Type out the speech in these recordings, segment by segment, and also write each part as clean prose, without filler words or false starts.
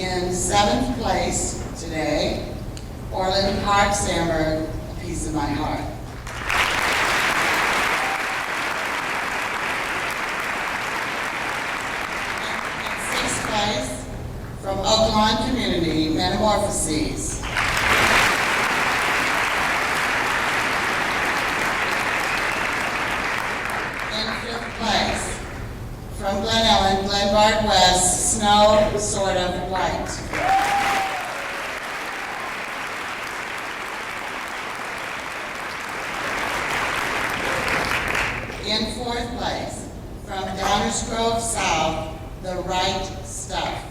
In 7th place today, Orland Park Sandberg, A Piece of My Heart. In 6th place, from Oaklawn Community, Metamorphoses. In 5th place, from Glen Ellen, Glenbard West, Snow Sort of White. In 4th place, from Downers Grove South, The Right Stuff.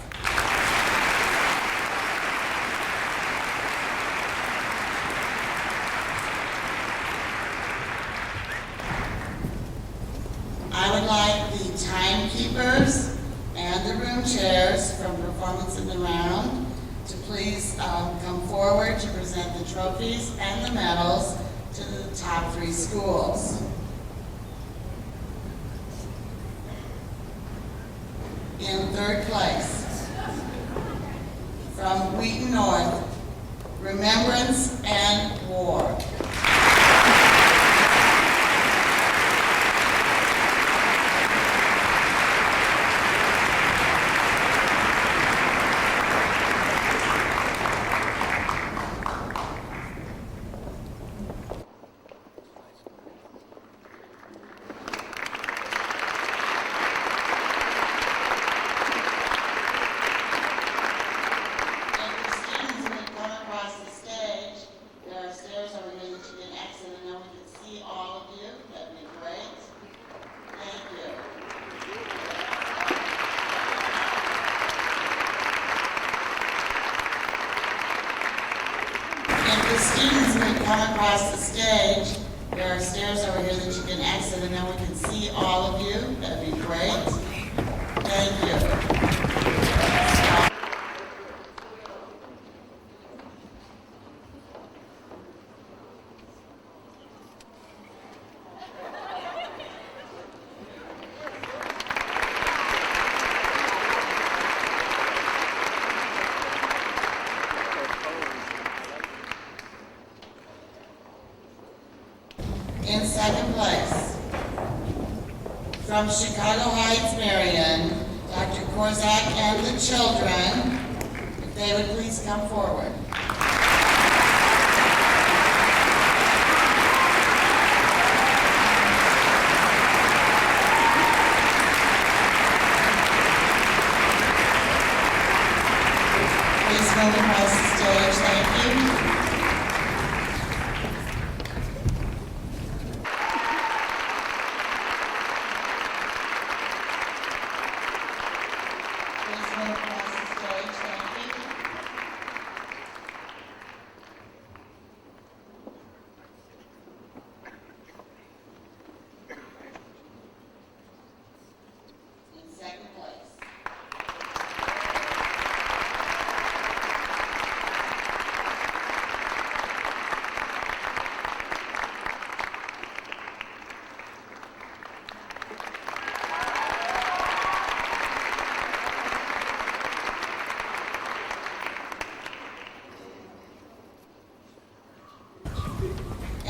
I would like the timekeepers and the room chairs from Performance in the Round to please come forward to present the trophies and the medals to the top 3 schools. In 3rd place, from Wheaton North, Remembrance and War. Students would come across the stage. There are stairs over here that you can exit, and then we can see all of you. That'd be great. Thank you. In 2nd place, from Chicago Heights, Marion, Dr. Korzak and the children, if they would please come forward. Please move across the stage, thank you.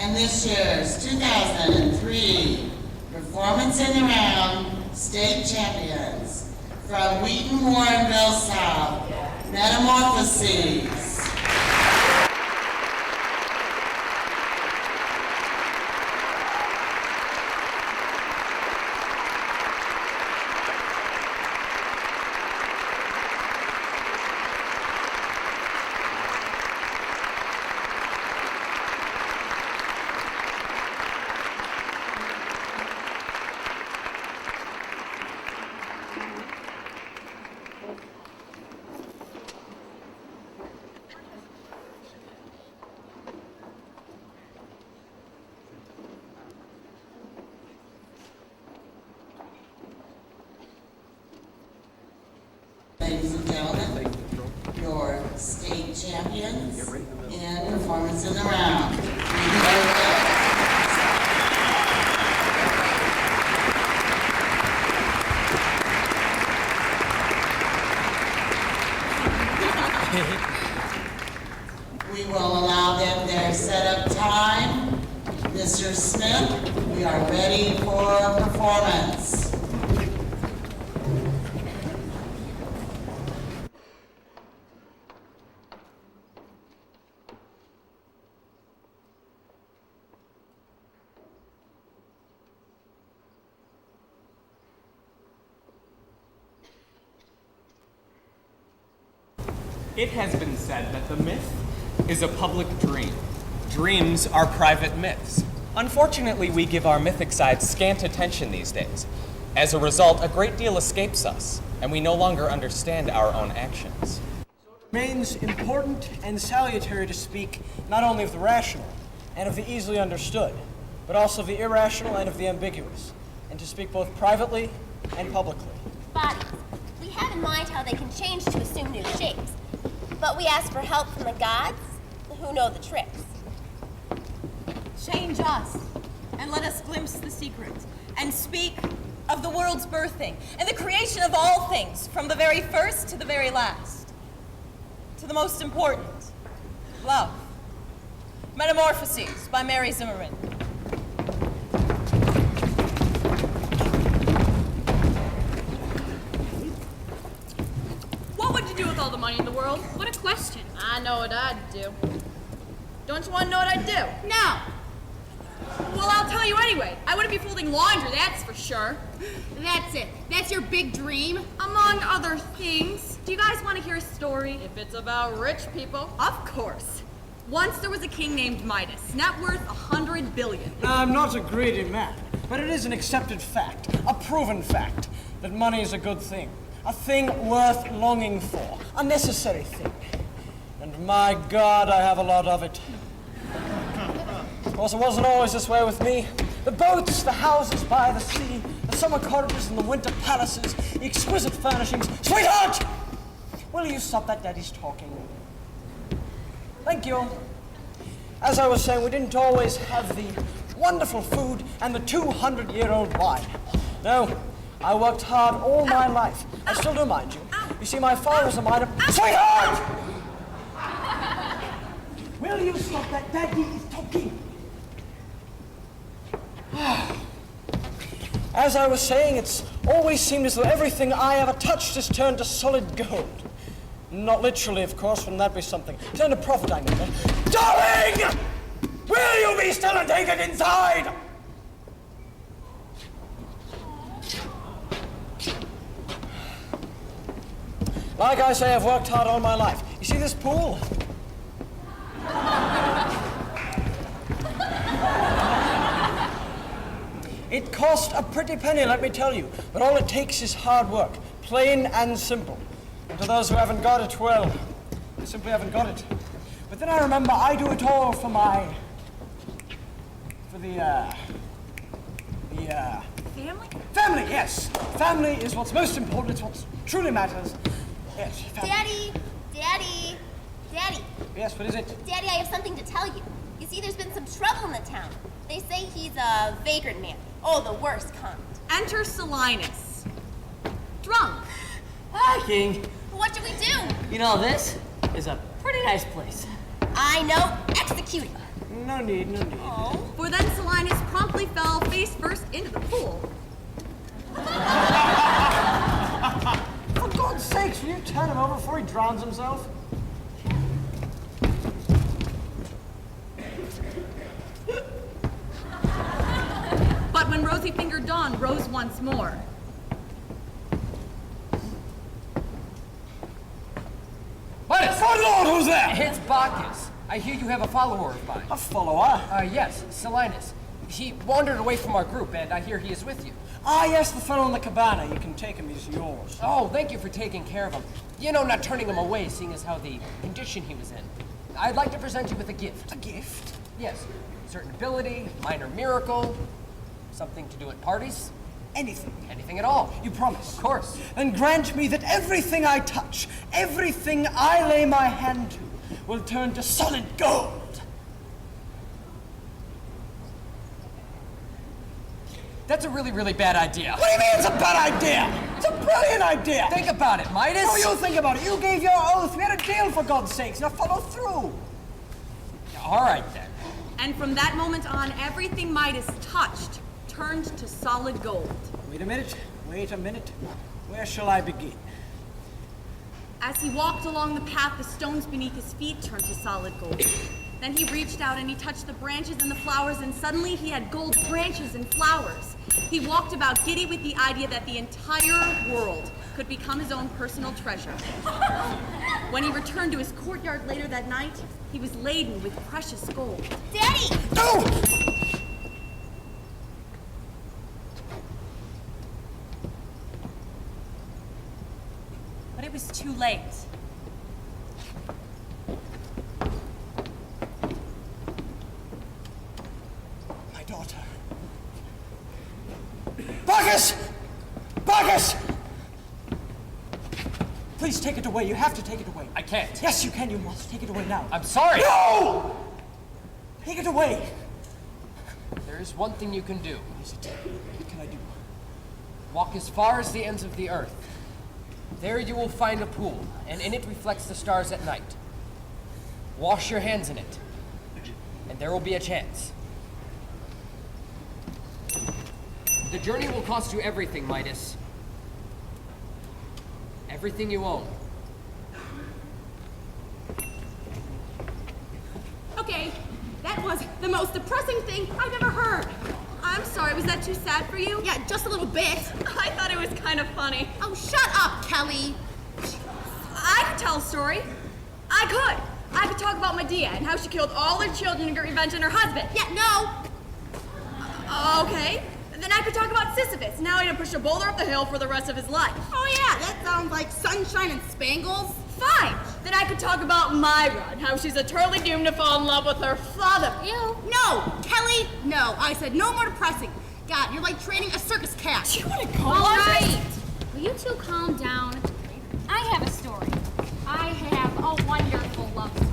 And this year's 2003 Performance in the Round State Champions from Wheaton Warrenville South, Metamorphoses. Ladies and gentlemen, your state champions in Performance in the Round. We will allow them their setup time. Mr. Smith, we are ready for performance. It has been said that the myth is a public dream. Dreams are private myths. Unfortunately, we give our mythic side scant attention these days. As a result, a great deal escapes us, and we no longer understand our own actions. So it remains important and salutary to speak not only of the rational and of the easily understood, but also of the irrational and of the ambiguous, and to speak both privately and publicly. Bodies. We have in mind how they can change to assume new shapes. But we ask for help from the gods, who know the tricks. Change us, and let us glimpse the secret, and speak of the world's birthing, and the creation of all things, from the very first to the very last. To the most important, love. Metamorphoses by Mary Zimmerman. What would you do with all the money in the world? What a question. I know what I'd do. Don't you want to know what I'd do? No. Well, I'll tell you anyway. I wouldn't be folding laundry, that's for sure. That's it. That's your big dream? Among other things. Do you guys want to hear a story? If it's about rich people. Of course. Once there was a king named Midas, net worth 100 billion. I'm not a greedy man, but it is an accepted fact, a proven fact, that money is a good thing. A thing worth longing for. A necessary thing. And my God, I have a lot of it. Of course, it wasn't always this way with me. The boats, the houses by the sea, the summer cottages and the winter palaces, the exquisite furnishings. Sweetheart! Will you stop that daddy's talking? Thank you. As I was saying, we didn't always have the wonderful food and the 200-year-old wine. No. I worked hard all my life. I still do, mind you. You see, my father was a miner. Sweetheart! Will you stop that? Daddy is talking. As I was saying, it's always seemed as though everything I ever touched has turned to solid gold. Not literally, of course, wouldn't that be something? Turn to profit, I mean. Darling! Will you be still and take it inside? Like I say, I've worked hard all my life. You see this pool? It cost a pretty penny, let me tell you. But all it takes is hard work, plain and simple. And to those who haven't got it, well, they simply haven't got it. But then I remember I do it all for the Family? family, yes. Family is what's most important. It's what truly matters. Yes, family. Daddy. Yes, what is it? Daddy, I have something to tell you. You see, there's been some trouble in the town. They say he's a vagrant man. Oh, the worst kind. Enter Silinus. Drunk. Hi, King. What do we do? You know, this is a pretty nice place. I know. Execute him. No need. Oh. For then Silinus promptly fell face first into the pool. For God's sakes, will you turn him over before he drowns himself? But when rosy-fingered Dawn rose once more. What? Good Lord, who's there? It's Bacchus. I hear you have a follower of mine. A follower? Yes, Silinus. He wandered away from our group, and I hear he is with you. Ah, yes, the fellow in the cabana. You can take him, he's yours. Oh, thank you for taking care of him. You know, not turning him away, seeing as how the condition he was in. I'd like to present you with a gift. A gift? Yes, certain ability, minor miracle, something to do at parties. Anything. Anything at all. You promise? Of course. Then grant me that everything I touch, everything I lay my hand to, will turn to solid gold. That's a really, really bad idea. What do you mean it's a bad idea? It's a brilliant idea! Think about it, Midas. No, you think about it. You gave your oath. We had a deal, for God's sakes. Now follow through. All right, then. And from that moment on, everything Midas touched turned to solid gold. Wait a minute. Where shall I begin? As he walked along the path, the stones beneath his feet turned to solid gold. Then he reached out and he touched the branches and the flowers, and suddenly he had gold branches and flowers. He walked about giddy with the idea that the entire world could become his own personal treasure. When he returned to his courtyard later that night, he was laden with precious gold. Daddy! No! But it was too late. My daughter. Bacchus! Bacchus! Please take it away. You have to take it away. I can't. Yes, you can. You must. Take it away now. I'm sorry. No! Take it away. There is one thing you can do. What is it? What can I do? Walk as far as the ends of the earth. There you will find a pool, and in it reflects the stars at night. Wash your hands in it, and there will be a chance. The journey will cost you everything, Midas. Everything you own. Okay, that was the most depressing thing I've ever heard. I'm sorry, was that too sad for you? Yeah, just a little bit. I thought it was kind of funny. Oh, shut up, Kelly. I could tell a story. I could talk about Medea and how she killed all her children to get revenge on her husband. Yeah, no. Okay. Then I could talk about Sisyphus and how he had to push a boulder up the hill for the rest of his life. Oh, yeah, that sounds like sunshine and spangles. Fine. Then I could talk about Myra and how she's eternally doomed to fall in love with her father. Ew. No, Kelly, no. I said no more depressing. God, you're like training a circus cat. Do you want to go? All right. Will you two calm down? I have a story. I have a wonderful love story.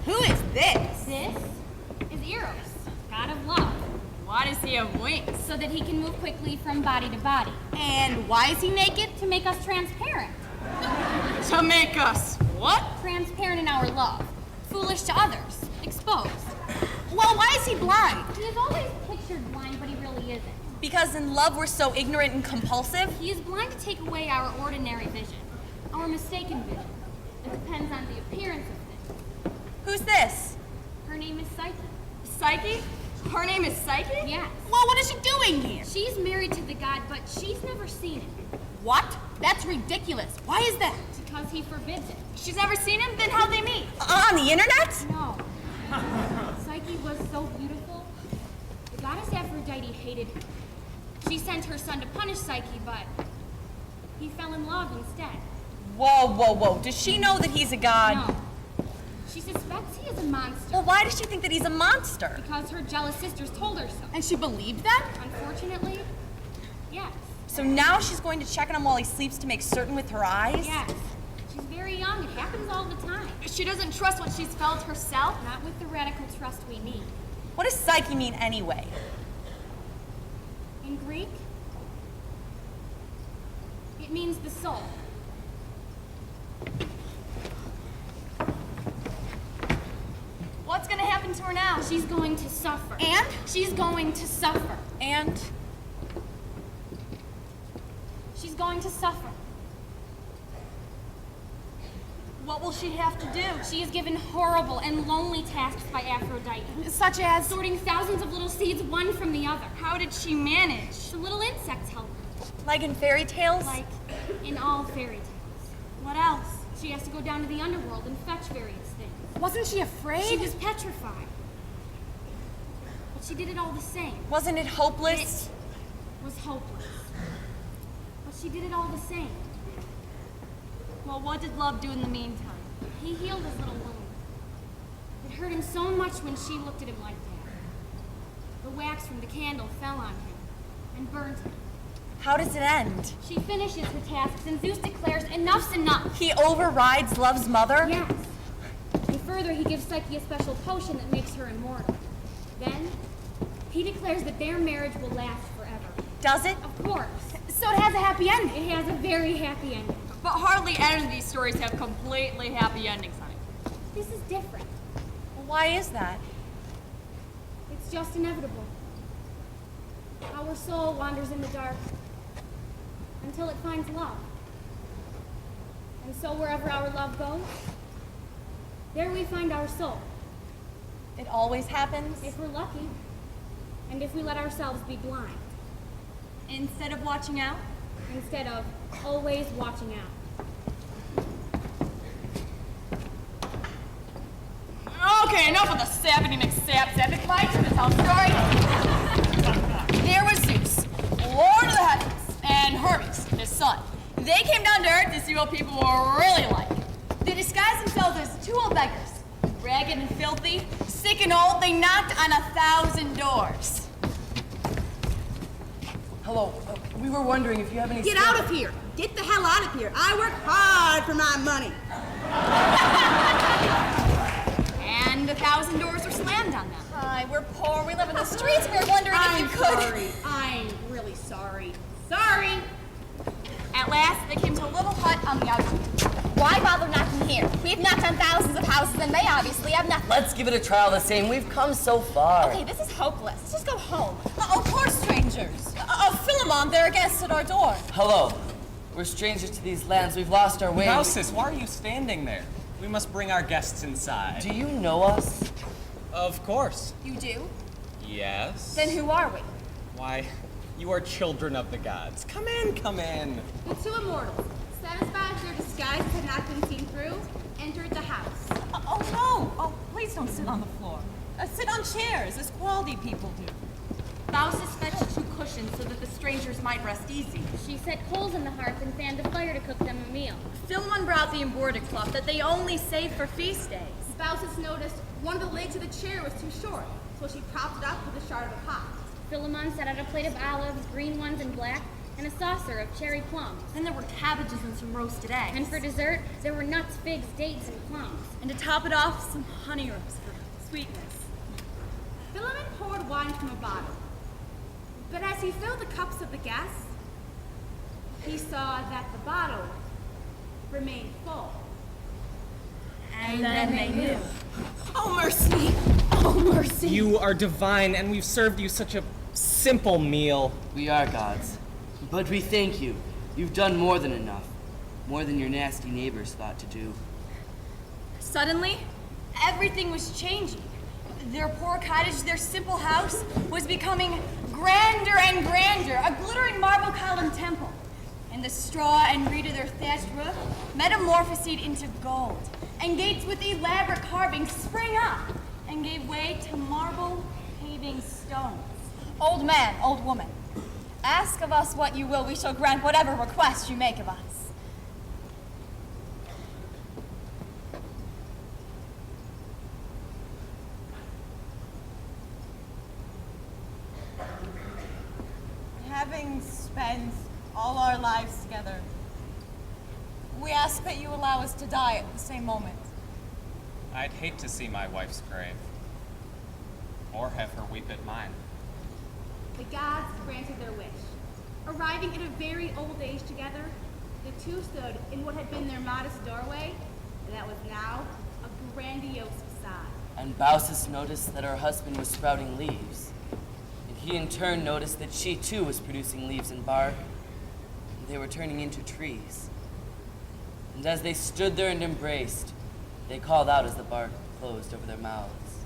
Who is this? This is Eros, god of love, Why does he have wings? so that he can move quickly from body to body. And why is he naked? To make us transparent. To make us what? Transparent in our love. Foolish to others. Exposed. Well, why is he blind? He is always pictured blind, but he really isn't. Because in love we're so ignorant and compulsive? He is blind to take away our ordinary vision, our mistaken vision. It depends on the appearance of things. Who's this? Her name is Psyche. Psyche? Her name is Psyche? Yes. Well, what is she doing here? She's married to the god, but she's never seen him. What? That's ridiculous. Why is that? Because he forbids it. She's never seen him? Then how'd they meet? On the internet? No. Psyche was so beautiful. The goddess Aphrodite hated him. She sent her son to punish Psyche, but he fell in love instead. Whoa. Does she know that he's a god? No. She suspects he is a monster Well, why does she think that he's a monster? because her jealous sisters told her so. And she believed that? Unfortunately, yes. So now she's going to check on him while he sleeps to make certain with her eyes? Yes. She's very young. It happens all the time. She doesn't trust what she's felt herself. Not with the radical trust we need. What does Psyche mean anyway? In Greek, it means the soul. What's gonna happen to her now? She's going to suffer. And? She's going to suffer. And? She's going to suffer. What will she have to do? She is given horrible and lonely tasks by Aphrodite. Such as? Sorting thousands of little seeds one from the other. How did she manage? The little insects help her, Like in fairy tales? like in all fairy tales. What else? She has to go down to the underworld and fetch various things. Wasn't she afraid? She was petrified. But she did it all the same. Wasn't it hopeless? It was hopeless. But she did it all the same. Well, what did love do in the meantime? He healed his little wound. It hurt him so much when she looked at him like that. The wax from the candle fell on him and burned him. How does it end? She finishes her tasks and Zeus declares enough's enough. He overrides love's mother? Yes. And further, he gives Psyche a special potion that makes her immortal. Then, He declares that their marriage will last forever. Does it? Of course. So it has a happy ending. It has a very happy ending. But hardly any of these stories have completely happy endings, honey. This is different. Why is that? It's just inevitable. Our soul wanders in the dark until it finds love. And so wherever our love goes, there we find our soul. It always happens? If we're lucky, and if we let ourselves be blind, Instead of watching out? instead of always watching out. Okay, enough of the sappity McSap. My turn to tell a story. There was Zeus, Lord of the Heavens, and Hermes, his son. They came down to Earth to see what people were really like. They disguised themselves as two old beggars. Ragged and filthy, sick and old, they knocked on 1,000 doors. Hello, we were wondering if you have any... Get out of here. Get the hell out of here. I work hard for my money. And 1,000 doors were slammed on them. Hi, we're poor. We live in the streets. We were wondering if you could. Sorry. I'm really sorry. Sorry. At last, they came to a little hut on the outskirts. Why bother knocking here? We've knocked on thousands of houses and they obviously have nothing. Let's give it a try all the same. We've come so far. Okay, this is hopeless. Let's just go home. Oh, poor strangers. Philemon, they're guests at our door. Hello. We're strangers to these lands. We've lost our way. Baucis, why are you standing there? We must bring our guests inside. Do you know us? Of course. You do? Yes. Then who are we? Why, you are children of the gods. Come in, come in. The two immortals, satisfied their disguises had not been seen through, entered the house. Oh, no. Oh, please don't sit on the floor. Sit on chairs, as quality people do. Baucis fetched 2 cushions so that the strangers might rest easy. She set coals in the hearth and fanned the fire to cook them a meal. Philemon brought the embroidered cloth that they only save for feast days. Baucis noticed one of the legs of the chair was too short, so she propped it up with a shard of a pot. Philemon set out a plate of olives, green ones and black, and a saucer of cherry plums. Then there were cabbages and some roasted eggs. And for dessert, there were nuts, figs, dates, and plums. And to top it off, some honey rose for sweetness. Philemon poured wine from a bottle. But as he filled the cups of the guests, he saw that the bottle remained full. And then they knew. Oh, mercy. Oh, mercy. You are divine, and we've served you such a simple meal. We are gods. But we thank you. You've done more than enough. More than your nasty neighbors thought to do. Suddenly, everything was changing. Their poor cottage, their simple house, was becoming grander and grander, a glittering marble column temple. And the straw and reed of their thatched roof metamorphosed into gold, and gates with elaborate carvings sprang up and gave way to marble paving stones. Old man, old woman, ask of us what you will. We shall grant whatever request you make of us. Having spent all our lives together, we ask that you allow us to die at the same moment. I'd hate to see my wife's grave, or have her weep at mine. The gods granted their wish. Arriving at a very old age together, the two stood in what had been their modest doorway, and that was now a grandiose facade. And Baucis noticed that her husband was sprouting leaves. And he in turn noticed that she too was producing leaves and bark. And they were turning into trees. And as they stood there and embraced, they called out as the bark closed over their mouths.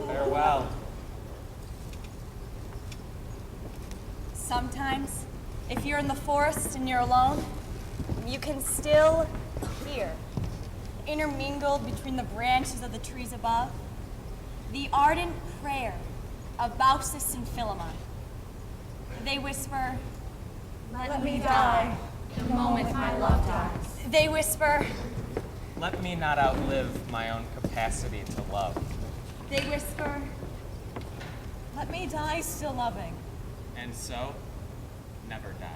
Farewell. Sometimes, if you're in the forest and you're alone, you can still hear, intermingled between the branches of the trees above, the ardent prayer of Baucis and Philemon. They whisper, "Let me die The moment my love dies. They whisper, Let me not outlive my own capacity to love. they whisper, "Let me die still loving." And so, never die.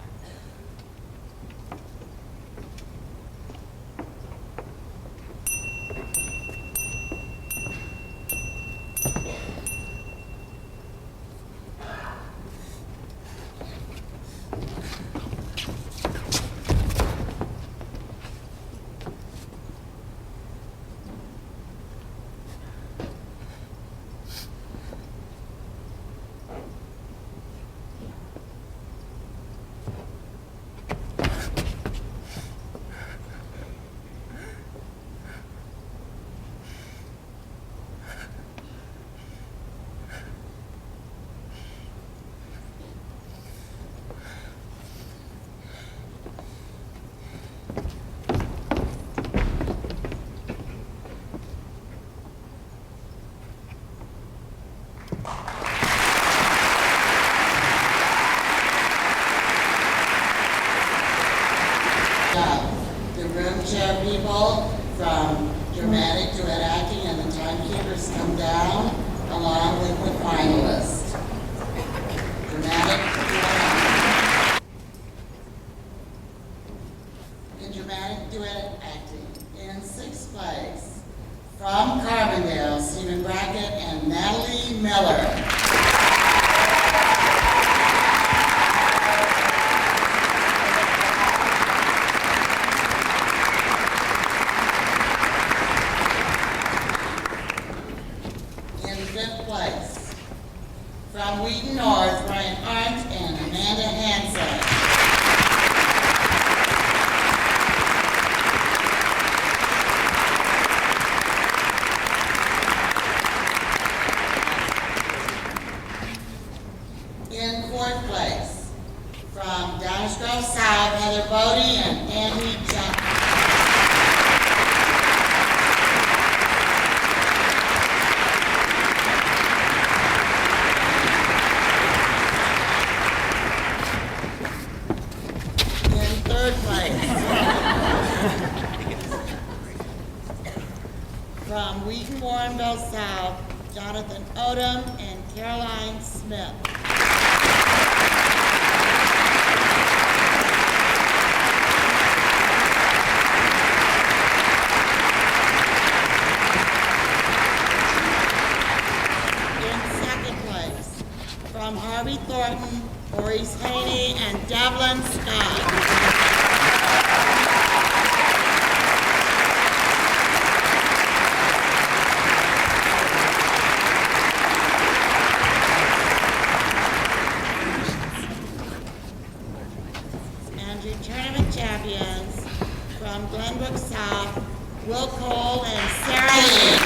job. The room chair people from dramatic duet acting and the timekeepers come down along with the finalists. Dramatic duet acting. In dramatic duet acting, in sixth place, from Carbondale, Stephen Brackett and Natalie Miller. From Wheaton North, Ryan Arndt and Amanda Hansen. In fourth place, from Downers Grove South, Heather Bodie and Andy Johnson. From Wheaton Warrenville South, Jonathan Odom and Caroline Smith. In second place, from Harvey Thornton, Maurice Haney and Devlin Scott. Tournament champions from Glenbrook South, Will Cole and Sarah Lee.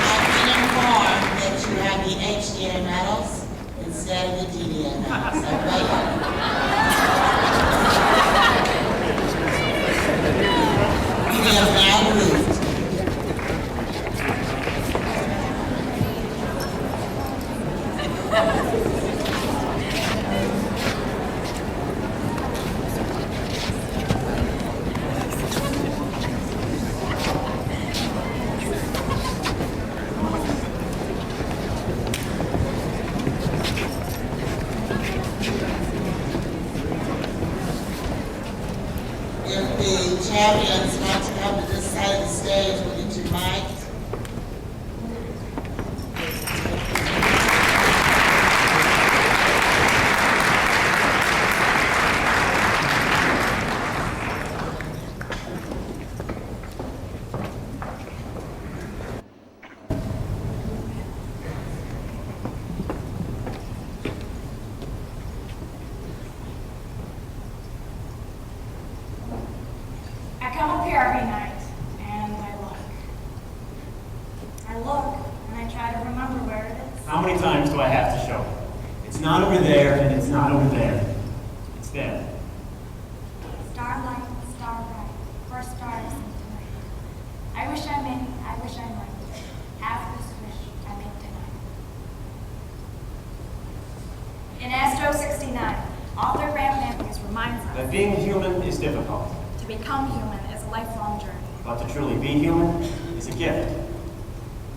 I've been informed that you have the HDA medals instead of the DDA medals. Everybody? We have now moved. If the champions want to come to this side of the stage, we'll get your mic. I come up here every night, and I look, and I try to remember where it is. How many times do I have to show it? It's not over there, and it's not over there. It's there. Starlight, star bright, first stars in tonight. I wish I may, I wish I might, have this wish I make tonight. In Astro 69, author Graham Matthews reminds us That being human is difficult, to become human is a lifelong journey. but to truly be human is a gift.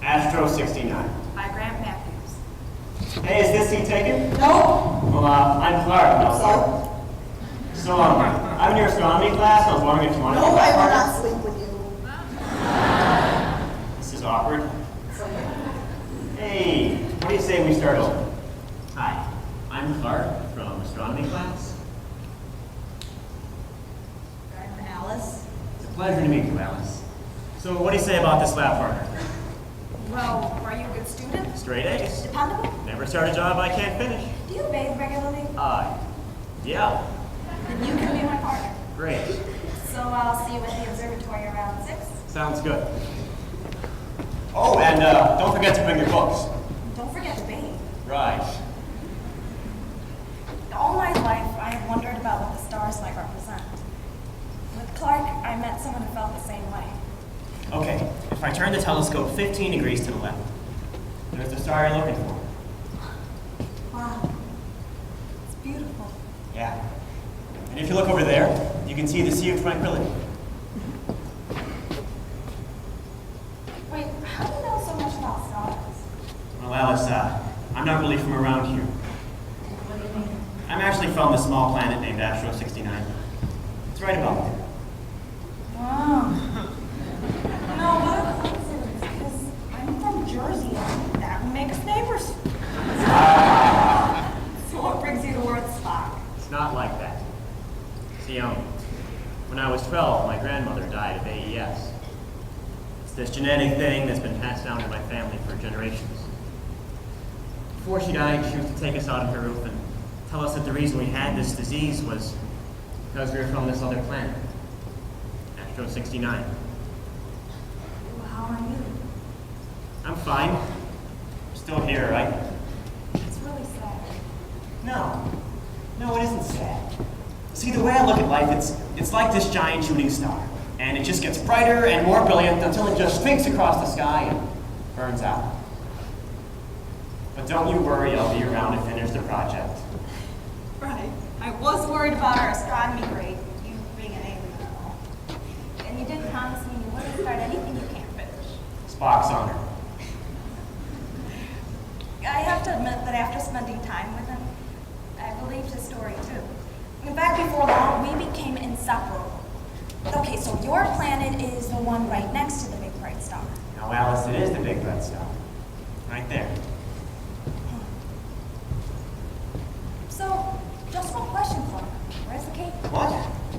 Astro 69. By Graham Matthews. Hey, is this seat taken? No. Well, I'm Clark. So, I'm in your astronomy class, and I was wondering if you wanted to... No, I will not sleep with you. This is awkward. Hey, what do you say we start over? Hi, I'm Clark from astronomy class. I'm Alice. It's a pleasure to meet you, Alice. So what do you say about this lab partner? Well, are you a good student? Straight A's. Dependable? Never start a job I can't finish. Do you bathe regularly? Yeah. Then you can be my partner. Great. So I'll see you at the observatory around 6. Sounds good. Oh, and don't forget to bring your books. Don't forget to bathe. Right. All my life, I have wondered about what the stars same way. Okay, if I turn the telescope 15 degrees to the left, there's the star you're looking for. Wow. It's beautiful. Yeah. And if you look over there, you can see the Sea of Tranquility. Wait, how do you know so much about stars? Well, Alice, I'm not really from around here. What do you mean? I'm actually from the small planet named Astro 69. It's right about there. Wow. No, what a coincidence, because I'm from Jersey, and that makes neighbors. So what brings you to Earth, Spock? It's not like that. See, when I was 12, my grandmother died of AES. It's this genetic thing that's been passed down to my family for generations. Before she died, she was to take us out on her roof and tell us that the reason we had this disease was because we were from this other planet, Astro 69. Well, how are you? I'm fine. I'm still here, right? It's really sad. No, it isn't sad. See, the way I look at life, it's like this giant shooting star. And it just gets brighter and more brilliant until it just streaks across the sky and burns out. But don't you worry, I'll be around to finish the project. Right. I was worried about our astronomy grade, you being an alien and all. And you did promise me you wouldn't start anything you can't finish. Spock's honor. I have to admit that after spending time with him, I believed his story too. In fact, before long, we became inseparable. Okay, so your planet is the one right next to the big bright star. Now, Alice, it is the big red star. Right there. So, just one question for him. Where's the cake? What?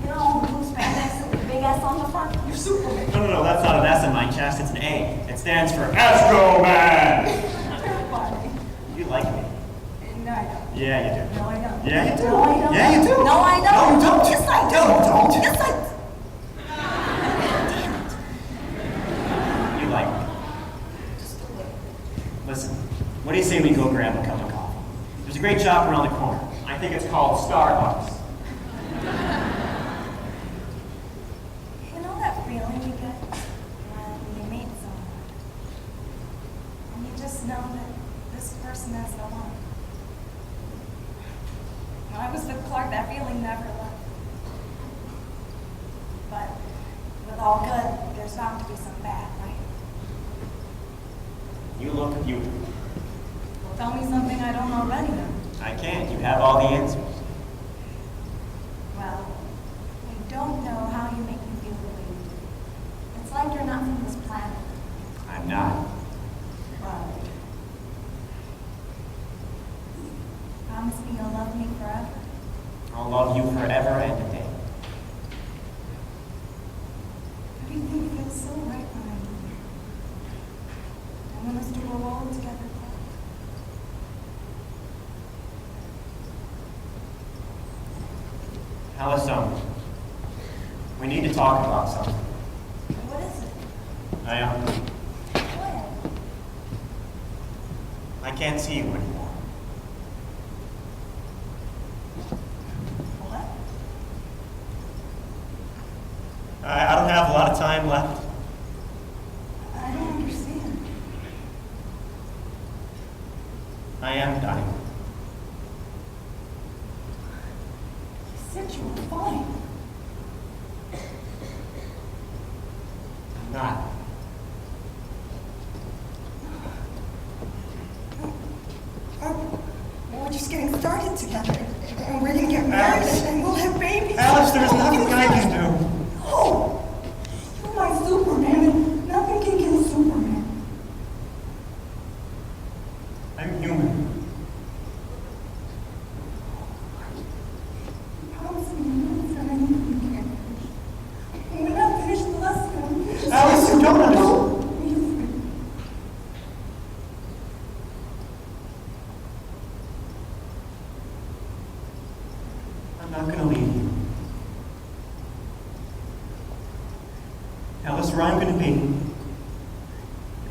You know, blue spandex with the big S on the front? You're Superman. No, that's not an S in my chest, it's an A. It stands for Astro Man! You're funny. You like me. No, I don't. Yeah, you do. No, I don't. Yeah, you do. No, I don't. Yeah, you do. No, I don't. No, you don't. Yes, I do. No, you don't. Yes, I do. You like me. Just a little. Listen, what do you say we go grab a cup of coffee? There's a great shop around the corner. I think it's called Starbucks. You know that feeling you get when you meet someone, and you just know that this person is the one? When I was with Clark, that feeling never left. But with all good, there's bound to be some bad, right? You look beautiful. Well, tell me something I don't already know. I can't. You have all the answers. Well, I don't know how you make me feel the way you do. It's like you're not from this planet. I'm not. Well, promise me you'll love me forever. I'll love you forever and a day. Everything feels so right when I'm here. I want us to grow old together. Alice, we need to talk about something. What is it? What? I can't see you anymore. What? I don't have a lot of time left. I don't understand. I am dying. You said you were fine. I'm not. We're just getting started together. And we're gonna get married and we'll have babies. Alice, there's nothing I can do. Oh! You're my Superman and nothing can kill Superman. I'm human. Promise me you won't say anything you can't finish. And when I finish the lesson, Alice, you don't understand. I'm not gonna leave you. Alice, where I'm gonna be, you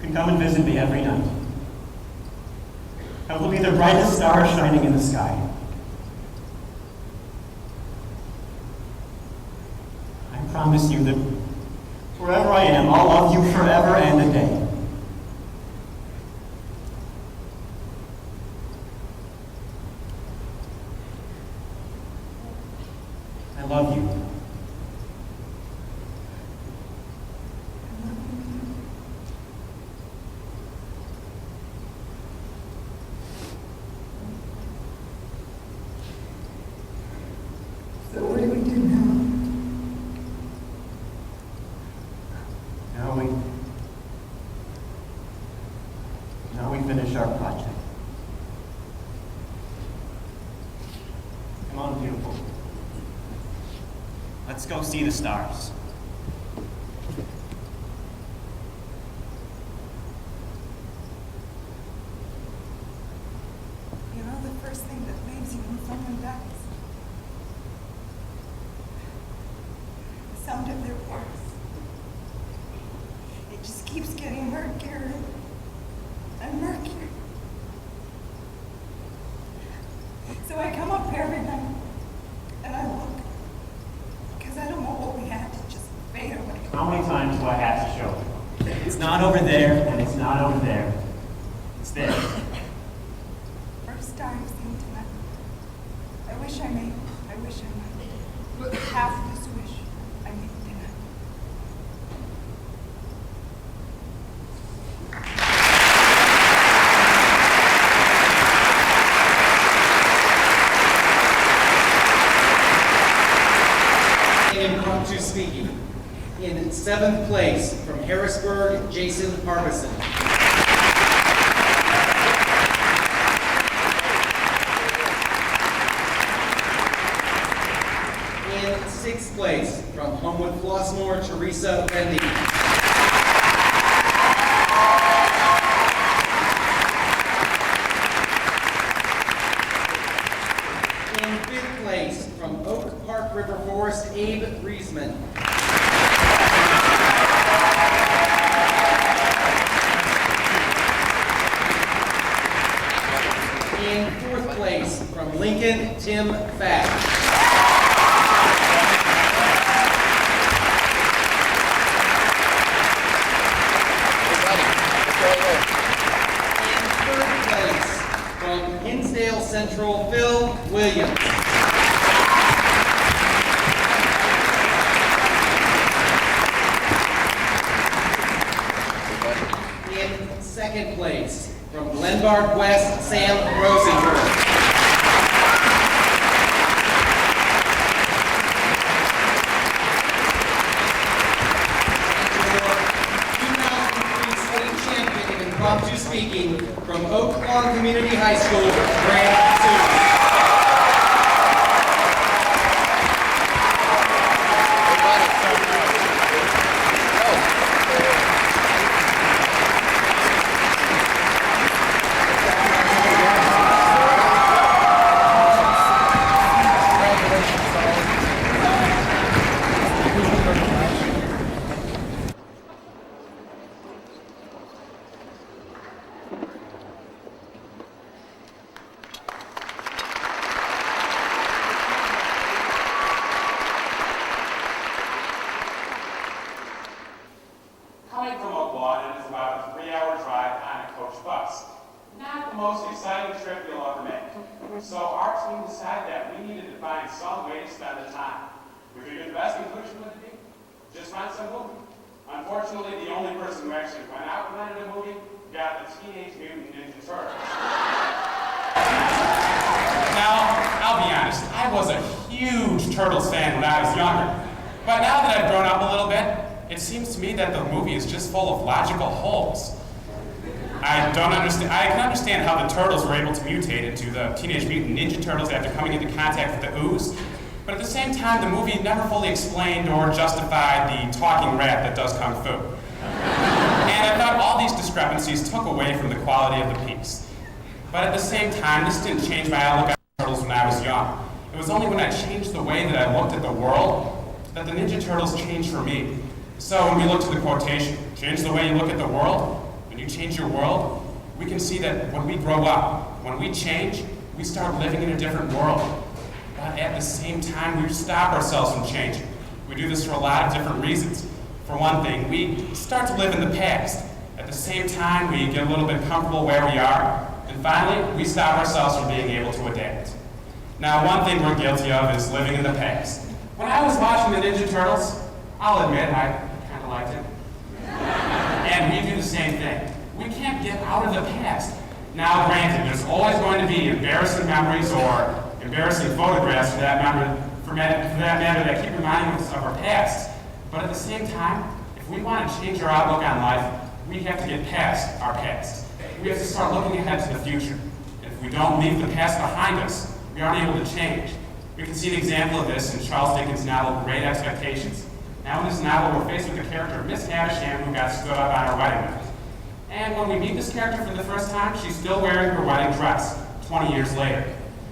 can come and visit me every night. I will be the brightest star shining in the sky. I promise you that Wherever I am, I'll love you forever and a day. I love you. So what do we do now? Now we finish our project. Come on, beautiful. Let's go see the stars. You know the first thing that leaves you when someone dies? The sound of their voice. It just keeps getting murkier and murkier. So I come up here every night and I look, because I don't want what we had to just fade away. How many times do I have to show you? It's not over there, and it's not over there. It's there. First star I've seen tonight. I wish I might. Half this wish I made tonight. Impromptu speaking. In 7th place, from Harrisburg, Jason Harbison. In 6th place, from Homewood Flossmoor, Teresa Wendy. In 5th place, from Oak Park River Forest, Abe Riesman. In 4th place, from Lincoln, Tim Fack. In 3rd place, from Hinsdale Central, Phil Williams. In 2nd place, from Glenbard West, Sam Rosenberg. State champion in impromptu speaking from Oak Lawn Community High School, Grant Sue. Coming from Oak Lawn, it is about a 3-hour drive on a coach bus. Not the most exciting trip you'll ever make. So our team decided that we needed to find some way to spend the time. We figured the best conclusion would be just find some movie. Unfortunately, the only person who actually went out and rented a movie got the Teenage Mutant Ninja Turtles. Now, I'll be honest, I was a huge Turtles fan when I was younger. But now that I've grown up a little bit, it seems to me that the movie is just full of logical holes. I can understand how the Turtles were able to mutate into the Teenage Mutant Ninja Turtles after coming into contact with the ooze, but at the same time, the movie never fully explained or justified the talking rat that does kung fu. And I thought all these discrepancies took away from the quality of the piece. But at the same time, this didn't change my outlook on the Turtles when I was young. It was only when I changed the way that I looked at the world that the Ninja Turtles changed for me. So when we look to the quotation, change the way you look at the world, when you change your world, we can see that when we grow up, when we change, we start living in a different world. But at the same time, we stop ourselves from changing. We do this for a lot of different reasons. For one thing, we start to live in the past. At the same time, we get a little bit comfortable where we are, and finally, we stop ourselves from being able to adapt. Now, one thing we're guilty of is living in the past. When I was watching the Ninja Turtles, I'll admit I kind of liked it. And we do the same thing. We can't get out of the past. Now, granted, there's always going to be embarrassing memories or embarrassing photographs for that matter that keep reminding us of our past. But at the same time, if we want to change our outlook on life, we have to get past our past. We have to start looking ahead to the future. And if we don't leave the past behind us, we aren't able to change. We can see an example of this in Charles Dickens' novel, Great Expectations. Now in this novel, we're faced with the character of Miss Havisham, who got stood up on her wedding night. And when we meet this character for the first time, she's still wearing her wedding dress, 20 years later.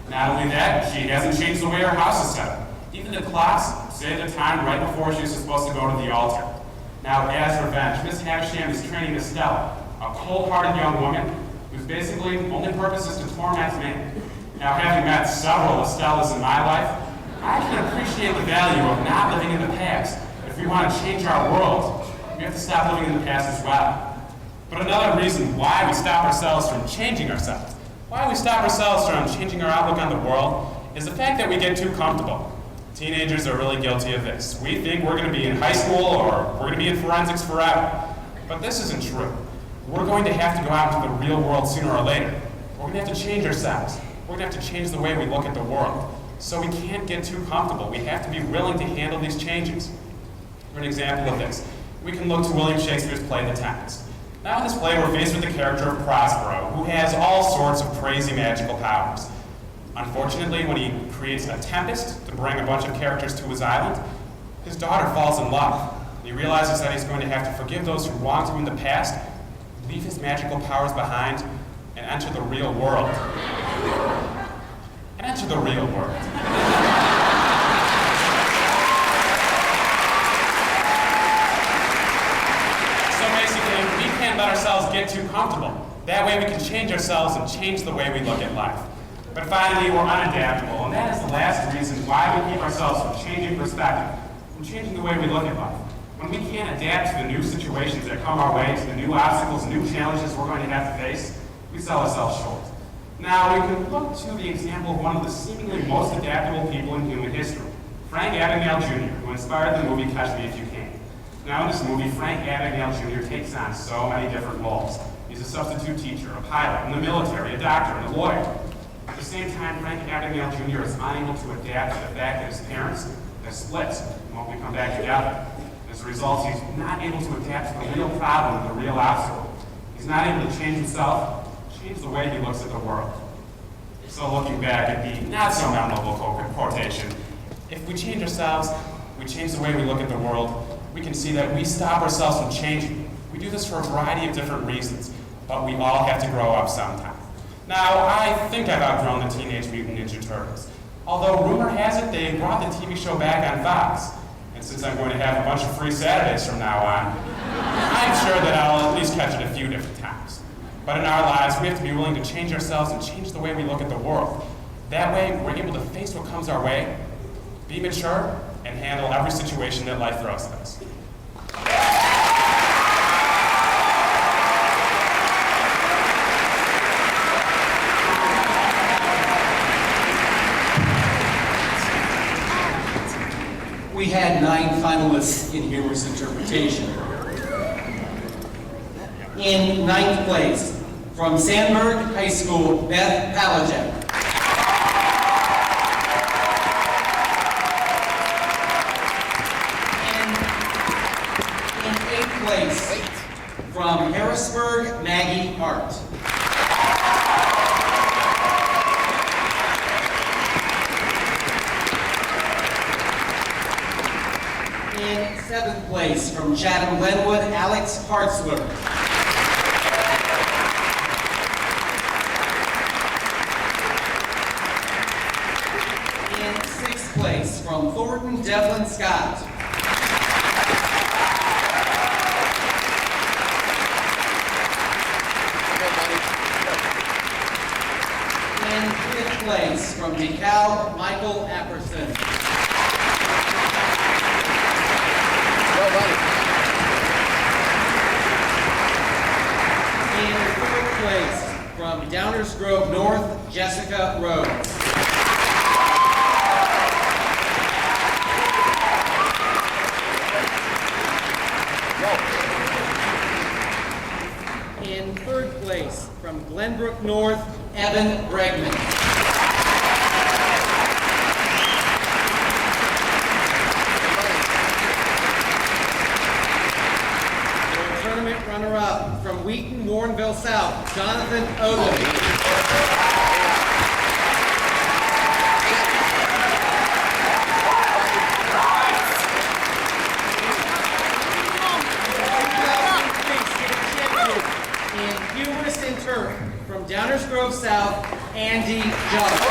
Not only that, she hasn't changed the way her house is set up. Even the clocks say the time right before she was supposed to go to the altar. Now, as revenge, Miss Havisham is training Estella, a cold-hearted young woman whose basically only purpose is to torment me. Now, having met several Estellas in my life, I can appreciate the value of not living in the past. If we want to change our world, we have to stop living in the past as well. But another reason why we stop ourselves from changing ourselves, why we stop ourselves from changing our outlook on the world, is the fact that we get too comfortable. Teenagers are really guilty of this. We think we're going to be in high school or we're going to be in forensics forever. But this isn't true. We're going to have to go out into the real world sooner or later. We're going to have to change ourselves. We're going to have to change the way we look at the world. So we can't get too comfortable. We have to be willing to handle these changes. For an example of this, we can look to William Shakespeare's play, The Tempest. Now in this play, we're faced with the character of Prospero, who has all sorts of crazy magical powers. Unfortunately, when he creates a tempest to bring a bunch of characters to his island, his daughter falls in love. He realizes that he's going to have to forgive those who wronged him in the past, leave his magical powers behind, and enter the real world. And enter the real world. So basically, we can't let ourselves get too comfortable. That way we can change ourselves and change the way we look at life. But finally, we're unadaptable, and that is the last reason why we keep ourselves from changing perspective, from changing the way we look at life. When we can't adapt to the new situations that come our way, to the new obstacles, new challenges we're going to have to face, we sell ourselves short. Now, we can look to the example of one of the seemingly most adaptable people in human history, Frank Abagnale Jr., who inspired the movie Catch Me If You Can. Now, in this movie, Frank Abagnale Jr. takes on so many different roles. He's a substitute teacher, a pilot, in the military, a doctor, and a lawyer. At the same time, Frank Abagnale Jr. is unable to adapt to the fact that his parents have split and won't become back together. As a result, he's not able to adapt to the real problem and the real obstacle. He's not able to change himself, change the way he looks at the world. So looking back at the not-so-memorable quotation, if we change ourselves, we change the way we look at the world, we can see that we stop ourselves from changing. We do this for a variety of different reasons, but we all have to grow up sometime. Now, I think I've outgrown the Teenage Mutant Ninja Turtles. Although rumor has it they brought the TV show back on Fox. And since I'm going to have a bunch of free Saturdays from now on, I'm sure that I'll at least catch it a few different times. But in our lives, we have to be willing to change ourselves and change the way we look at the world. That way, we're able to face what comes our way, be mature, and handle every situation that life throws at us. We had 9 finalists in humorous interpretation. In 9th place, from Sandburg High School, Beth Palajek. In 8th place, from Harrisburg, Maggie Hart. In 7th place, from Chatham Glenwood, Alex Hartzler. In 6th place, from Thornton, Devlin Scott. In 5th place, from DeKalb, Michael Apperson. Well, buddy. from Downers Grove North, Jessica Rhodes. In third place, from Glenbrook North, Evan Bregman. Tournament runner-up, from Wheaton, Warrenville South, Jonathan Odom. In humorous and turf, from Downers Grove South, Andy Johnson.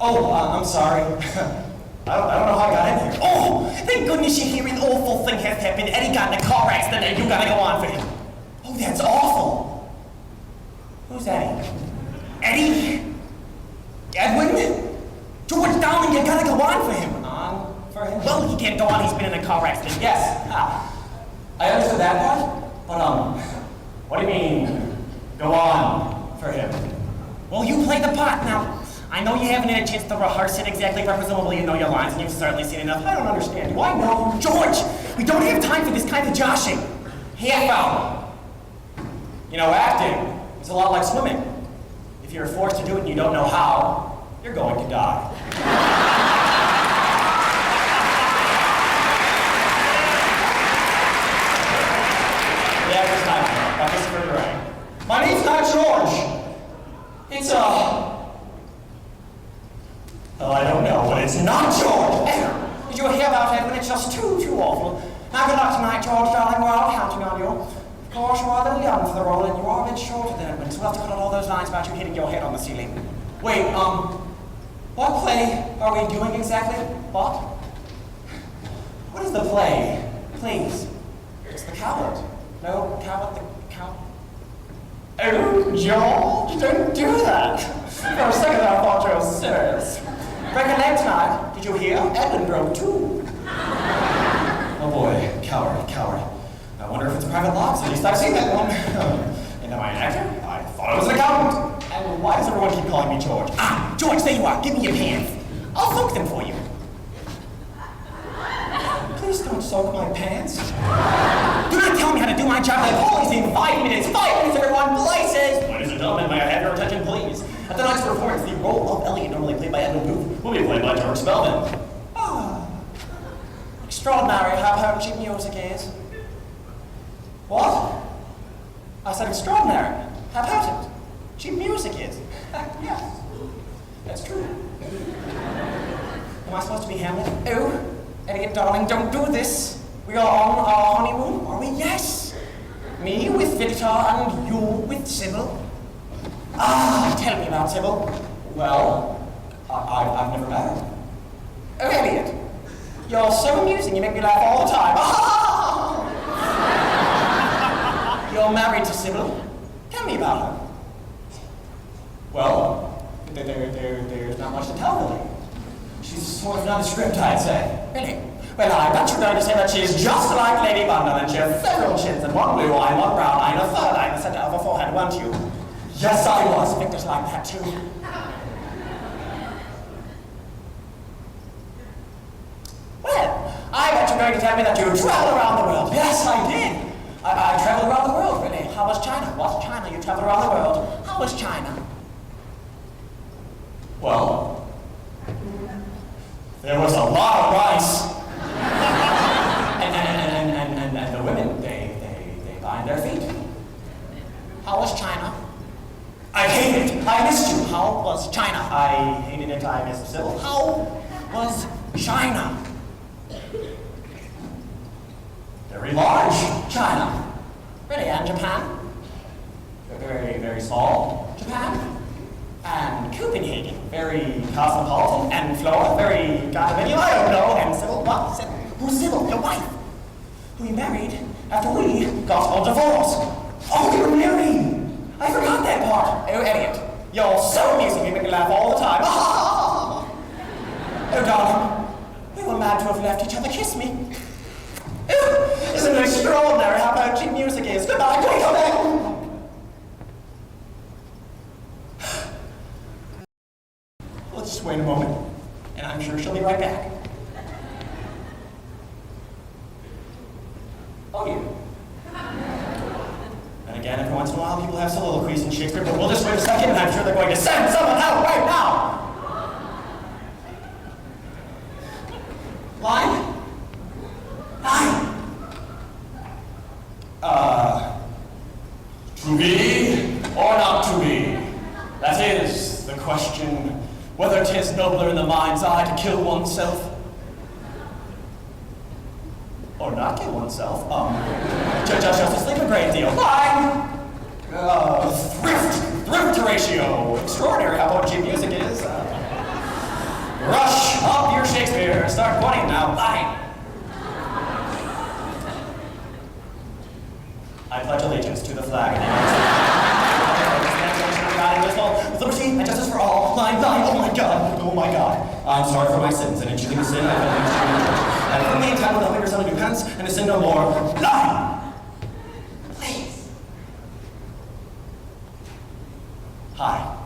Oh, I'm sorry. I don't know how I got in here. Oh, thank goodness you're here. An awful thing has happened. Eddie got in a car accident and you gotta go on for him. Oh, that's awful. Who's Eddie? Eddie? Edwin? George Dowling, you gotta go on for him. On for him? Well, he can't go on. He's been in a car accident. Yes. I understood that part. But, what do you mean, go on for him? Well, you play the part now. I know you haven't had a chance to rehearse it exactly, but presumably you know your lines, and you've certainly seen enough. I don't understand you. I know. George, we don't have time for this kind of joshing. Half hour. You know, acting is a lot like swimming. If you're forced to do it and you don't know how, you're going to die. Yeah, this time, about Christopher Gray. My name's not George. It's, oh, I don't know, but it's not George. Did you hear about Edwin? It's just too awful. Now good luck tonight, George, darling. We're all counting on you. Of course, you are a little young for the role, and you are a bit shorter than Edwin, so we'll have to cut out all those lines about you hitting your head on the ceiling. Wait, what play are we doing exactly? What? What is the play? Please. It's The Coward. No, Coward, the Coward. Oh, George, don't do that. For a second I thought you were serious. Recollect tonight, did you hear? Edwin drove too. Oh boy, coward. I wonder if it's private locks. At least I've seen that one. And am I an actor? I thought I was an accountant. And why does everyone keep calling me George? Ah, George, there you are. Give me your pants. I'll soak them for you. Please don't soak my pants. Do not tell me how to do my job. I've only seen 5 minutes. 5 minutes, everyone. Places. Ladies and gentlemen, may I have your attention, please? At tonight's performance, the role of Elliot, normally played by Edwin Booth, will be played by George Spellman. Ah, extraordinary how her cheap music is. What? I said extraordinary. How about it? Cheap music is. Yes, that's true. Am I supposed to be Hamlet? Oh, Elliot, darling, don't do this. We are on our honeymoon, are we? Yes. Me with Victor and you with Sybil. Ah, tell me about Sybil. Well, I've never met her. Oh, Elliot, you're so amusing. You make me laugh all the time. You're married to Sybil. Tell me about her. Well, there's not much to tell, really. She's sort of nondescript, I'd say. Really? Well, I bet you're going to say that she's just like Lady Bundle, and she has several chins, and one blue eye, one brown eye, and a third eye in the center of her forehead, weren't you? Yes, I was. Victor's like that, too. Well, I bet you're going to tell me that you traveled around the world. Yes, I did. I traveled around the world, really. How was China? What's China? You traveled around the world. How was China? Well, there was a lot of rice. and the women, they bind their feet. How was China? I hate it. I missed you. How was China? I hated it. I missed Sybil. How was China? Very large China. Really, and Japan? Very, very small Japan. And Copenhagen, very cosmopolitan. And Flora, very kind of venue. I don't know. And Sybil, what? Sybil? Who's Sybil? Your wife? Who you married after we got a divorce. Oh, you were married. I forgot that part. Oh, Elliot, you're so amusing. You make me laugh all the time. Oh, darling, we were glad to have left each other. Kiss me. Isn't it extraordinary how poetry music is? Goodbye, don't come back. Let's just wait a moment, and I'm sure she'll be right back. Oh, yeah. And again, every once in a while, people have soliloquies in Shakespeare, but we'll just wait a second, and I'm sure they're going to send someone out right now. Line? Line? To be or not to be? That is the question. Whether 'tis nobler in the mind's eye to kill oneself or not kill oneself. Just sleep a great deal. Line! Thrift ratio. Extraordinary how poetry music is. Rush up your Shakespeare. Start pointing now. Line! I pledge allegiance to the flag of the United States. With liberty and justice for all. Line. Oh my God. Oh my God. I'm sorry for my sins, and in choosing to sin, I've been against you. And for me, time will help me yourself to repentance and to sin no more. Line! Please. Hi.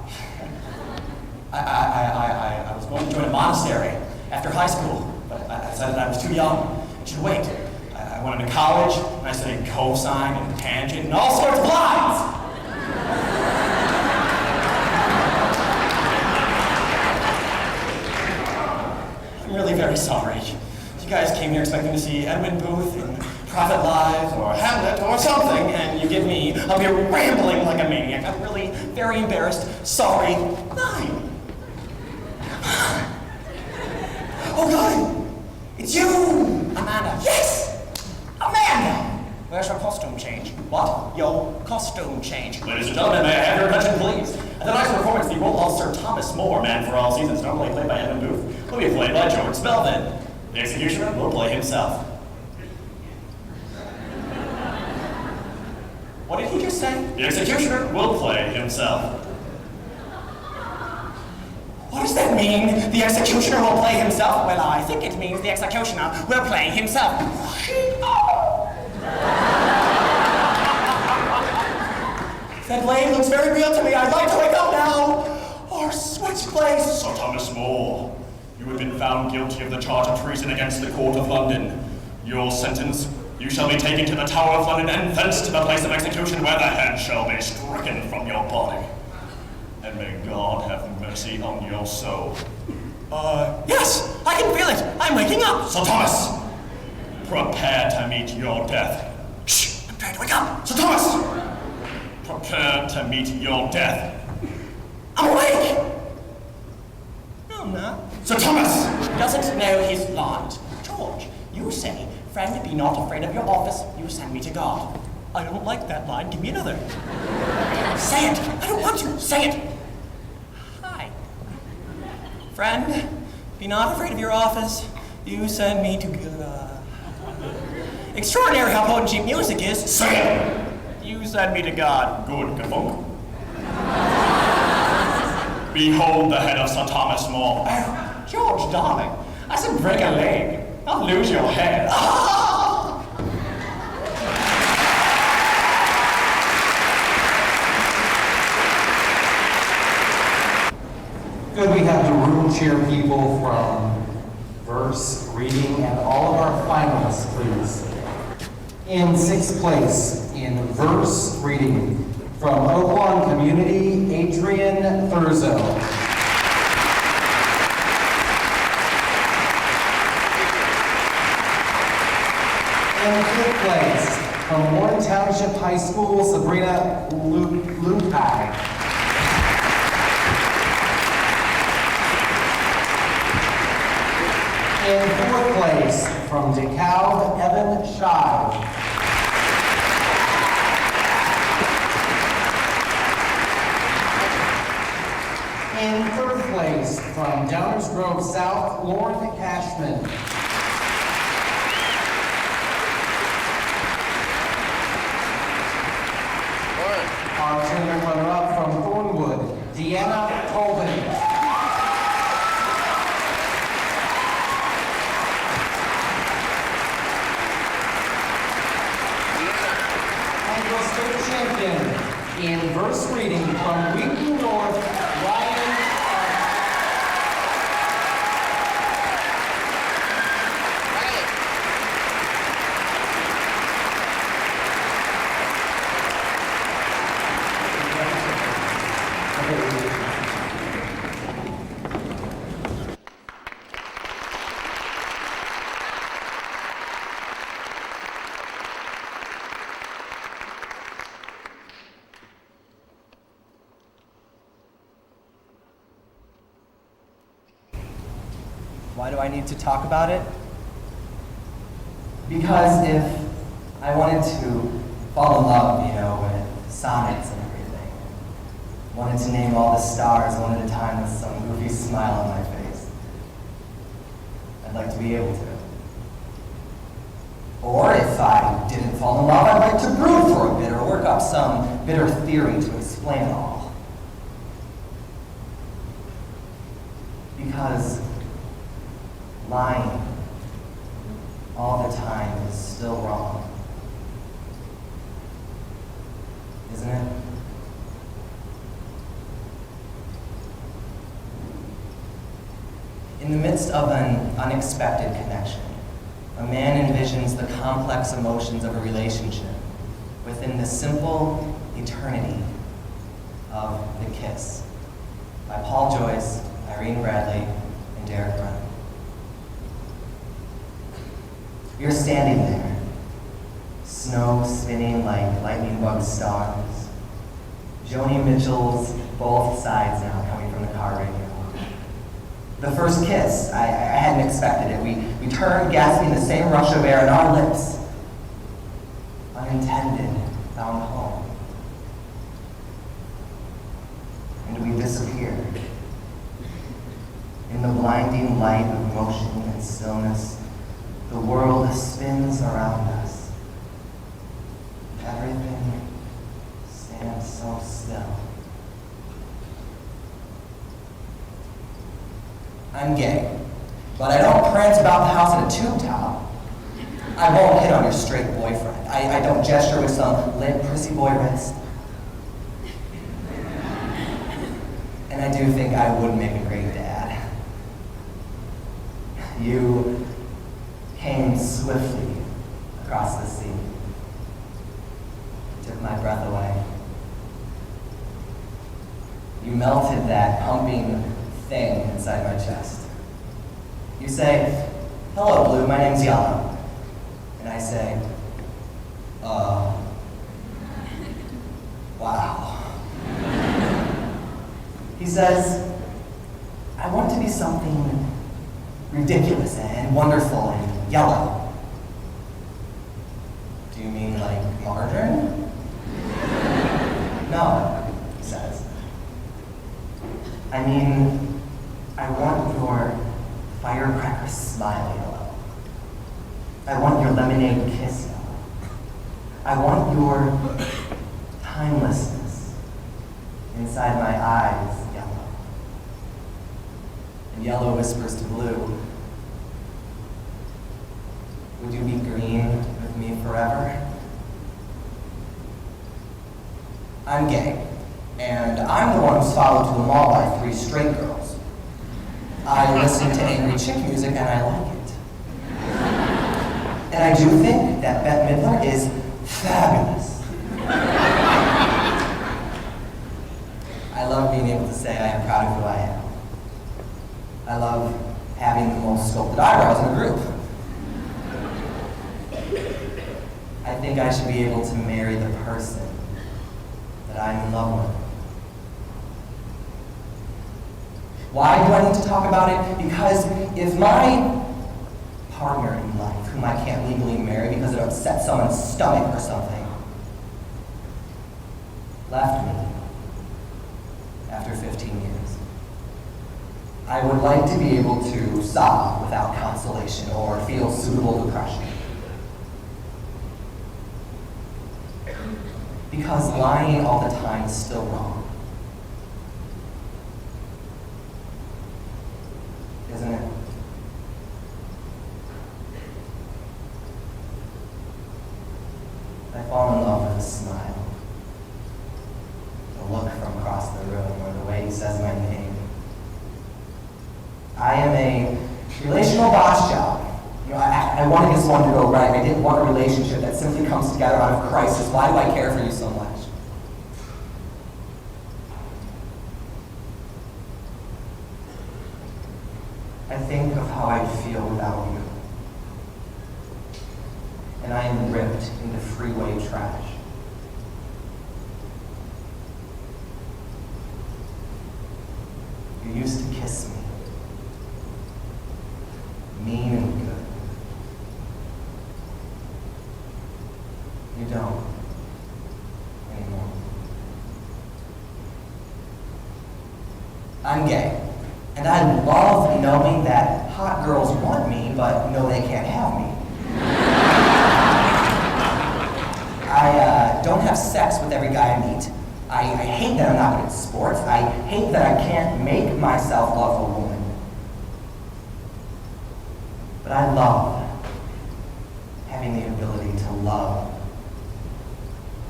I was going to join a monastery after high school, but I decided I was too young. I should wait. I went into college, and I studied cosine and tangent and all sorts of lines. I'm really very sorry. You guys came here expecting to see Edwin Booth in Prophet Lives or Hamlet or something, and you give me up here rambling like a maniac. I'm really very embarrassed. Sorry. Nine. Oh, God. It's you, Amanda. Yes! Amanda! Where's your costume change? What? Your costume change. Ladies and gentlemen, may I have your attention, please? At tonight's performance, the role of Sir Thomas More, Man for All Seasons, normally played by Edmund Booth, will be played by George Spelvin. The executioner will play himself. What did he just say? The executioner will play himself. What does that mean? The executioner will play himself? Well, I think it means the executioner will play himself. That blade looks very real to me. I'd like to wake up now. Or switch place. Sir Thomas More, you have been found guilty of the charge of treason against the Court of London. Your sentence, you shall be taken to the Tower of London and thence to the place of execution where the head shall be stricken from your body. And may God have mercy on your soul. Yes, I can feel it. I'm waking up. Sir Thomas, prepare to meet your death. Shh, I'm trying to wake up. Sir Thomas, prepare to meet your death. I'm awake. No, I'm not. Sir Thomas! Doesn't know his lines. George, you say, friend, be not afraid of your office. You send me to God. I don't like that line. Give me another. Say it. I don't want to. Say it. Hi. Friend, be not afraid of your office. You send me to God. Extraordinary how potent cheap music is. Say it. You send me to God. Good, Gafunk. Behold the head of Sir Thomas More. Oh, George, darling, I said break a leg. I'll lose your head. Could we have the room chair people from verse, reading, and all of our finalists, please? In sixth place, in verse, reading, from Oaklawn Community, Adrian Thurzo. In fifth place, from Warren Township High School, Sabrina Lupai. In fourth place, from DeKalb, Evan Shive. In third place, from Downers Grove South, Lauren Cashman. Our junior runner-up from Thornwood, Deanna Colvin. In verse reading from Wheaton North, Ryan. Why do I need to talk about it? Because if I wanted to fall in love, with sonnets and everything, wanted to name all the stars one at a time with some goofy smile on my face, I'd like to be able to. Or if I didn't fall in love, I'd like to brood for a bit or work up some bitter theory to explain it all. Because lying all the time is still wrong, isn't it? In the midst of an unexpected connection, a man envisions the complex emotions of a relationship within the simple eternity of the kiss. By Paul Joyce, Irene Bradley, and Derek Brown. You're standing there, snow spinning like lightning bug stars. Joni Mitchell's Both Sides now coming from the car radio. The first kiss, I hadn't expected it. We turned, gasping the same rush of air, and our lips, unintended, found home. And we disappeared. In the blinding light of motion and stillness, the world spins around us. Everything stands so still. I'm gay, but I don't prance about the house in a tube top. I won't hit on your straight boyfriend. I don't gesture with some limp prissy boy wrist. And I do think I would make a great dad. You came swiftly across the sea. Took my breath away. You melted that pumping thing inside my chest. You say, "Hello, Blue, my name's Yellow." And I say, wow. He says, "I want to be something ridiculous and wonderful and yellow." Do you mean like margarine? No, he says. I mean, I want your firecracker smile yellow. I want your lemonade kiss yellow. I want your timelessness inside my eyes yellow. And Yellow whispers to Blue, "Would you be green with me forever?" I'm gay, and I'm the one who's followed to the mall by 3 straight girls. I listen to angry chick music and I like it. And I do think that Bette Midler is fabulous. I love being able to say I am proud of who I am. I love having the most sculpted eyebrows in the group. I think I should be able to marry the person that I'm in love with. Why do I need to talk about it? Because if my partner in life, whom I can't legally marry because it upset someone's stomach or something, left me after 15 years, I would like to be able to sob without consolation or feel suitable depression. Because lying all the time is still wrong. Isn't it? I fall in love with a smile. the room or the way he says my name. I am a relational boss job. You know, I wanted this one to go right. I didn't want a relationship that simply comes together out of crisis. Why do I care for you so much? I think of how I'd feel without you. And I am ripped into freeway trash. You used to kiss me. Mean and good. You don't anymore. I'm gay. And I love knowing that hot girls want me, but know they can't have me. I don't have sex with every guy I meet. I hate that I'm not good at sports. I hate that I can't make myself love a woman. But I love having the ability to love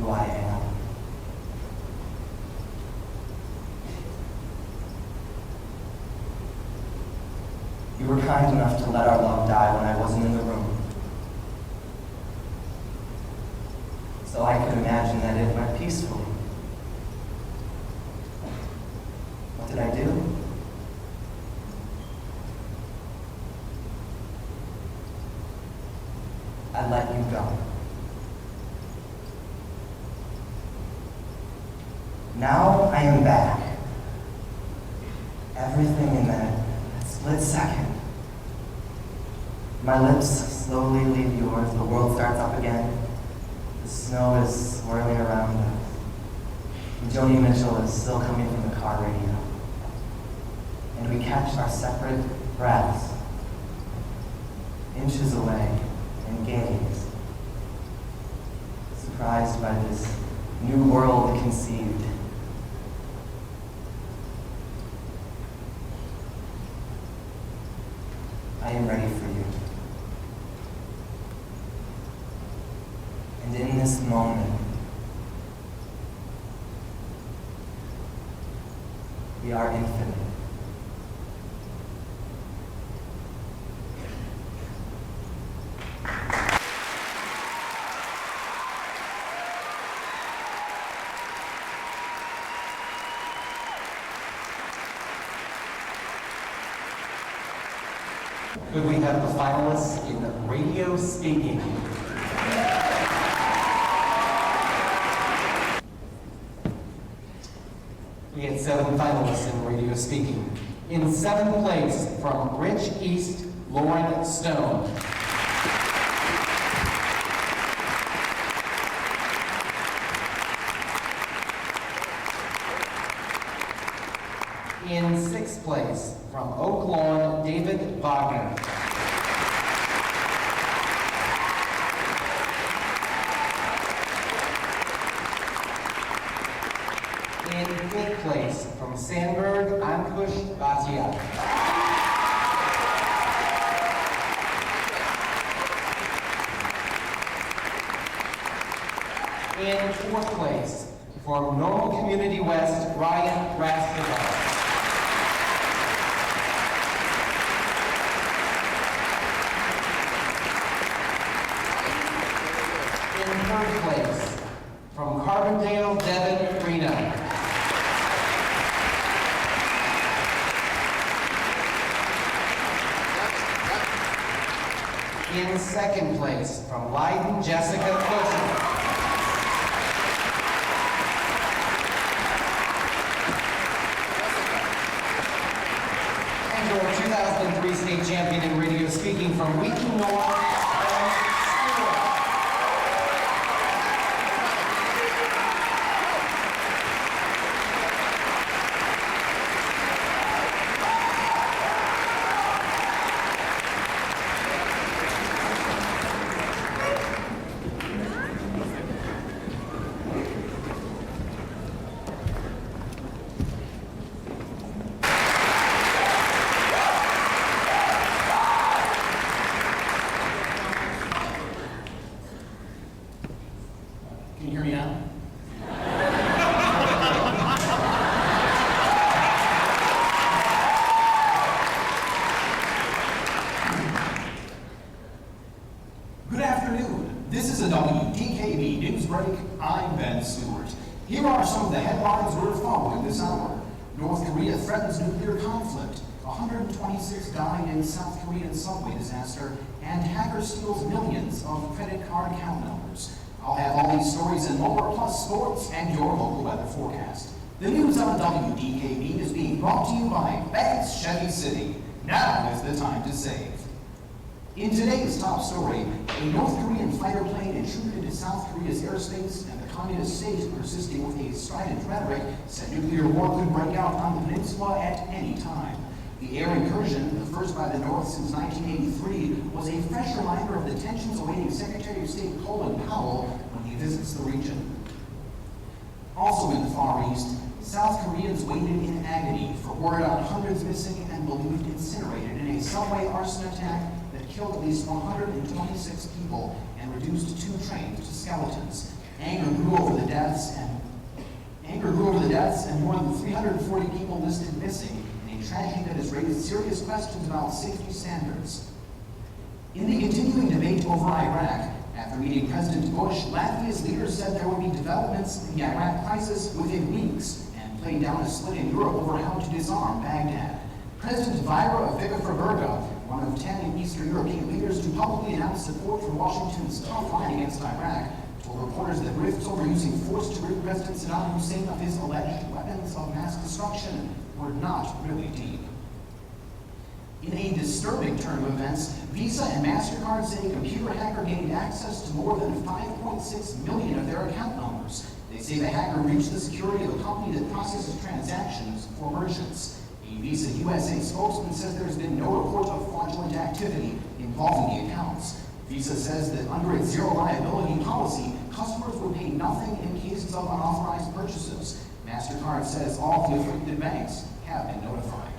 who I am. You were kind enough to let our love die when I wasn't in the room. So I could imagine that it went peacefully. What did I do? I let you go. Now I am back. Everything in that split second. My lips slowly leave yours. The world starts up again. The snow is swirling around us. And Joni Mitchell is still coming from the car radio. And we catch our separate breaths, inches away, and gaze, surprised by this new world conceived. I am ready for you. And in this moment, we are infinite. Could we have the finalists in radio speaking? We had 7 finalists in radio speaking. In 7th place, from Rich East, Lauren Stone. In 6th place, from Oak Lawn, David Wagner. In 5th place, from Sandberg, Ankush Bhatia. In 4th place, from Normal Community West, Ryan Rastavar. In 3rd place, from Carbondale, Devin Reno. In 2nd place, from Leiden, Jessica Cushion. And your 2003 state champion in radio speaking from Wheaton North. Can you hear me now? Stewart. Here are some of the headlines we're following this hour. North Korea threatens nuclear conflict. 126 died in South Korean subway disaster, and hacker steals millions of credit card account numbers. I'll have all these stories and more, plus sports and your local weather forecast. The news on WDKB is being brought to you by Banks Chevy City. Now is the time to save. In today's top story, a North Korean fighter plane intruded into South Korea's airspace, and the communist state, persisting with a strident rhetoric, said nuclear war could break out on the peninsula at any time. The air incursion, the first by the North since 1983, was a fresh reminder of the tensions awaiting Secretary of State Colin Powell when he visits the region. Also in the Far East, South Koreans waited in agony for word on hundreds missing and believed incinerated in a subway arson attack that killed at least 126 people and reduced 2 trains to skeletons. Anger grew over the deaths, and more than 340 people listed missing, in a tragedy that has raised serious questions about safety standards. In the continuing debate over Iraq, after meeting President Bush, Latvia's leaders said there would be developments in the Iraq crisis within weeks, and played down a split in Europe over how to disarm Baghdad. President Vira Viga-Verberga, one of 10 Eastern European leaders to publicly announce support for Washington's tough line against Iraq, told reporters that rifts over using force to rid President Saddam Hussein of his alleged weapons of mass destruction were not really deep. In a disturbing turn of events, Visa and MasterCard say a computer hacker gained access to more than 5.6 million of their account numbers. They say the hacker reached the security of a company that processes transactions for merchants. A Visa USA spokesman says there's been no report of fraudulent activity involving the accounts. Visa says that under its zero liability policy, customers would pay nothing in cases of unauthorized purchases. MasterCard says all the affected banks have been notified.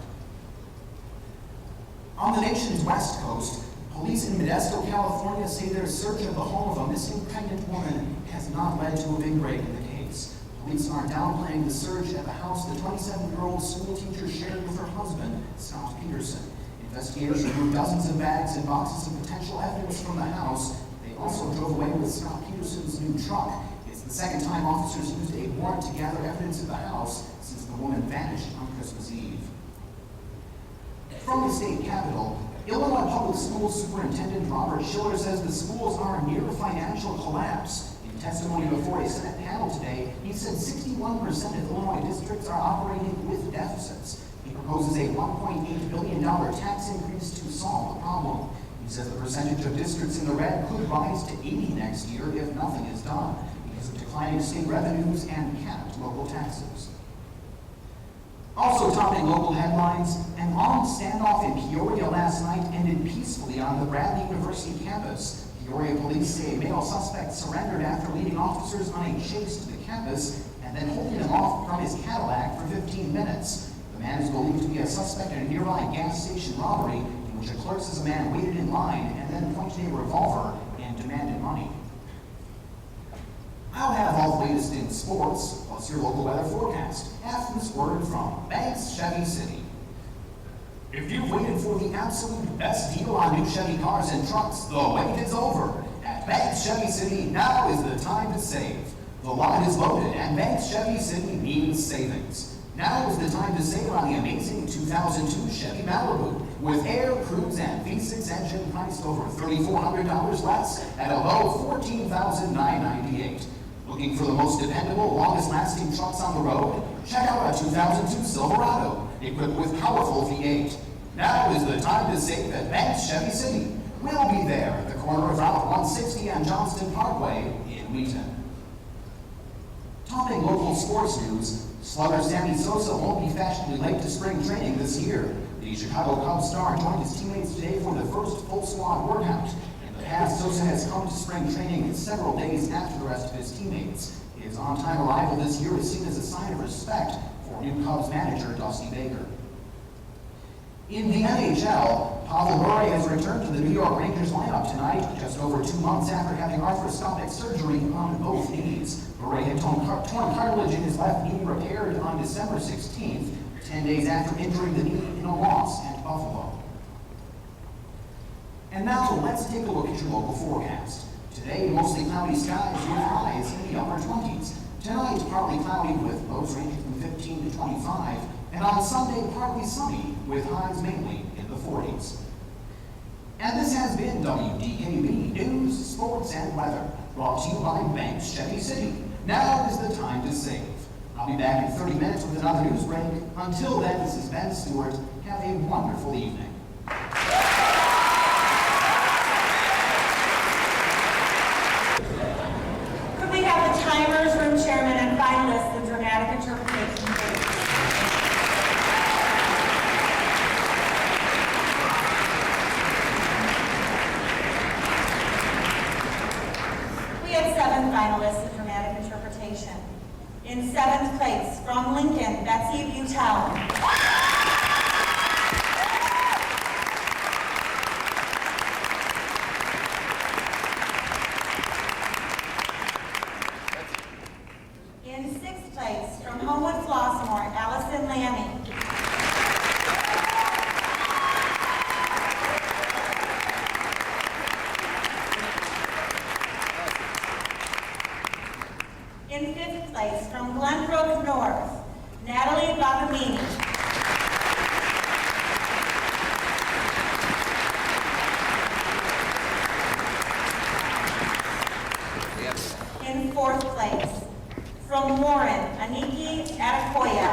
On the nation's west coast, police in Modesto, California say their search of the home of a missing pregnant woman has not led to a big break in the case. Police are downplaying the search at the house the 27-year-old school teacher shared with her husband, Scott Peterson. Investigators removed dozens of bags and boxes of potential evidence from the house. They also drove away with Scott Peterson's new truck. It's the second time officers used a warrant to gather evidence at the house since the woman vanished on Christmas Eve. From the state capitol, Illinois Public Schools Superintendent Robert Schiller says the schools are near financial collapse. In testimony before a Senate panel today, he said 61% of Illinois districts are operating with deficits. He proposes a $1.8 billion tax increase to solve the problem. He says the percentage of districts in the red could rise to 80 next year if nothing is done because of declining state revenues and capped local taxes. Also topping local headlines, an armed standoff in Peoria last night ended peacefully on the Bradley University campus. Peoria police say a male suspect surrendered after leading officers on a chase to the campus and then holding him off from his Cadillac for 15 minutes. The man is believed to be a suspect in a nearby gas station robbery in which a clerk says a man waited in line and then pointed a revolver and demanded money. I'll have all the latest in sports, plus your local weather forecast, after this word from Banks Chevy City. If you've waited for the absolute best deal on new Chevy cars and trucks, the wait is over. At Banks Chevy City, now is the time to save. The lot is loaded, and Banks Chevy City means savings. Now is the time to save on the amazing 2002 Chevy Malibu. With air, cruise, and V6 engine priced over $3,400 less at a low $14,998. Looking for the most dependable, longest-lasting trucks on the road? Check out a 2002 Silverado, equipped with powerful V8. Now is the time to save at Banks Chevy City. We'll be there at the corner of Route 160 and Johnston Parkway in Wheaton. Topping local sports news, slugger Sammy Sosa won't be fashionably late to spring training this year. The Chicago Cubs star joined his teammates today for the first full squad workout. As Sosa has come to spring training several days after the rest of his teammates. His on-time arrival this year is seen as a sign of respect for new Cubs manager Dusty Baker. In the NHL, Pavel Bure has returned to the New York Rangers lineup tonight, just over 2 months after having arthroscopic surgery on both knees. Bure had torn cartilage in his left knee repaired on December 16th, 10 days after injuring the knee in a loss at Buffalo. And now let's take a look at your local forecast. Today, mostly cloudy skies with highs in the upper 20s. Tonight, partly cloudy with lows ranging from 15 to 25, and on Sunday, partly sunny with highs mainly in the 40s. And this has been WDKB News, Sports, and Weather, brought to you by Banks Chevy City. Now is the time to save. I'll be back in 30 minutes with another news break. Until then, this is Ben Stewart. Have a wonderful evening. Could we have the timers, room chairman, and finalists in dramatic interpretation, please? We had 7 finalists in dramatic interpretation. In 7th place, from Lincoln, Betsy Butel. In 6th place, from Homewood Flossmoor, Allison Lammy. In 5th place, from Glenbrook North, Natalie Bacamini. In 4th place, from Warren, Aniki Adekoya.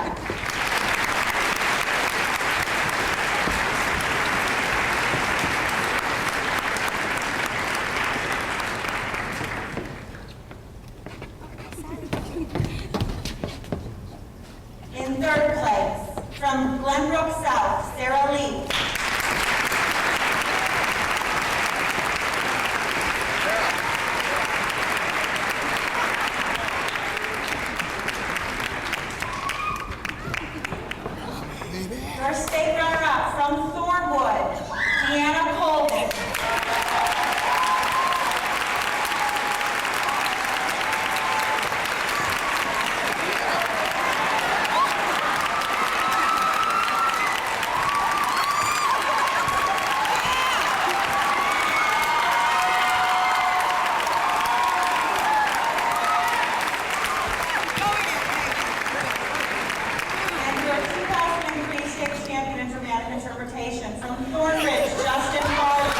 In 3rd place, from Glenbrook South, Sarah Lee. First state runner-up from Thornwood, Deanna Colvin. And your 2003 state champion in dramatic interpretation from Thornridge, Justin Farley.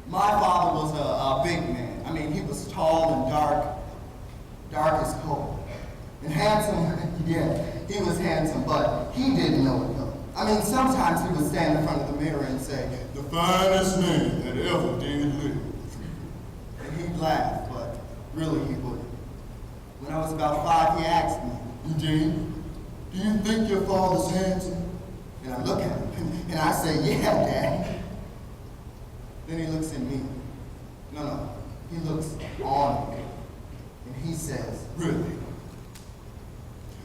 My father was a big man. I mean, he was tall and dark as coal. And handsome, yeah, he was handsome, but he didn't know it though. I mean, sometimes he would stand in front of the mirror and say, "The finest man that ever did live." And he'd laugh, but really he wouldn't. When I was about 5, he asked me, "Eugene, do you think your father's handsome?" And I look at him, and I say, "Yeah, Dad." Then he looks at me. No, he looks on me. And he says, "Really?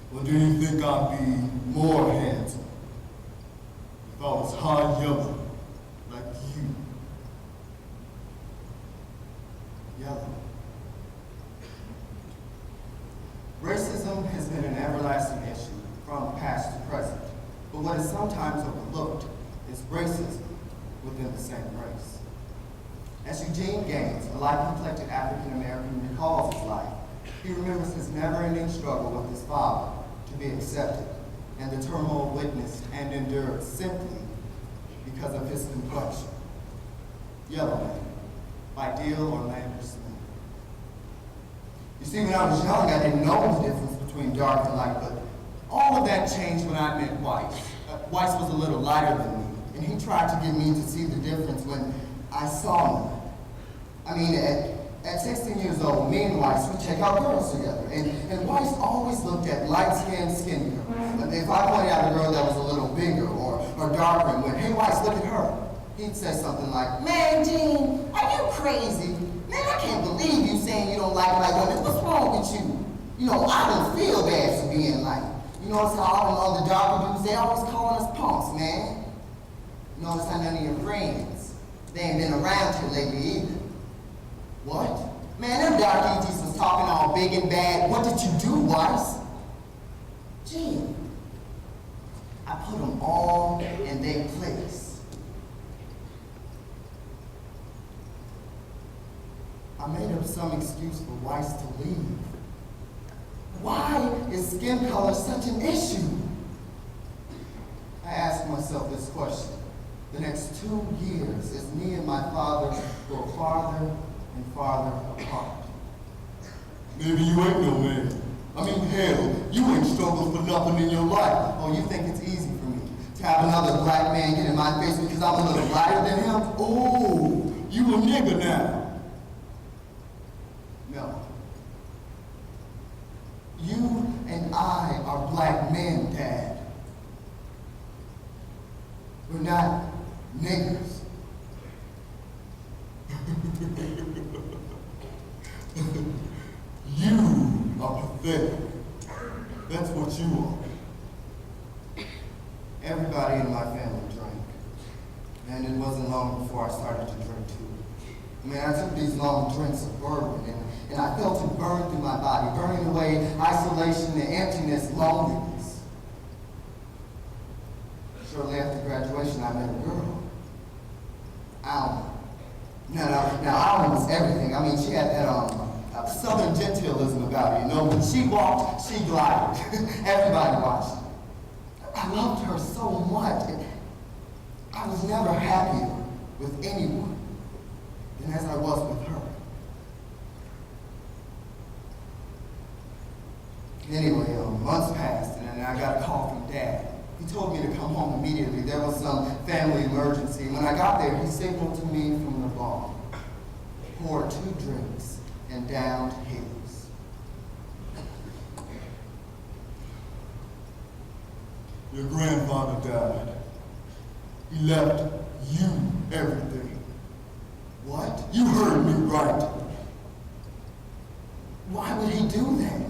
Well, do you think I'd be more handsome if I was hard yellow like you?" Yellow. Racism has been an everlasting issue from past to present. But what is sometimes overlooked is racism within the same race. As Eugene Gaines, a light-complected African-American, recalls his life, he remembers his never-ending struggle with his father to be accepted, and the turmoil witnessed and endured simply because of his complexion. Yellow Man, by Deal Orlando Smith. You see, when I was young, I didn't know the difference between dark and light, but all of that changed when I met Weiss. Weiss was a little lighter than me, and he tried to get me to see the difference when I saw him. I mean, at 16 years old, me and Weiss would check out girls together, and Weiss always looked at light-skinned, skinny girls. But if I pointed out a girl that was a little bigger or darker and went, "Hey, Weiss, look at her," he'd say something like, "Man, Gene, are you crazy? Man, I can't believe you saying you don't like women. What's wrong with you? You know, I don't feel bad for being light. notice how all them other darker dudes, they always calling us punks, man. Notice how none of your friends, they ain't been around here lately either. What? Man, them darkies was talking all big and bad. What did you do, Weiss? Gee, I put them all in their place. I made up some excuse for Weiss to leave. Why is skin color such an issue? I asked myself this question. The next 2 years, as me and my father grow farther and farther apart. Maybe you ain't no man. I mean, hell, you ain't struggled for nothing in your life. Oh, you think it's easy for me to have another black man get in my face because I'm a little lighter than him? Oh, you a nigga now. No. You and I are black men, Dad. We're not niggers. You are pathetic. That's what you are. Everybody in my family drank. And it wasn't long before I started to drink too. I mean, I took these long drinks of bourbon and I felt it burn through my body, burning away isolation and emptiness, loneliness. Shortly after graduation, I met a girl, Alma. Now Alma was everything. I mean, she had that southern gentilism about her, you know? When she walked, she glided. Everybody watched. I loved her so much. I was never happier with anyone than as I was with her. Anyway, months passed, and then I got a call from Dad. He told me to come home immediately. There was some family emergency. When I got there, he signaled to me from the bar, poured 2 drinks, and downed his. Your grandfather died. He left you everything. What? You heard me right. Why would he do that?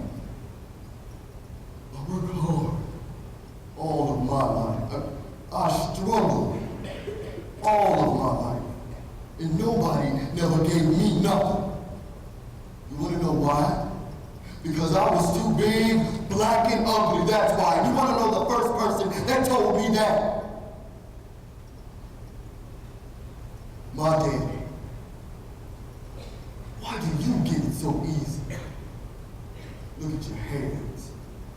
I worked hard all of my life. I struggled all of my life. And nobody never gave me nothing. You want to know why? Because I was too big, black, and ugly, that's why. You want to know the first person that told me that? My daddy. Why do you get it so easy? Look at your hands.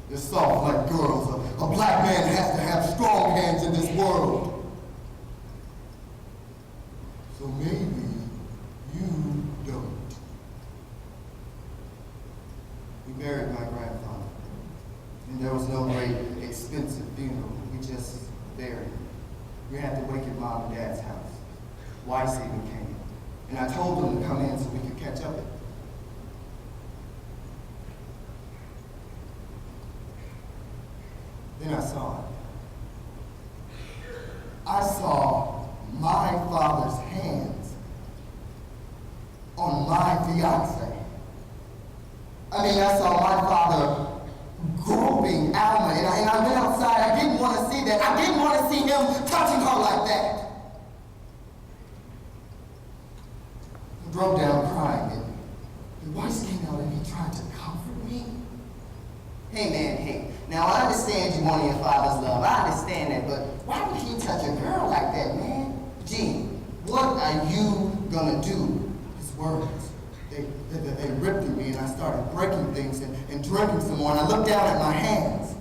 They're soft like girls. A black man has to have strong hands in this world. So maybe you don't. We buried my grandfather, and there was no great expensive funeral. We just buried him. We had to wake at Mom and Dad's house. Weiss even came, and I told them to come in so we could catch up. Then I saw it. I saw my father's hands on my fiance. I mean, I saw my father groping Alma, and I went outside. I didn't want to see that. I didn't want to see him touching her like that. I broke down crying, and Weiss came out and he tried to comfort me. Hey, man, hey. Now, I understand you wanted your father's love. I understand that, but why would he touch a girl like that, man? Gee, what are you gonna do? His words, they ripped through me, and I started breaking things and drinking some more, and I looked down at my hands.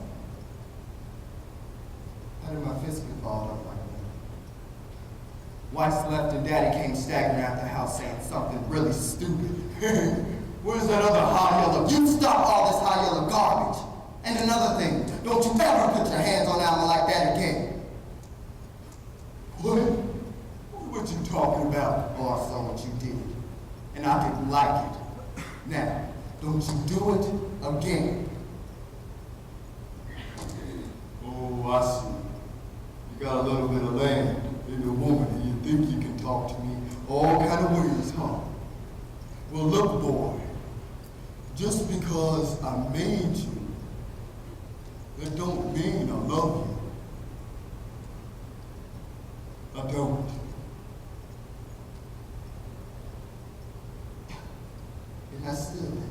How did my fist get balled up like that? Weiss left, and Daddy came staggering out the house saying something really stupid. Where's that other high yellow? You stop all this high yellow garbage. And another thing, don't you ever put your hands on Alma like that again. What you talking about? Oh, I saw what you did. And I didn't like it. Now, don't you do it again. Oh, I see. You got a little bit of land in your woman, and you think you can talk to me all kind of ways, huh? Well, look, boy, just because I made you, That don't mean I love you. I don't. And I stood there.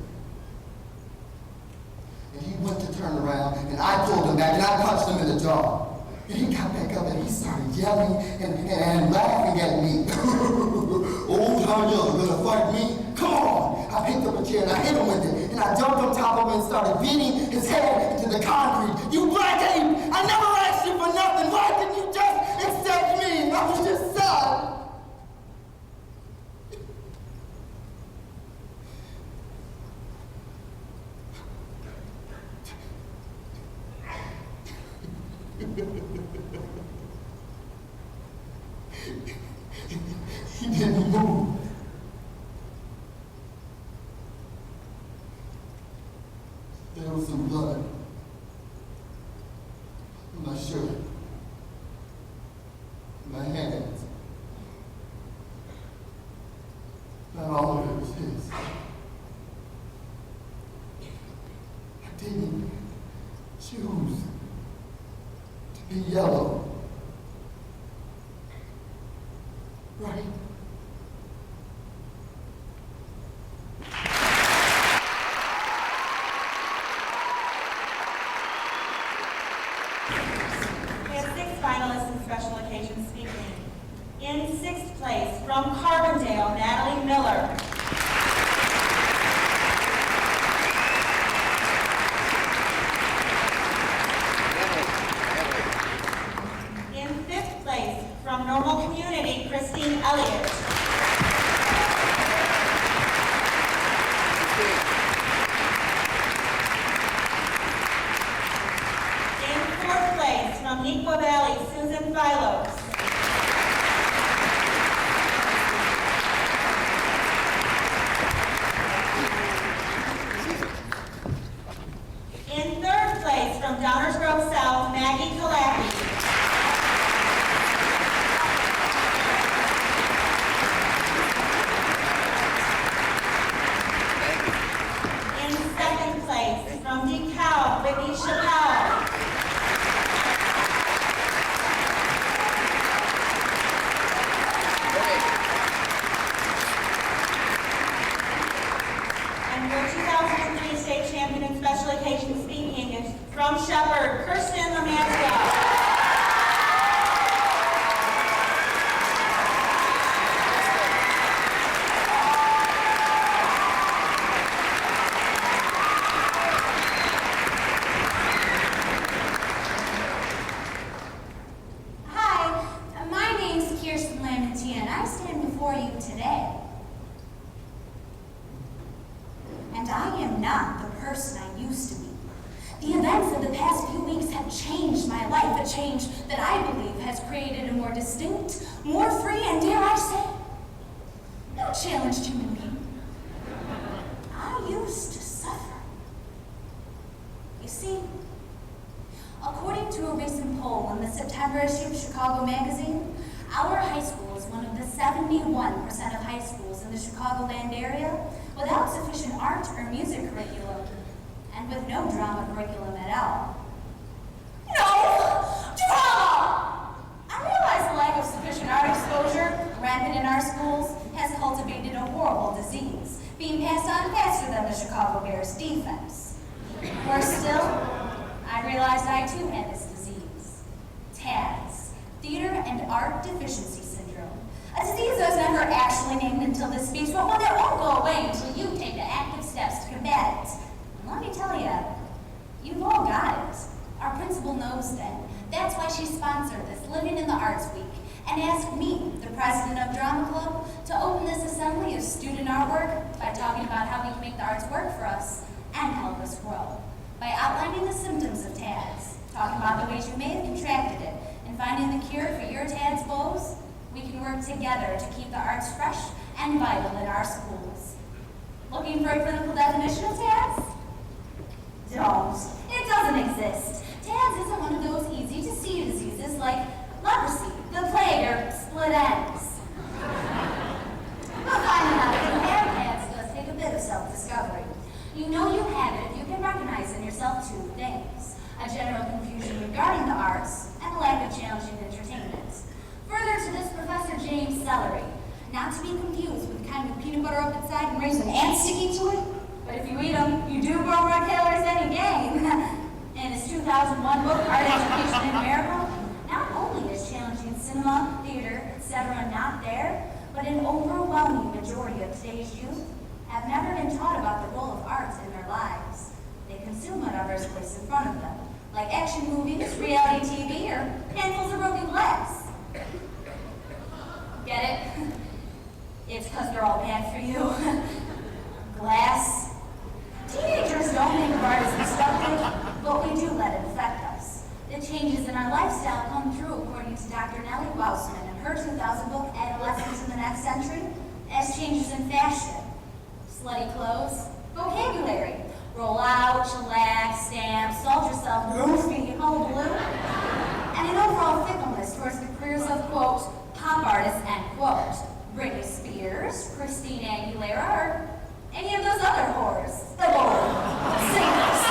And he went to turn around, and I pulled him back, and I punched him in the jaw. And he got back up, and he started yelling and laughing at me. Old how you're gonna fight me? Come on! I picked up a chair, and I hit him with it, and I jumped on top of him and started beating his head into the concrete. You black ape! I never asked you for nothing! Why didn't you just accept me? I was just son! He didn't move. There was some blood on my shirt, my hands. Not all of it was his. I didn't choose to be yellow. Right? We have 6 finalists in special occasion speaking. In 6th place, from Carbondale, Natalie Miller. In 5th place, from Normal Community, Christine Elliott. In 4th place, from Nequa Valley, Susan Philos. In 3rd place, from Downers Grove South, Maggie Kalaki. In 2nd place, from DeKalb, Whitney Chappelle. And your 2003 state champion in special occasion speaking is from Shepherd, Kirsten Lamanska. Hi, my name's Kirsten Lamantia, and I stand before you today. And I am not the person I used to be. The events of the past few weeks have changed my life, a change that I believe has created a more distinct, more free, and dare I say, more challenged human being. I used to suffer. You see, according to a recent poll in the September issue of Chicago Magazine, our high school is one of the 71% of high schools in the Chicagoland area without sufficient art or music curriculum, and with no drama curriculum at all. No! Drama! I realize the lack of sufficient art exposure, rampant in our schools, has cultivated a horrible disease, being passed on faster than the Chicago Bears' defense. Worse still, I realized I too had this disease. TADS, Theater and Art Deficiency Syndrome. A disease that was never actually named until this speech, but one that won't go away until you take the active steps to combat it. And let me tell you, you've all got it. Our principal knows that. That's why she sponsored this Living in the Arts Week and asked me, the president of Drama Club, to open this assembly of student artwork by talking about how we can make the arts work for us and help us grow. By outlining the symptoms of TADS, talking about the ways you may have contracted it, and finding the cure for your TADS woes, we can work together to keep the arts fresh and vital in our schools. Looking for a clinical definition of TADS? Don't. It doesn't exist. TADS isn't one of those easy-to-see diseases like leprosy, the plague, or split ends. But finding out if you have TADS does take a bit of self-discovery. You know you have it if you can recognize in yourself 2 things: a general not there, but an overwhelming majority of today's youth have never been taught about the role of art in their lives. They consume whatever is placed in front of them, like action movies, reality TV, or handfuls of broken glass. Get it? It's because they're all bad for you. Glass. Teenagers don't think of art as destructive, but we do let it affect us. The changes in our lifestyle come through, according to Dr. Nellie Wausman in her 2000 book, Adolescence in the Next Century, as changes in fashion. Slutty clothes, vocabulary, roll out, chillax, stamp, solve yourself, goofy, hullabaloo, and an overall fickleness towards the careers of, quote, pop artists, end quote. Britney Spears, Christina Aguilera, or any of those other whores. Singers.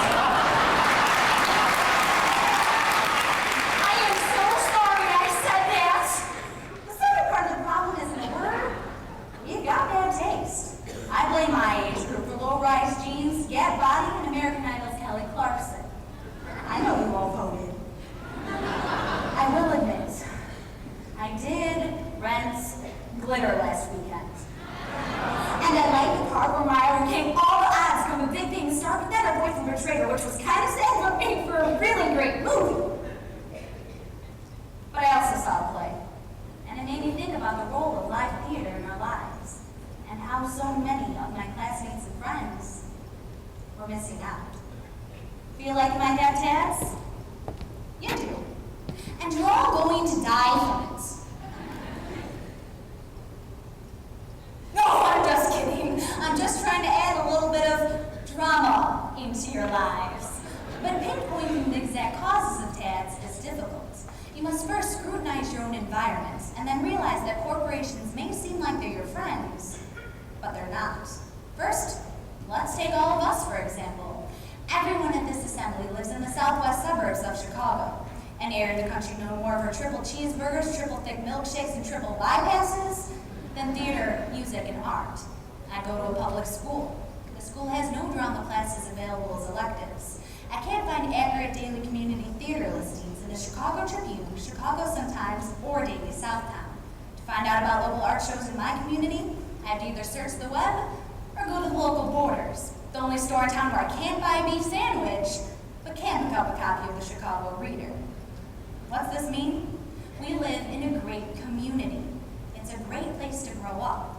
I am so sorry I said that. The second part of the problem isn't a word. You've got bad taste. I blame my age group for low-rise jeans, Gap body, and American Idol's Kelly Clarkson. I know you all voted. I will admit, I did rent glitter last weekend. And I liked the part where Myra came all the odds from a big thing star, but then her boyfriend betrayed her, which was kind of sad but made for a really great movie. But I also saw a play, and it made me think about the role of live theater in our lives, and how so many of my classmates and friends were missing out. Feel like you might have tats? You do. And you're all going to die from it. No, I'm just kidding. I'm just trying to add a little bit of drama into your lives. But pinpointing the exact causes of tats is difficult. You must first scrutinize your own environment and then realize that corporations may seem like they're your friends, but they're not. First, let's take all of us, for example. Everyone at this assembly lives in the southwest suburbs of Chicago, an area of the country known more for triple cheeseburgers, triple thick milkshakes, and triple bypasses than theater, music, and art. I go to a public school. The school has no drama classes available as electives. I can't find accurate daily community theater listings in the Chicago Tribune, Chicago Sun-Times, or Daily Southtown. To find out about local art shows in my community, I have to either search the web or go to the local Borders, the only store in town where I can't buy a beef sandwich, but can pick up a copy of the Chicago Reader. What's this mean? We live in a great community. It's a great place to grow up,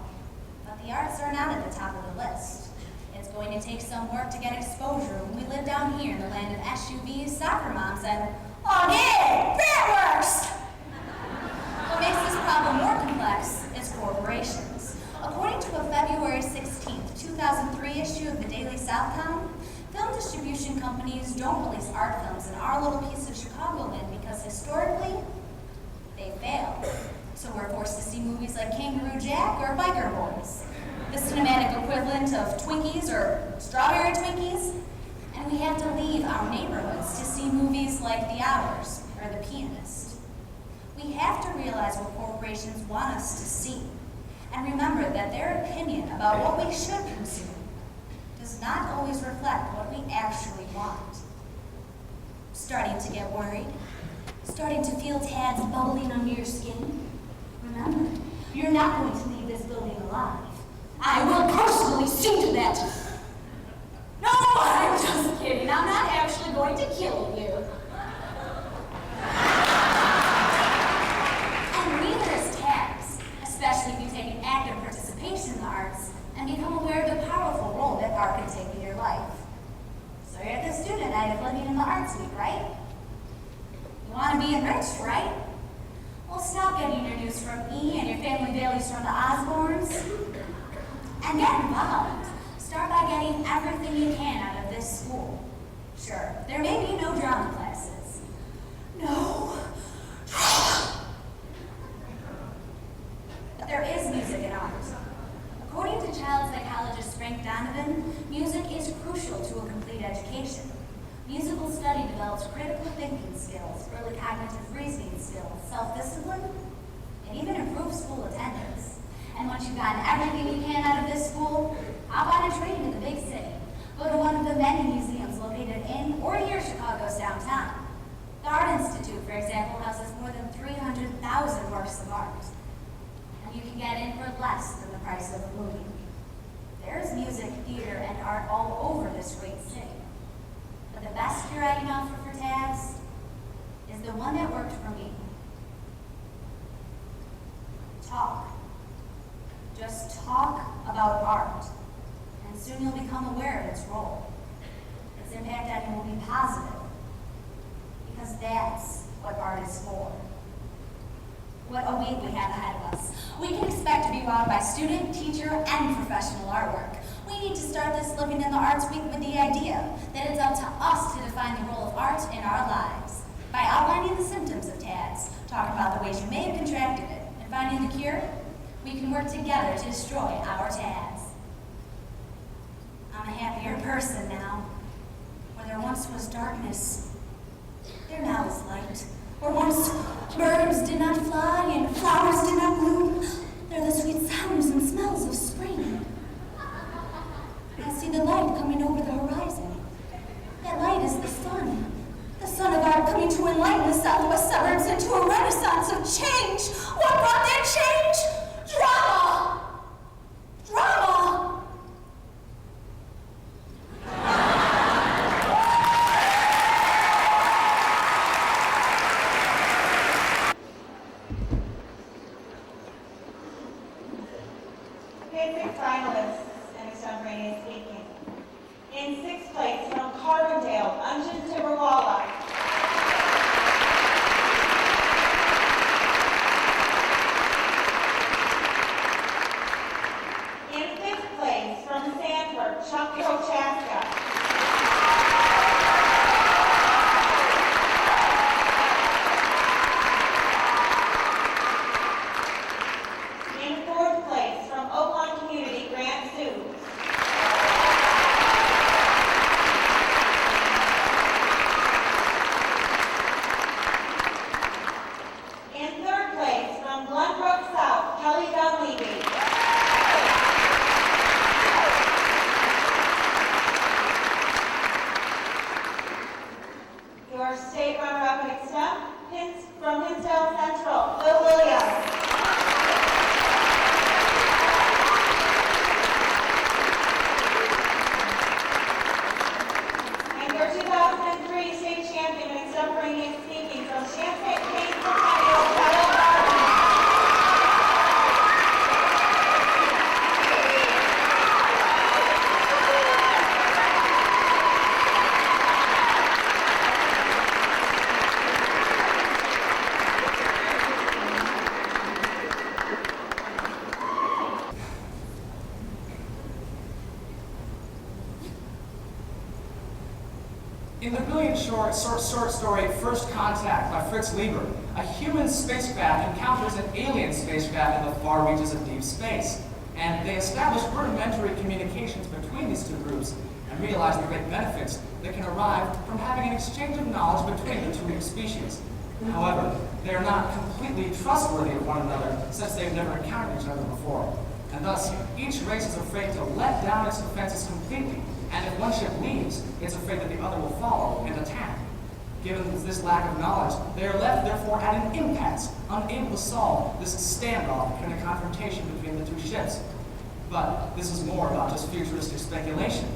but the arts are not at the top of the list. It's going to take some work to get exposure when we live down here in the land of SUVs, soccer moms, and, oh yeah, that works! What makes this problem more complex is corporations. According to a February 16, 2003 issue of the Daily Southtown, film distribution companies don't release art films in our little piece of Chicagoland because historically, they failed. So we're forced to see movies like Kangaroo Jack or Biker Boys, the cinematic equivalent of Twinkies or Strawberry Twinkies, and we have to leave our neighborhoods to see movies like The Hours or The Pianist. We have to realize what corporations want us to see, and remember that their opinion about what we should consume does not always reflect what we actually want. Starting to get worried? Starting to feel tads bubbling under your skin? Remember, you're not going to leave this building alive. I will personally see to that. No, I'm just kidding. I'm not actually going to kill you. And neither is tads, especially if you take an active participation in the arts and become aware of the powerful role that art can take in your life. So you're at the student night of Living in the Arts Week, right? You want to be enriched, right? Well, stop getting your news from E and your family dailies from the Osbournes. And get involved. Start by getting everything you can out of this school. Sure, there may be no drama classes. No drama. But there is music and art. According to child psychologist Frank Donovan, music is crucial to a complete education. Musical study develops critical thinking skills, early cognitive reasoning skills, self-discipline, and even improves school attendance. And once you've gotten everything you can out of this school, hop on a train to the big city. Go to one of the many museums located in or near Chicago's downtown. The Art Institute, for example, houses more than 300,000 works of art. And get in for less than the price of a movie. There's music, theater, and art all over this great city. But the best cure I can offer for Taz is the one that worked for me. Talk. Just talk about art, and soon you'll become aware of its role. Its impact on you will be positive, because that's what art is for. What a week we have ahead of us. We can expect to be wowed by student, teacher, and professional artwork. We need to start this Living in the Arts Week with the idea that it's up to us to define the role of art in our lives. By outlining the symptoms of TADS, talking about the ways you may have contracted it, and finding the cure, we can work together to destroy our TADS. I'm a happier person now. Where there once was darkness, there now is light. Where once birds did not fly and flowers did not bloom, there are the sweet sounds and smells of spring. I see the light coming over the horizon. That light is the sun of art coming to enlighten the southwest suburbs into a renaissance of change. What brought that change? Drama! Drama! Okay, 6 finalists and extemporaneous speaking. In 6th place from Carbondale, Anjan Tiberwala. In 5th place from Sanford, Chuck Prochaska. In 4th place from Oaklawn Community, Grant Sue. In 3rd place from Glenbrook South, Kelly Dunleavy. Your state runner-up in extemp from Hinsdale Central, Phil Williams. And your 2003 state champion in extemporaneous speaking from Champaign Centennial, Kyle Garden. In the brilliant short story First Contact by Fritz Lieber, a human spacecraft encounters an alien spacecraft in the far reaches of deep space, and they establish rudimentary communications between these two groups and realize the great benefits that can arrive from having an exchange of knowledge between the two species. However, they are not completely trustworthy of one another since they've never encountered each other before, and thus each race is afraid to let down its defenses completely. And if one ship leaves, it's afraid that the other will follow and attack. Given this lack of knowledge, they are left, therefore, at an impasse, unable to solve this standoff and a confrontation between the two ships. But this is more about just futuristic speculation.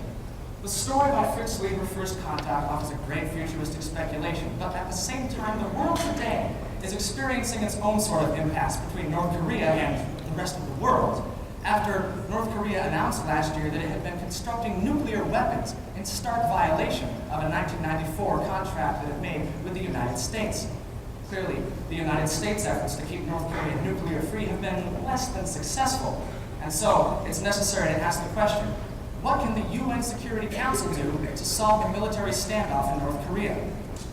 The story by Fritz Lieber, First Contact, offers a great futuristic speculation, but at the same time, the world today is experiencing its own sort of impasse between North Korea and the rest of the world. After North Korea announced last year that it had been constructing nuclear weapons in stark violation of a 1994 contract that it made with the United States. Clearly, the United States' efforts to keep North Korea nuclear free have been less than successful. And so, it's necessary to ask the question, what can the UN Security Council do to solve the military standoff in North Korea?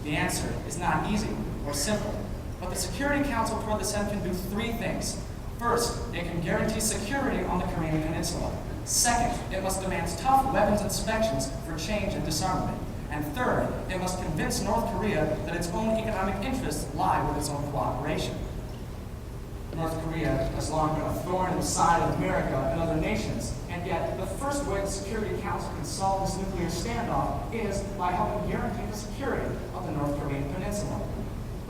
The answer is not easy or simple, but the Security Council toward this end can do 3 things. First, it can guarantee security on the Korean Peninsula. Second, it must demand tough weapons inspections for change and disarmament. And third, it must convince North Korea that its own economic interests lie with its own cooperation. North Korea has long been a thorn in the side of America and other nations, and yet the first way the Security Council can solve this nuclear standoff is by helping guarantee the security of the North Korean Peninsula.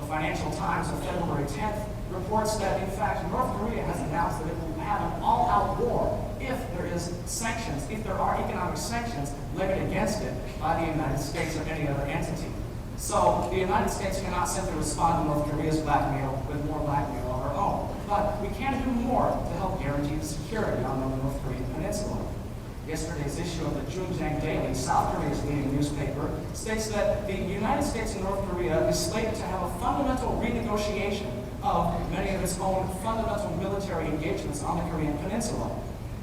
The Financial Times of February 10th reports that, in fact, North Korea has announced that it will have an all-out war if there is sanctions, if there are economic sanctions levied against it by the United States or any other entity. So the United States cannot simply respond to North Korea's blackmail with more blackmail of our own. But we can do more to help guarantee the security on the North Korean peninsula. Yesterday's issue of the Junjang Daily, South Korea's leading newspaper, states that the United States and North Korea is slated to have a fundamental renegotiation of many of its own fundamental military engagements on the Korean peninsula.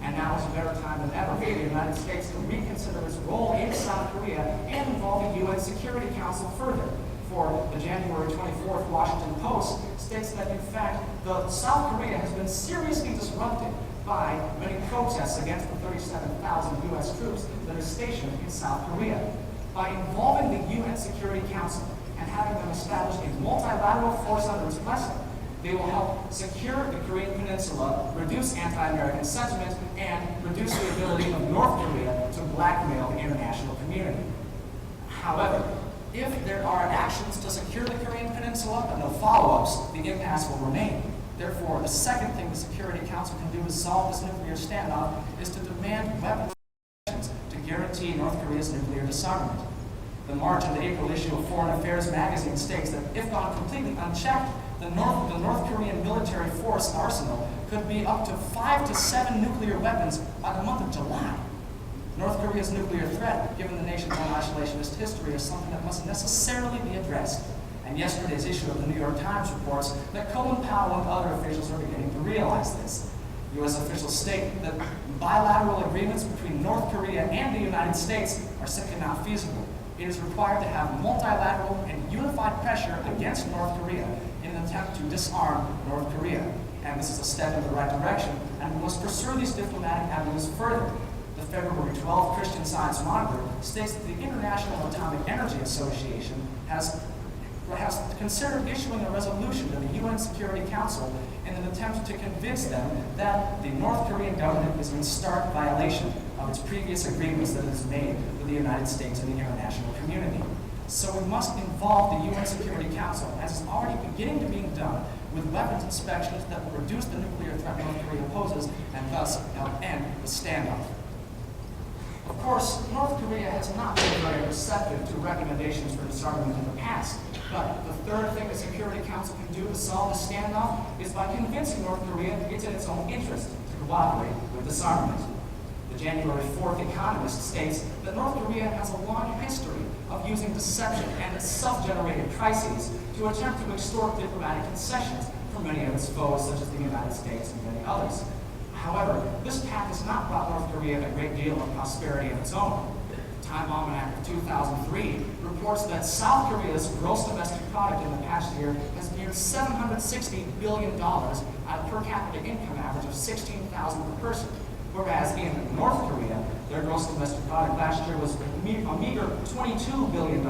And now is a better time than ever for the United States to reconsider its role in South Korea and involve the UN Security Council further. For the January 24th Washington Post states that, in fact, South Korea has been seriously disrupted by many protests against the 37,000 U.S. troops that are stationed in South Korea. By involving the UN Security Council and having them establish a multilateral force under its blessing, they will help secure the Korean Peninsula, reduce anti-American sentiment, and reduce the ability of North Korea to blackmail the international community. However, if there are actions to secure the Korean Peninsula but no follow-ups, the impasse will remain. Therefore, the second thing the Security Council can do to solve this nuclear standoff is to demand weapons to guarantee North Korea's nuclear disarmament. The March and April issue of Foreign Affairs magazine states that if gone completely unchecked, the North Korean military force arsenal could be up to 5 to 7 nuclear weapons by the month of July. North Korea's nuclear threat, given the nation's own isolationist history, is something that must necessarily be addressed. And yesterday's issue of the New York Times reports that Colin Powell and other officials are beginning to realize this. U.S. officials state that bilateral agreements between North Korea and the United States are simply not feasible. It is required to have multilateral and unified pressure against North Korea in an attempt to disarm North Korea. And this is a step in the right direction, and we must pursue these diplomatic avenues further. The February 12th Christian Science Monitor states that the International Atomic Energy Association has considered issuing a resolution to the UN Security Council in an attempt to convince them that the North Korean government is in stark violation of its previous agreements that it has made with the United States and the international community. So we must involve the UN Security Council, as is already beginning to be done, with weapons inspections that will reduce the nuclear threat North Korea poses and thus help end the standoff. Of course, North Korea has not been very receptive to recommendations for disarmament in the past. But the third thing the Security Council can do to solve the standoff is by convincing North Korea it's in its own interest to cooperate with disarmament. The January 4th Economist states that North Korea has a long history of using deception and self-generated crises to attempt to extort diplomatic concessions from many of its foes, such as the United States and many others. However, this path has not brought North Korea a great deal of prosperity of its own. The Time Almanac of 2003 reports that South Korea's gross domestic product in the past year has neared $760 billion at a per capita income average of $16,000 per person. Whereas in North Korea, their gross domestic product last year was a meager $22 billion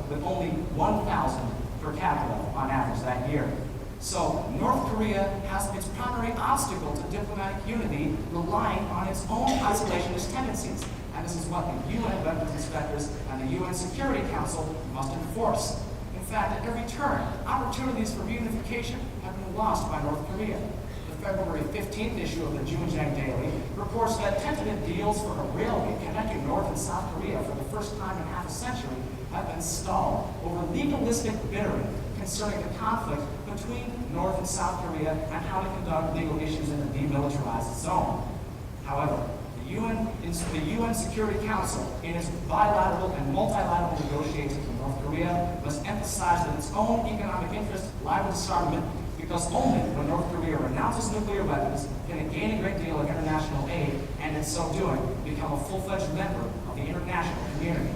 with only $1,000 per capita on average that year. So North Korea has its primary obstacle to diplomatic unity relying on its own isolationist tendencies. And this is what the UN weapons inspectors and the UN Security Council must enforce. In fact, at every turn, opportunities for reunification have been lost by North Korea. The February 15th issue of the Junjang Daily reports that tentative deals for a railway connecting North and South Korea for the first time in half a century have been stalled over legalistic bickering concerning the conflict between North and South Korea and how to conduct legal issues in a demilitarized zone. However, the UN Security Council, in its bilateral and multilateral negotiations with North Korea, must emphasize that its own economic interests lie with disarmament, because only when North Korea renounces nuclear weapons can it gain a great deal of international aid, and in so doing, become a full-fledged member of the international community.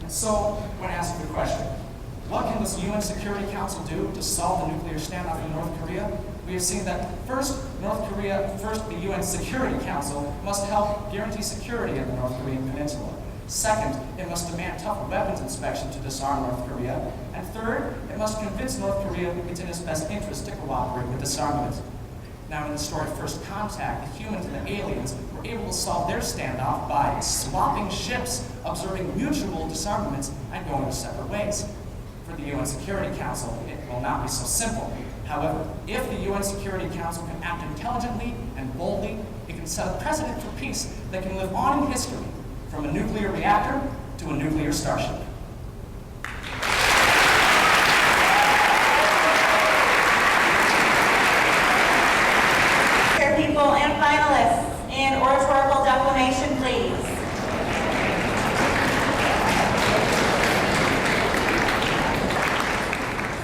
And so, when asked the question, what can this UN Security Council do to solve the nuclear standoff in North Korea? We have seen that first, the UN Security Council must help guarantee security in the North Korean peninsula. Second, it must demand tougher weapons inspection to disarm North Korea. And third, it must convince North Korea it's in its best interest to cooperate with disarmament. Now, in the story First Contact, the humans and the aliens were able to solve their standoff by swapping ships, observing mutual disarmaments, and going their separate ways. For For the UN Security Council, it will not be so simple. However, if the UN Security Council can act intelligently and boldly, it can set a precedent for peace that can live on in history, from a nuclear reactor to a nuclear starship. People and finalists in oratorical declamation, please.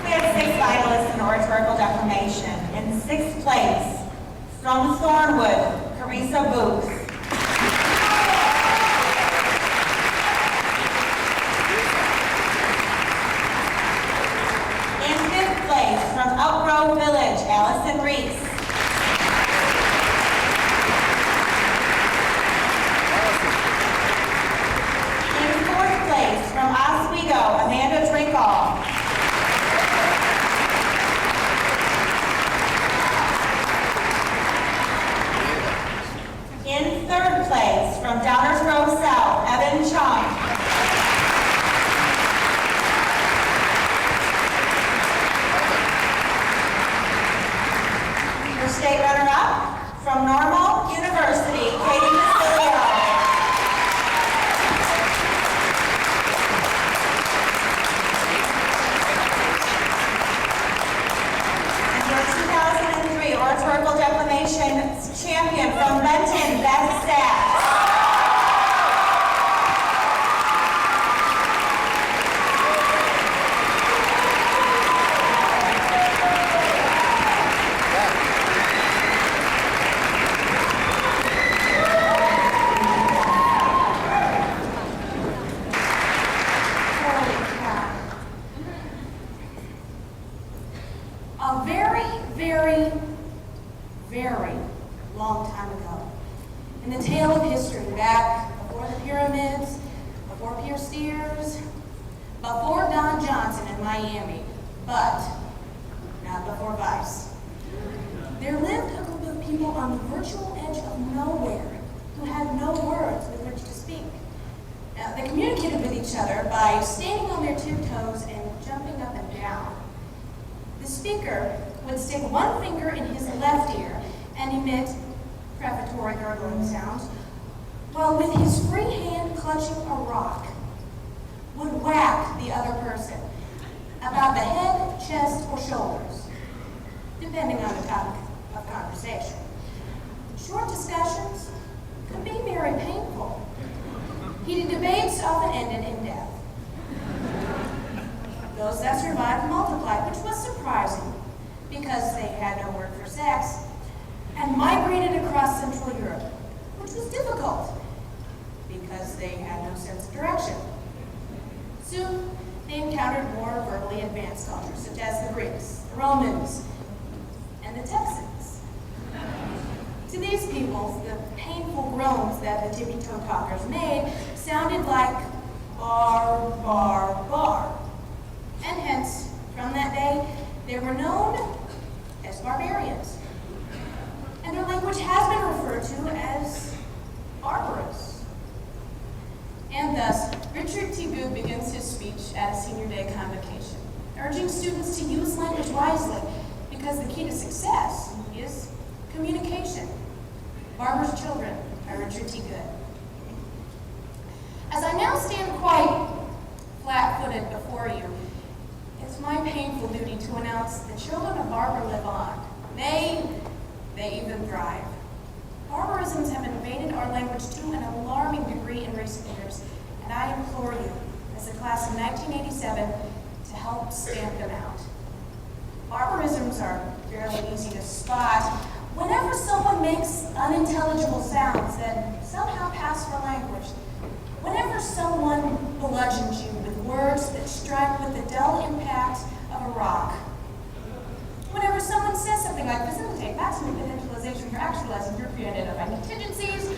We have 6 finalists in oratorical declamation. In 6th place, from Thornwood, Carissa Booth. In 5th place, from Elk Grove Village, Allison Reese. From Oswego, Amanda Drinkall. In 3rd place, from Downers Grove South, Evan Chung. Your state runner-up, from Normal University, Katie Basilio. Oratorical declamation champion from Benton, Beth Sachs. A very, very, very long time ago, in the tale of history, back before the pyramids, before Pierre Steers, before Don Johnson in Miami, but not before Vice. There lived a group of people on the virtual edge of nowhere who had no words with which to speak. Now, they communicated with each other by standing on their tiptoes and jumping up and down. The speaker would stick one finger in his left ear and emit prefatory gurgling sounds, while with his free hand clutching a rock, would whack the other person about the head, chest, or shoulders, depending on the topic of conversation. Short discussions could be very painful. Heated debates often ended in death. Those that survived multiplied, which was surprising because they had no word for sex, and migrated across Central Europe, which was difficult because they had no sense of direction. Soon, they encountered more verbally advanced cultures, such as the Greeks, the Romans, and the Texans. To these peoples, the painful groans that the tippy-toe talkers made sounded like bar, bar, bar. And hence, from that day, they were known as barbarians. And their language has been referred to as barbarous. And thus, Richard T. Good begins his speech at a senior day convocation, urging students to use language wisely because the key to success is communication. Barber's Children by Richard T. Good. As I now stand quite flat-footed before you, it's my painful duty to announce the children of Barber live on. They even thrive. Barbarisms have invaded our language to an alarming degree in recent years, and I implore you, as a class of 1987, to help stamp them out. Barbarisms are fairly easy to spot whenever someone makes unintelligible sounds that somehow pass for language. Whenever someone bludgeons you with words that strike with the dull impact of a rock. Whenever someone says something like facilitate maximum potentialization, you're actualizing your creative contingencies,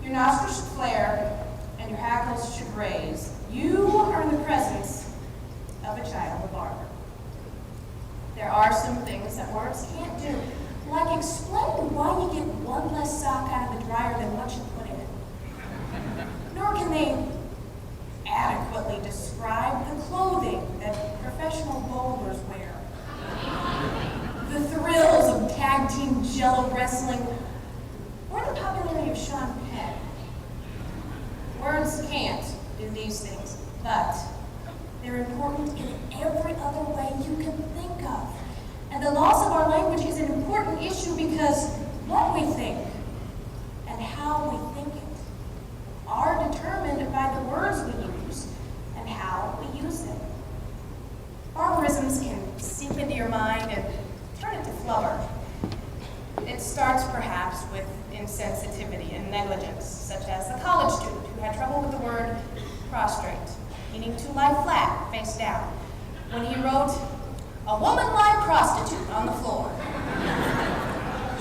your nostrils should flare, and your hackles should raise. You are in the presence of a child of barber. There are some things that words can't do, like explain why you get one less sock out of the dryer than what you put in it. Nor can they adequately describe the clothing that professional bowlers wear. The thrills of tag team jello wrestling, or the popularity of Sean Penn. Words can't do these things, but they're important in every other way you can think of. And the loss of our language is an important issue because what we think and how we think it are determined by the words we use and how we use them. Barbarisms can seep into your mind and turn it to flubber. It starts perhaps with insensitivity and negligence, such as the college student who had trouble with the word prostrate, meaning to lie flat, face down, when he wrote, "A woman lie prostitute on the floor."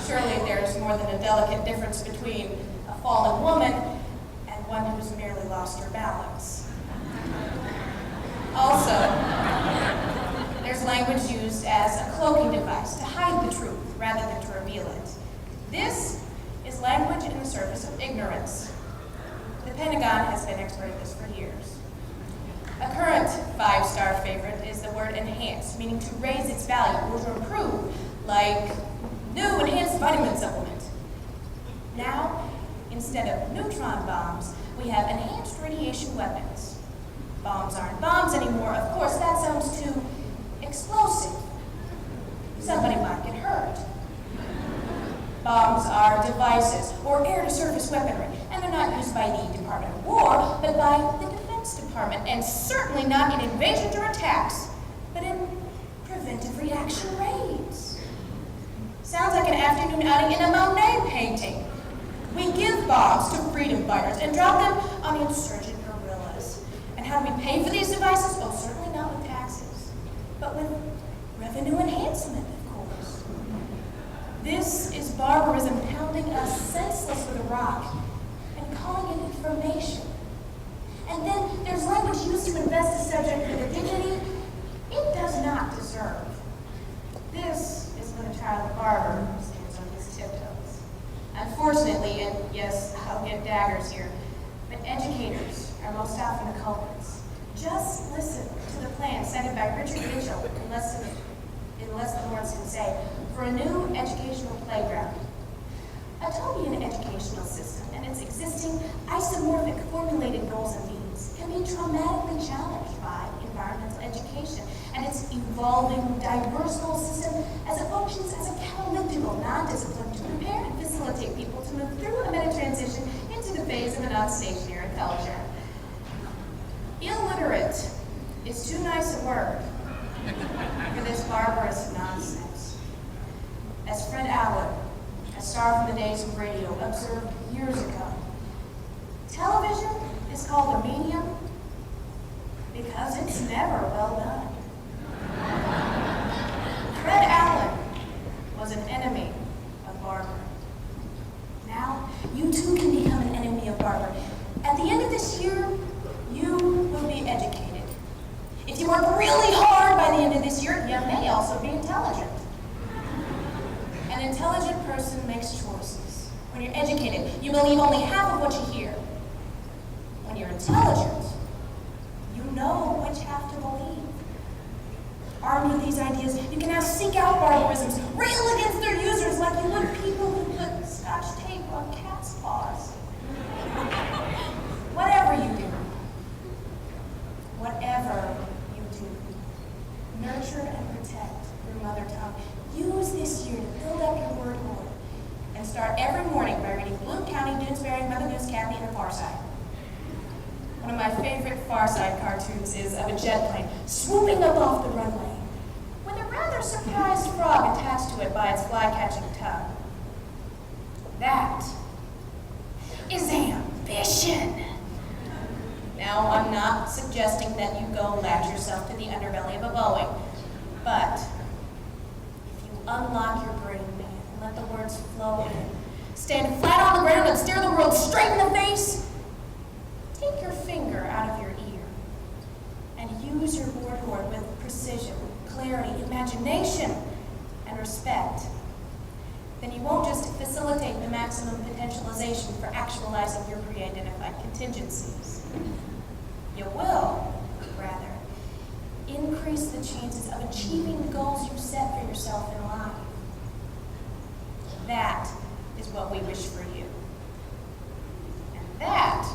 Surely there's more than a delicate difference between a fallen woman and one who's merely lost her balance. Also, there's language used as a cloaking device to hide the truth rather than to reveal it. This is language in the service of ignorance. The Pentagon has been expert at this for years. A current 5-star favorite is the word enhance, meaning to raise its value or to improve, like new enhanced vitamin supplement. Now, instead of neutron bombs, we have enhanced radiation weapons. Bombs aren't bombs anymore. Of course, that sounds too explosive. Somebody might get hurt. Bombs are devices or air-to-surface weaponry, and they're not used by the Department of War, but by the Defense Department, and certainly not in invasions or attacks, but in preventive reaction raids. Sounds like an afternoon outing in a Monet painting. We give bombs to freedom fighters and drop them on insurgent guerrillas. And how do we pay for these devices? Oh, certainly not with taxes, but with revenue enhancement, of course. This is barbarism pounding us senseless with a rock and calling it information. And then there's language used to invest a subject with a dignity it does not deserve. This is when a child barber stands on his tiptoes. Unfortunately, and yes, I'll get daggers here, but educators are most often the culprits. Just listen to the plan cited by Richard Mitchell in Less Than Words Can Say for a new educational playground. A Tobian educational system and its existing isomorphic formulated goals and needs can be traumatically challenged by environmental education and its evolving diverse goal system as it functions as a catalytical non-discipline to prepare and facilitate people to move through a meta transition into the phase of a non-stationary culture. Illiterate is too nice a word for this barbarous nonsense. As Fred Allen, a star from the days of radio, observed years ago, television is called a medium because it's never well done. Fred Allen was an enemy of barber. Now, you too can become an enemy of barber. At the end of this year, you will be educated. If you work really hard by the end of this year, you may also be intelligent. An intelligent person makes choices. When you're educated, you believe only half of what you hear. When you're intelligent, you know which half to believe. Armed with these ideas, you can now seek out barbarisms, rail against their users like you would people who put Scotch tape on cats' paws. Whatever you do, nurture and protect your mother tongue. Use this year to build up your word hoard and start every morning by reading Bloom County, Doonesbury, Mother Goose, Kathy, and the Far Side. One of my favorite Far Side cartoons is of a jet plane swooping up off the runway with a rather surprised frog attached to it by its fly-catching tongue. That is ambition. Now, I'm not suggesting that you go latch yourself to the underbelly of a Boeing, but if you unlock your brain, man, and let the words flow in, stand flat on the ground and stare the world straight in the face, take your finger out of your ear and use your word hoard with precision, clarity, imagination, and respect. Then you won't just facilitate the maximum potentialization for actualizing your pre-identified contingencies. You will, rather, increase the chances of achieving the goals you set for yourself in life. That is what we wish for you. And that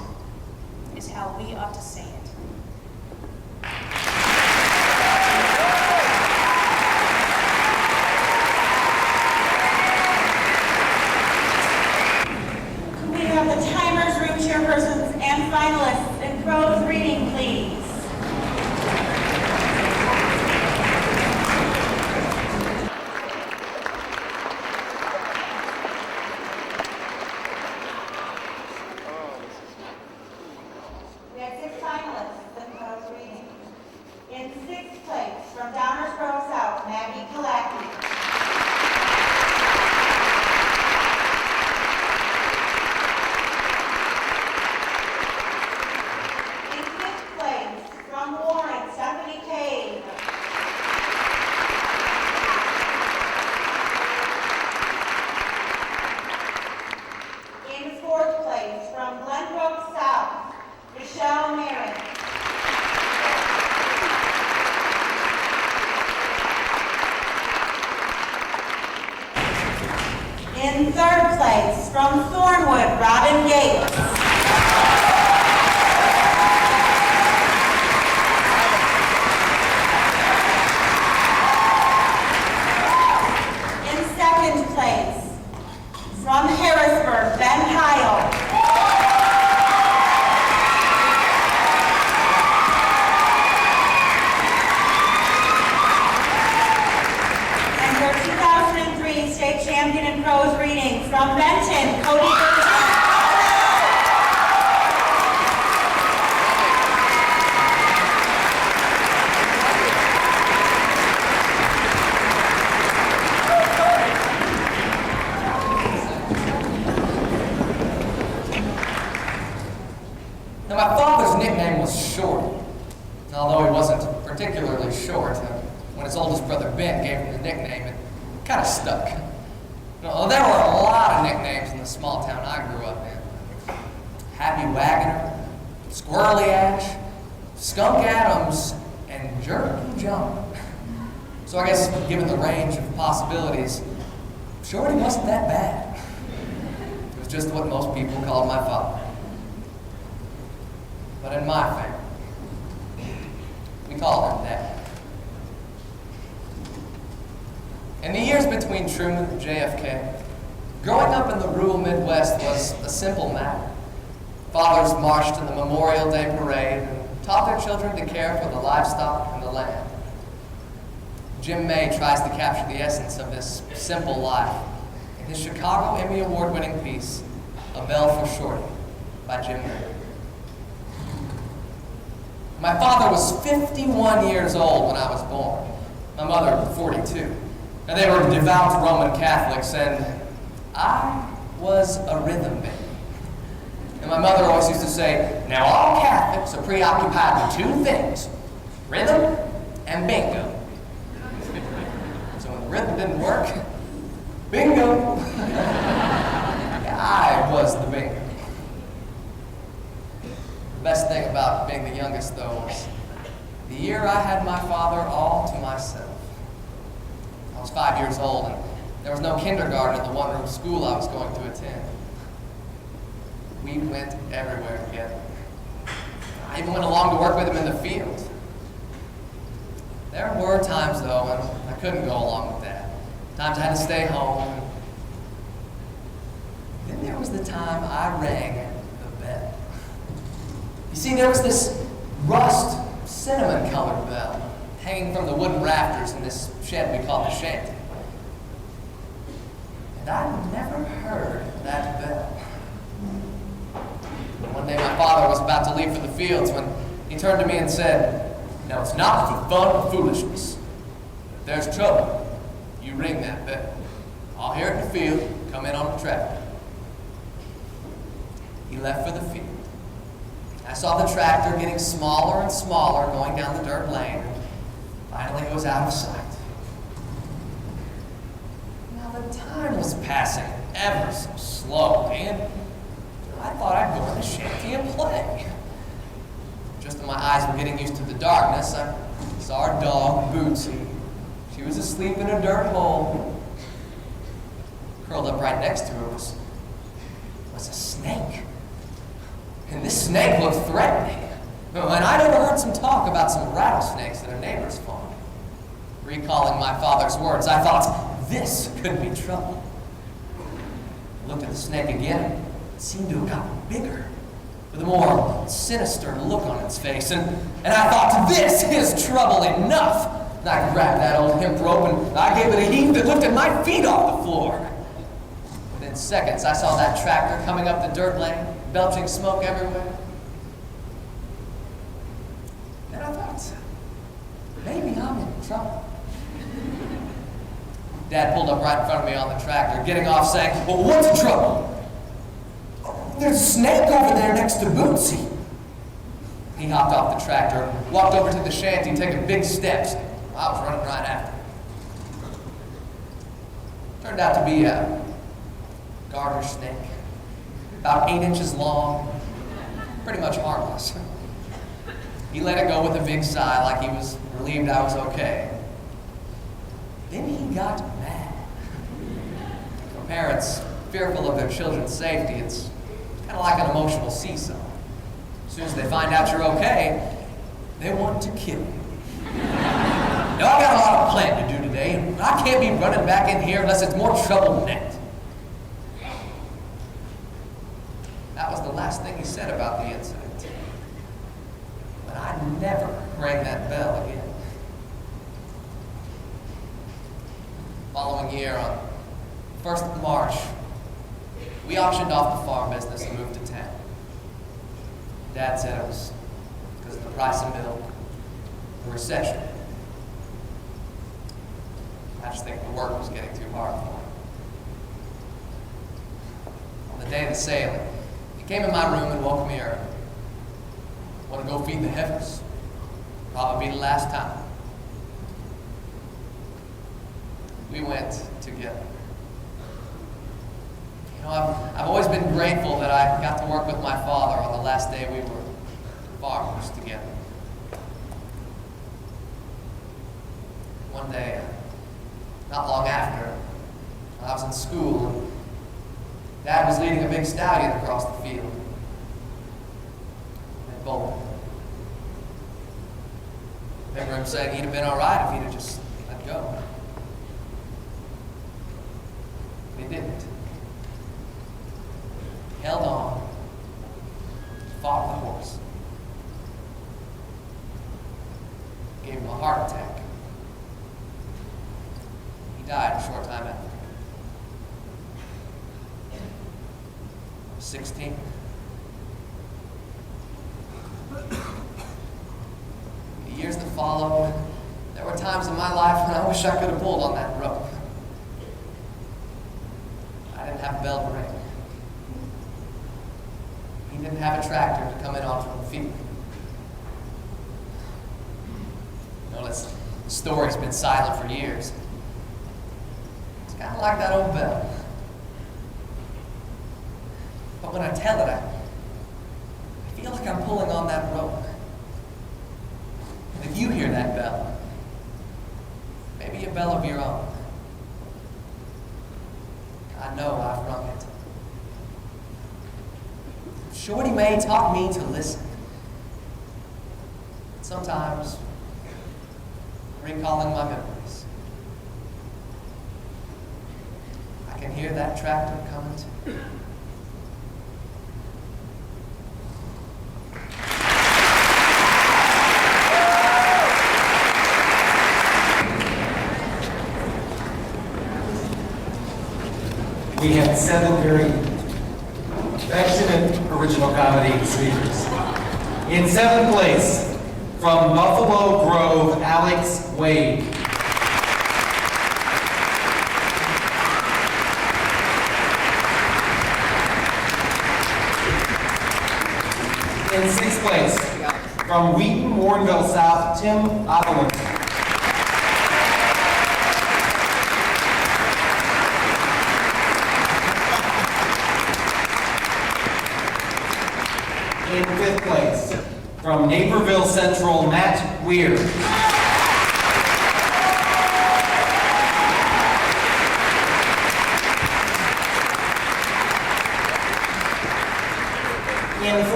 is how we ought to say it. Could we have the timers, room chairpersons, and finalists in prose reading, please? We have 6 finalists in prose reading. In 6th place, from Downers Grove South, Maggie Kalaki. In 5th place, from Warren, Stephanie Cave. In 4th place, from Glenbrook South, Michelle Merritt. In 3rd place, from Thornwood, Robin Gates. In 2nd place, from Harrisburg, Ben Heil. And your 2003 state champion in prose reading from Benton, Cody Burgess. Now, my father's nickname was Shorty. Although he wasn't particularly short, when his oldest brother Ben gave him the nickname, it kind of stuck. Now, there were a lot of nicknames in the small town I grew up in. Happy Wagoner, Squirrely Ash, Skunk Adams, and Jerky John. So I guess, given the range of possibilities, Shorty wasn't that bad. It was just what most people called my father. But in my family, we called him Dad. In the years between Truman and JFK, growing up in the rural Midwest was a simple matter. Fathers marched in the Memorial Day parade and taught their children to care for the livestock and the land. Jim May tries to capture the essence of this simple life in his Chicago Emmy Award-winning piece, A Bell for Shorty, by Jim May. My father was 51 years old when I was born. My mother, 42. And they were devout Roman Catholics, and I was a rhythm baby. And my mother always used to say, now all Catholics are preoccupied with 2 things, rhythm and bingo. So when the rhythm didn't work, bingo. I was the bingo. The best thing about being the youngest, though, was the year I had my father all to myself. I was 5 years old, and there was no kindergarten at the one-room school I was going to attend. We went everywhere together. I even went along to work with him in the field. There were times, though, when I couldn't go along with that. Times I had to stay home. Then there was the time I rang the bell. You see, there was this rust, cinnamon-colored bell hanging from the wooden rafters in this shed we called the shanty. And I never heard that bell. One day my father was about to leave for the fields when he turned to me and said, now it's not for fun or foolishness. If there's trouble, you ring that bell. I'll hear it in the field, come in on the tractor. He left for the field. I saw the tractor getting smaller and smaller going down the dirt lane. Finally, it was out of sight. Now, the time was passing ever so slowly, and I thought I'd go in the shanty and play. Just as my eyes were getting used to the darkness, I It's our dog, Bootsy. She was asleep in a dirt hole. Curled up right next to her was a snake. And this snake looked threatening. And I'd overheard some talk about some rattlesnakes at a neighbor's farm. Recalling my father's words, I thought, this could be trouble. I looked at the snake again. It seemed to have gotten bigger, with a more sinister look on its face. And I thought, this is trouble enough. And I grabbed that old hemp rope and I gave it a heave that lifted my feet off the floor. Within seconds, I saw that tractor coming up the dirt lane, belching smoke everywhere. And I thought, maybe I'm in trouble. Dad pulled up right in front of me on the tractor, getting off saying, well, what's the trouble? There's a snake over there next to Bootsy. He hopped off the tractor, walked over to the shanty, taking big steps. I was running right after him. Turned out to be a garter snake, about 8 inches long, pretty much harmless. He let it go with a big sigh like he was relieved I was okay. Then he got mad. For parents fearful of their children's safety, it's kind of like an emotional seesaw. As soon as they find out you're okay, they want to kill you. Now, I've got a lot of planning to do today, and I can't be running back in here unless it's more trouble than that. That was the last thing he said about the incident. But I never rang that bell again. Following year, on 1st of March, we auctioned off the farm business and moved to town. Dad said it was because of the price of milk, the recession. I just think the work was getting too hard for him. On the day of the sale, he came in my room and woke me early. Want to go feed the heifers? Probably be the last time. We went together. You know, I've always been grateful that I got to work with my father on the last day we were farmers together. One day, not long after, I was in school, and Dad was leading a big stallion across the field. And bolted. I remember him saying he'd have been all right if he'd have just let go. But he didn't. He held on, fought the horse. Gave him a heart attack. He died a short time after. I was 16. The years that followed, there were times in my life when I wish I could have pulled on that rope. I didn't have a bell to ring. He didn't have a tractor to come in on from the field. You know, this story's been silent for years. It's kind of like that old bell. But when I tell it, I feel like I'm pulling on that rope. And if you hear that bell, maybe a bell of your own, I know I've rung it. Shorty May taught me to listen. Sometimes, recalling my memories, I can hear that tractor coming too. We had 7 very affectionate original comedy speakers. In 7th place, from Buffalo Grove, Alex Wade. In 6th place, from Wheaton, Warrenville South, Tim Otterland. In 5th place, from Naperville Central, Matt Weir.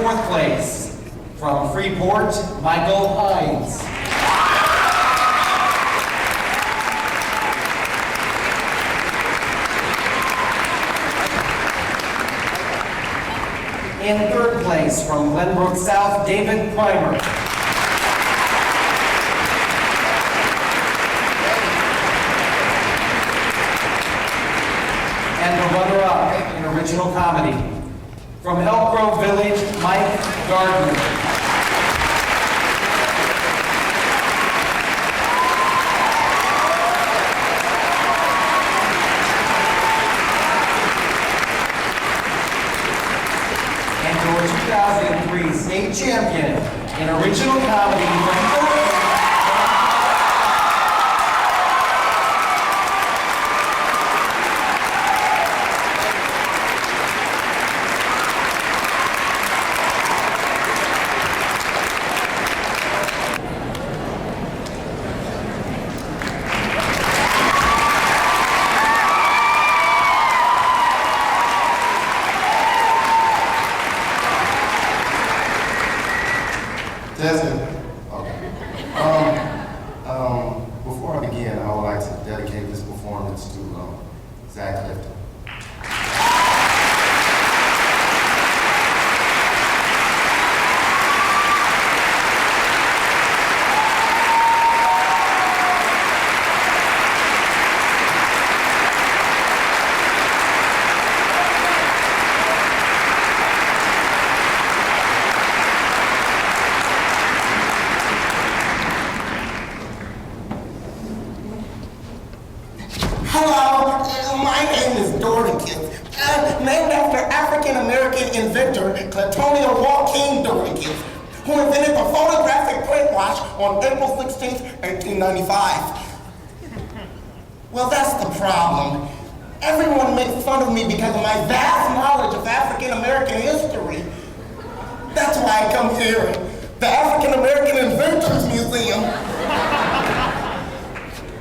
4th place, from Freeport, Michael Hines. In 3rd place, from Glenbrook South, David Primer. And the runner-up in original comedy, from Elk Grove Village, Mike Gardner. And your 2003 state champion in original comedy from Desmond. Okay. Before I begin, I would like to dedicate this performance to Zach Clifton. Hello, my name is Doricus, named after African-American inventor Claytonio Joaquin Doricus, who invented the photographic print wash on April 16, 1895. Well, that's the problem. Everyone makes fun of me because of my vast knowledge of African-American history. That's why I come here, the African-American Inventors Museum,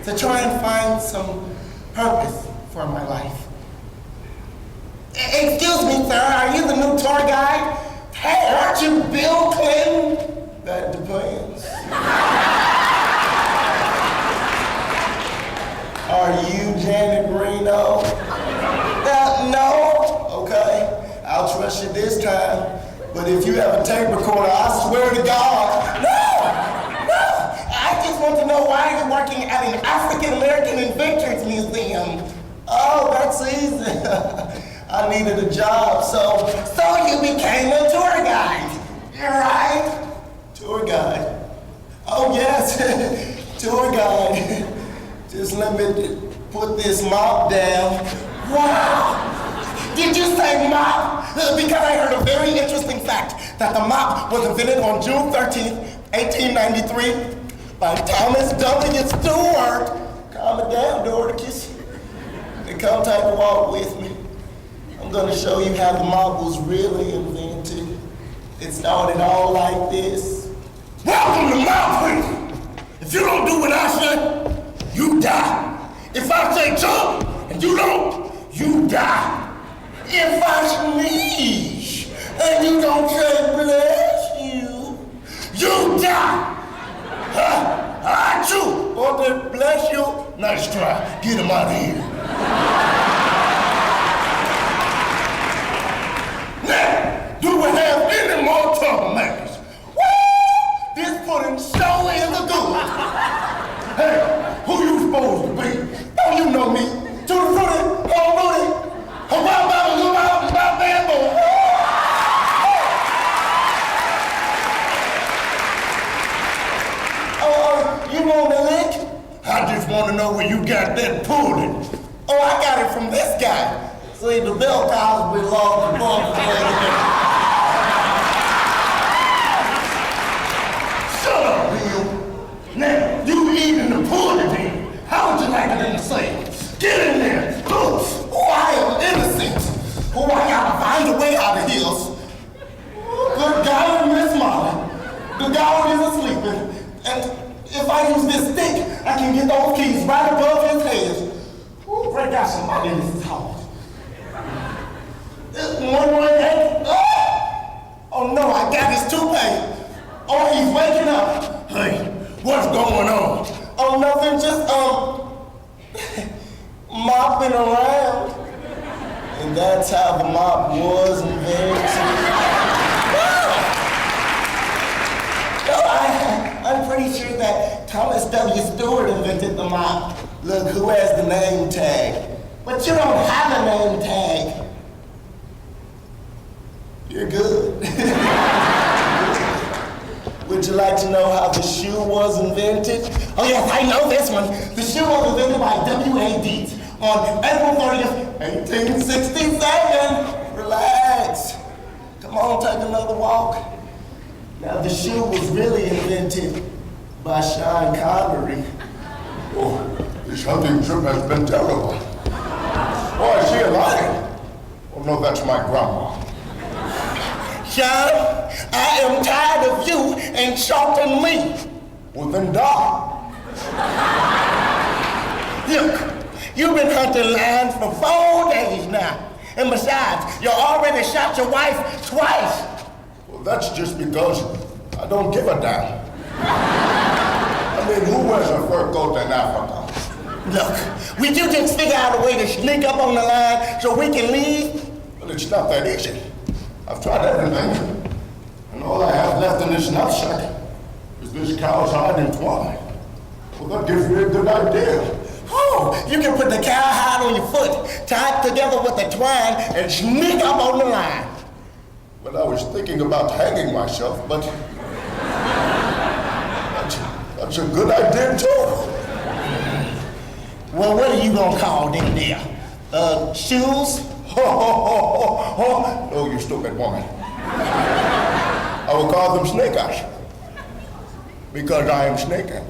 to try and find some purpose for my life. Excuse me, sir, are you the new tour guide? Hey, aren't you Bill Clinton? That depends. Are you Janet Reno? No? Okay, I'll trust you this time. But if you have a tape recorder, I swear to God, no! I just want to know why you're working at an African-American Inventors Museum. Oh, that's easy. I needed a job, so you became a tour guide, right? Tour guide. Oh, yes, tour guide. Just let me put this mop down. Wow! Did you say mop? Because I heard a very interesting fact that the mop was invented on June 13th, 1893 by Thomas W. Stewart. Calm it down, Doricus. And come take a walk with me. I'm gonna show you how the mop was really invented. It started all like this. Welcome to my place. If you don't do what I say, you die. If I say jump and you don't, you die. If I sneeze and you don't say bless you, you die. I too want to bless you. Nice try. Get him out of here. Now, do we have any more troublemakers? Woo! This pudding so in the good. Hey, who you supposed to be? Don't you know me? To the fruity, home booty. Wow, baba, you out and about bamboo. Oh, you want a lick? I just want to know where you got that pudding. Oh, I got it from this guy. See, the bell cows belong to both. Shut up, Bill. Now, you eating the pudding then. How would you like it in the sink? Get in there. Oh, I am innocent. Oh, I gotta find a way out of here. Good God, Miss Molly. The dog is asleep, and if I use this stick, I can get those keys right above his head. Ooh, break out some money in this house. One more thing. Oh no, I got his toupee. Oh, he's waking up. Hey, what's going on? Oh, nothing, just, mopping around. And that's how the mop was invented. I'm pretty sure that Thomas W. Stewart invented the mop. Look, who has the name tag? But you don't have a name tag. You're good. Would you like to know how the shoe was invented? Oh yes, I know this one. The shoe was invented by W.A. Dietz on April 30th, 1867. Relax. Come on, take another walk. Now, the shoe was really invented by Sean Connery. Oh, this hunting trip has been terrible. Oh, I see a lion. Oh, no, that's my grandma. Sean, I am tired of you insulting me. Well, then die. Look, you've been hunting lions for 4 days now. And besides, you already shot your wife twice. Well, that's just because I don't give a damn. I mean, who wears a fur coat in Africa? Look, would you just figure out a way to sneak up on the line so we can leave? Well, it's not that easy. I've tried everything. And all I have left in this knapsack is this cow's hide and twine. Well, that gives me a good idea. Oh, you can put the cow hide on your foot, tie it together with the twine, and sneak up on the line. Well, I was thinking about hanging myself, but that's a good idea, too. Well, what are you gonna call them there? Shoes? Oh, you stupid woman. I will call them snake eyes. Because I am snaking.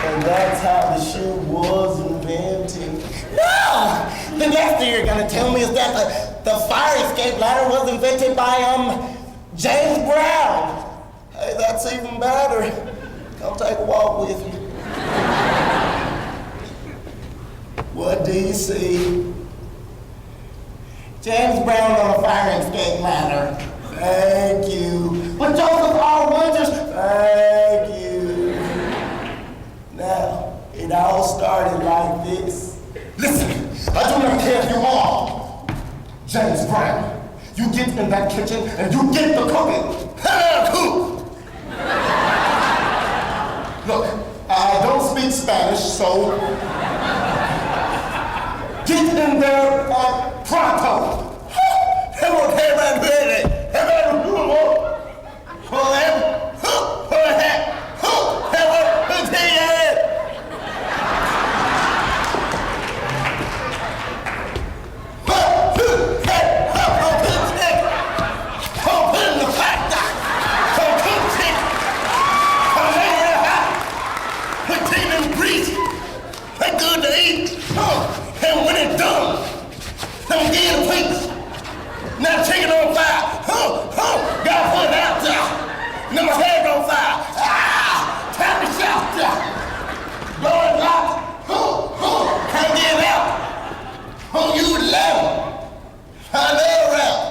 And that's how the shoe was invented. No! The next thing you're gonna tell me is that the fire escape ladder was invented by, James Brown. Hey, that's even better. Come take a walk with me. What do you see? James Brown on a fire escape ladder. Thank you. But Joseph R. Winters, thank you. Now, it all started like this. Listen, I do not care if you are James Brown. You get in that kitchen and you get the cooking. Cook! Look, I don't speak Spanish, so get in there pronto. And when it's done, don't get a piece. Now take it on fire. Gotta put it out there. Now my head on fire. Time to shout. Blow it lock. Can't get it out. You level. I never out.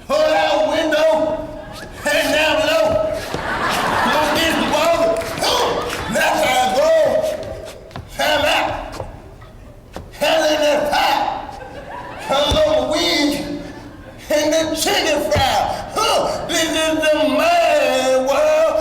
Pull out window. And down below. Don't get the ball. That's how I go. Time out. Hell in that pot. Come on the wing. And the chicken fry. This is the man world.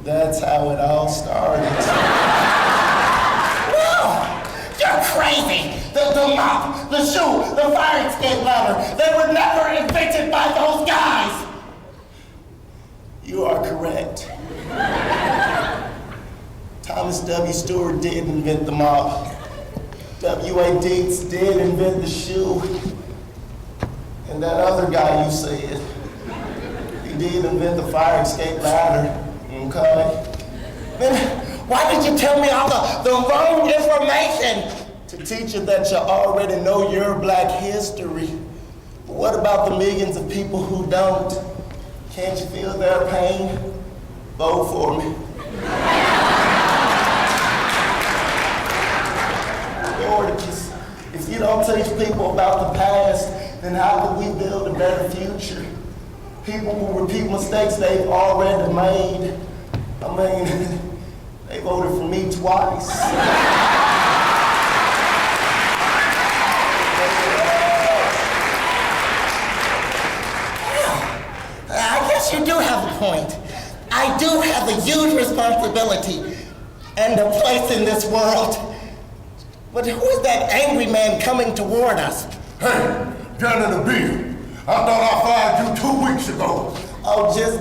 That's how it all started. No! You're crazy! The mop, the shoe, the fire escape ladder, they were never invented by those guys! You are correct. Thomas W. Stewart did invent the mop. W.A. Dietz did invent the shoe. And that other guy you said, he did invent the fire escape ladder. Okay? Then why did you tell me all the wrong information? To teach you that you already know your black history. But what about the millions of people who don't? Can't you feel their pain? Vote for me. Lord, if you don't teach people about the past, then how can we build a better future? People will repeat mistakes they've already made. I mean, they voted for me twice. I guess you do have a point. I do have a huge responsibility and a place in this world. But who is that angry man coming toward us? Hey, Janitor B, I thought I fired you 2 weeks ago. Oh, just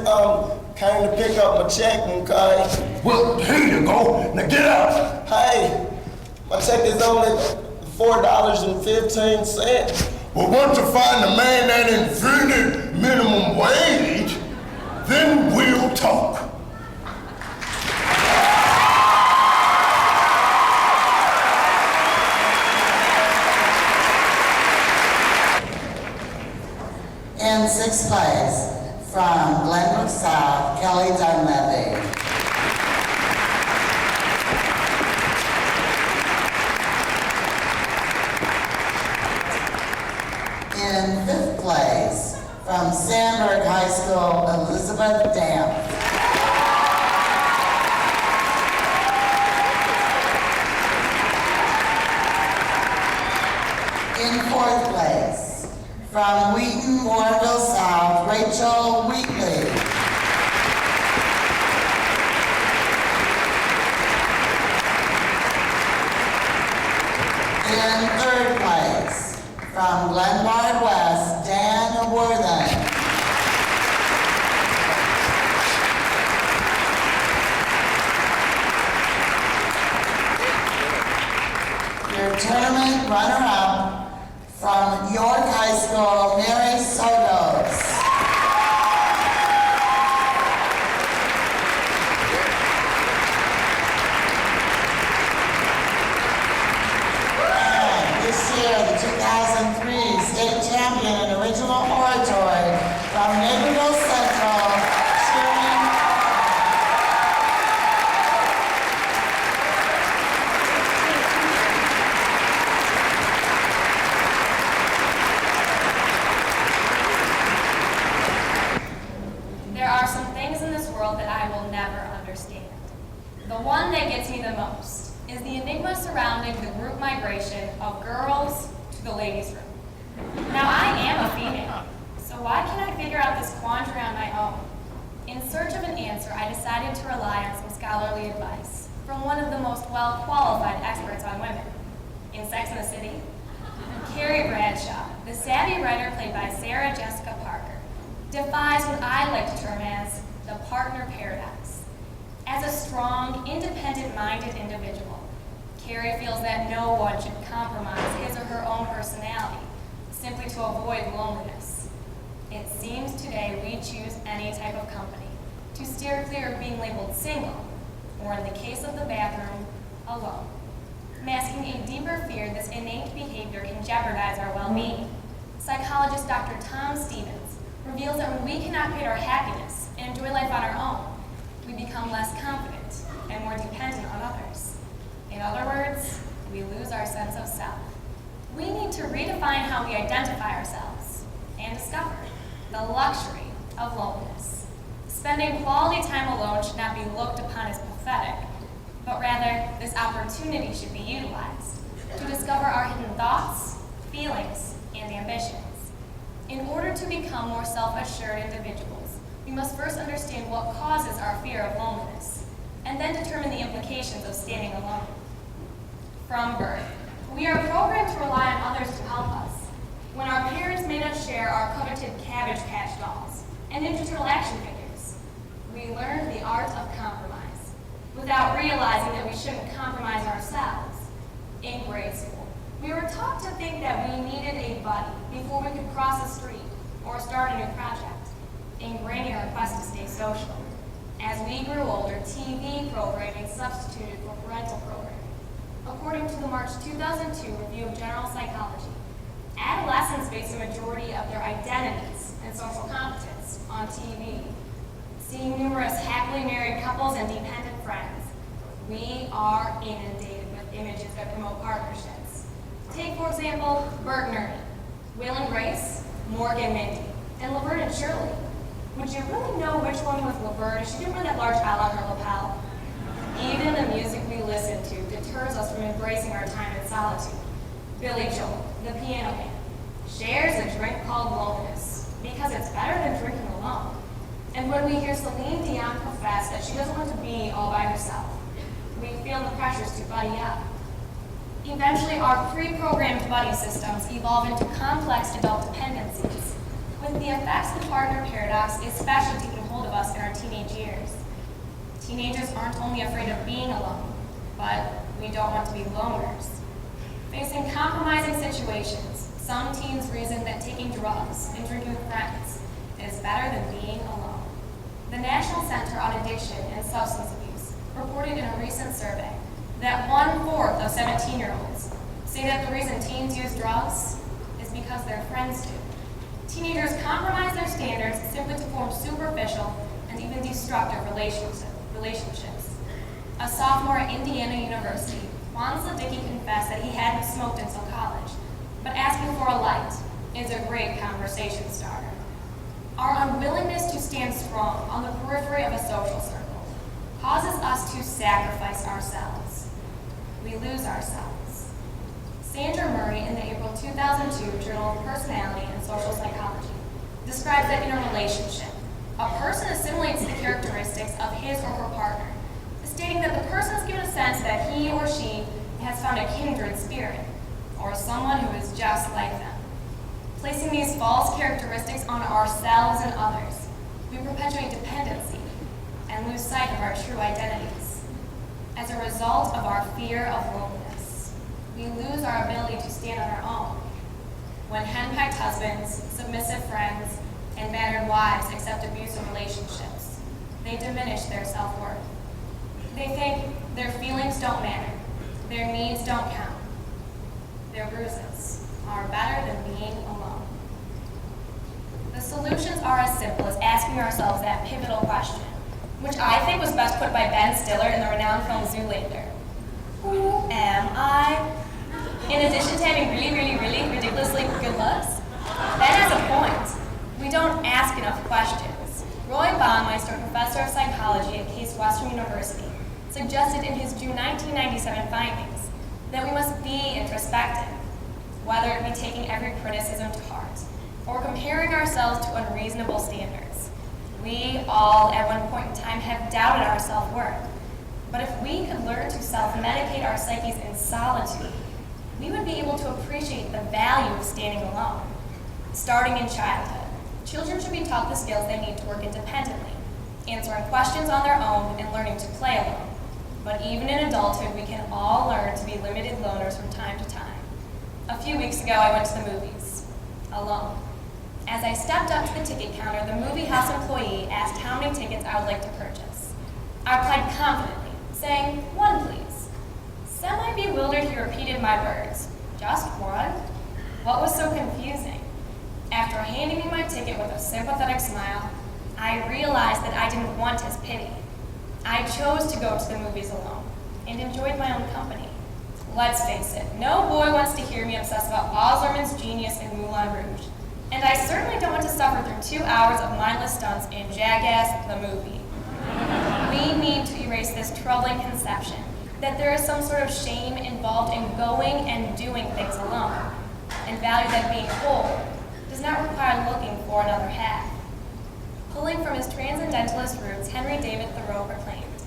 came to pick up my check, okay? Well, here you go. Now get out. Hey, my check is only $4.15. Well, once you find the man that invented minimum wage, then we'll talk. In sixth place, from Glenbrook South, Kelly Dunleavy. In fifth place, from Sandburg High School, Elizabeth Dam. In fourth place, from Wheaton, Warrenville South, Rachel Wheatley. In third place, from Glenbard West, Dan Worthen. Your tournament runner-up, from York High School, Mary Sotos. And this year, the 2003 state champion in original oratory from Naperville Central, Shirley. There are some things in this world that I will never understand. The one that gets me the most is the enigma surrounding the group migration of girls to the ladies' room. Now, I am a female, so why can't I figure out this quandary on my own? In search of an answer, I decided to rely on some scholarly advice from one of the most well-qualified experts on women. In Sex and the City, Carrie Bradshaw, the savvy writer played by Sarah Jessica Parker, defies what I like to term as the partner paradox. As a strong, independent-minded individual, Carrie feels that no one should compromise his or her own personality simply to avoid loneliness. It seems today we choose any type of company to steer clear of being labeled single, or in the case of the bathroom, alone, masking a deeper fear this innate behavior can jeopardize our well-being. Psychologist Dr. Tom Stevens reveals that when we cannot create our happiness and enjoy life on our own, we become less confident and more dependent on others. In other words, we lose our sense of self. We need to redefine how we identify ourselves and discover the luxury of loneliness. Spending quality time alone should not be looked upon as pathetic, but rather this opportunity should be utilized to discover our hidden thoughts, feelings, and ambitions. In order to become more self-assured individuals, we must first understand what causes our fear of loneliness, and then determine the implications of standing alone. From birth, we are programmed to rely on others to help us. When our parents made us share our coveted Cabbage Patch dolls and Ninja Turtle action figures, we learned the art of compromise, without realizing that we shouldn't compromise ourselves. In grade school, we were taught to think that we needed a buddy before we could cross a street or start a new project, ingraining our quest to stay social. As we grew older, TV programming substituted for parental programming. According to the March 2002 Review of General Psychology, adolescents waste a majority of their identities and social competence on TV. Seeing numerous happily married couples and dependent friends, we are inundated with images that promote partnerships. Take, for example, Bert and Ernie, Will and Grace, Morgan and Mindy, and Laverne and Shirley. Would you really know which one was Laverne if she didn't wear that large L on her lapel? Even the music we listen to deters us from embracing our time in solitude. Billy Joel, the piano man, shares a drink called loneliness because it's better than drinking alone. And when we hear Celine Dion profess that she doesn't want to be all by herself, we feel the pressures to buddy up. Eventually, our pre-programmed buddy systems evolve into complex adult dependencies, with the effects of the partner paradox especially taking hold of us in our teenage years. Teenagers aren't only afraid of being alone, but we don't want to be loners. Facing compromising situations, some teens reason that taking drugs and drinking with friends is better than being alone. The National Center on Addiction and Substance Abuse reported in a recent survey that 1/4 of 17-year-olds say that the reason teens use drugs is because their friends do. Teenagers compromise their standards simply to form superficial and even destructive relationships. A sophomore at Indiana University, Juan Sadicki confessed that he hadn't smoked until college, but asking for a light is a great conversation starter. Our unwillingness to stand strong on the periphery of a social circle causes us to sacrifice ourselves. We lose ourselves. Sandra Murray, in the April 2002 Journal of Personality and Social Psychology, describes that in a relationship, a person assimilates the characteristics of his or her partner, stating that the person is given a sense that he or she has found a kindred spirit, or someone who is just like them. Placing these false characteristics on ourselves and others, we perpetuate dependency and lose sight of our true identities. As a result of our fear of loneliness, we lose our ability to stand on our own. When henpecked husbands, submissive friends, and battered wives accept abusive relationships, they diminish their self-worth. They think their feelings don't matter, their needs don't count. Their bruises are better than being alone. The solutions are as simple as asking ourselves that pivotal question, which I think was best put by Ben Stiller in the renowned film Zoolander. Who am I? In addition to having really ridiculously good looks, Ben has a point. We don't ask enough questions. Roy Baumeister, professor of psychology at Case Western University, suggested in his June 1997 findings that we must be introspective, whether it be taking every criticism to heart or comparing ourselves to unreasonable standards. We all, at one point in time, have doubted our self-worth. But if we could learn to self-medicate our psyches in solitude, we would be able to appreciate the value of standing alone. Starting in childhood, children should be taught the skills they need to work independently, answering questions on their own and learning to play alone. But even in adulthood, we can all learn to be limited loners from time to time. A few weeks ago, I went to the movies, alone. As I stepped up to the ticket counter, the movie house employee asked how many tickets I would like to purchase. I replied confidently, saying, "One, please." Semi-bewildered, he repeated my words, "Just one?" What was so confusing? After handing me my ticket with a sympathetic smile, I realized that I didn't want his pity. I chose to go to the movies alone and enjoyed my own company. Let's face it, no boy wants to hear me obsess about Oslerman's genius in Moulin Rouge. And I certainly don't want to suffer through 2 hours of mindless stunts in Jackass the movie. We need to erase this troubling conception that there is some sort of shame involved in going and doing things alone, and value that being whole does not require looking for another half. Pulling from his transcendentalist roots, Henry David Thoreau proclaimed,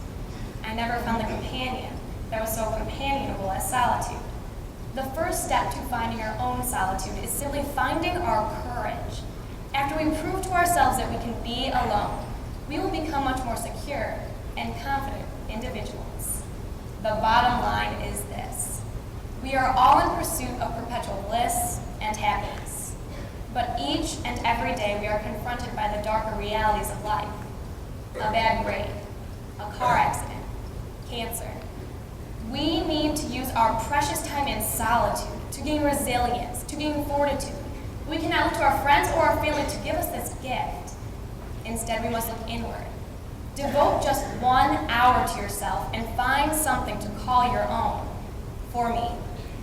"I never found the companion that was so companionable as solitude." The first step to finding our own solitude is simply finding our courage. After we prove to ourselves that we can be alone, we will become much more secure and confident individuals. The bottom line is this: we are all in pursuit of perpetual bliss and happiness. But each and every day we are confronted by the darker realities of life. A bad grade, a car accident, cancer. We need to use our precious time in solitude to gain resilience, to gain fortitude, We cannot look to our friends or our family to give us this gift. Instead, we must look inward. Devote just 1 hour to yourself and find something to call your own. For me,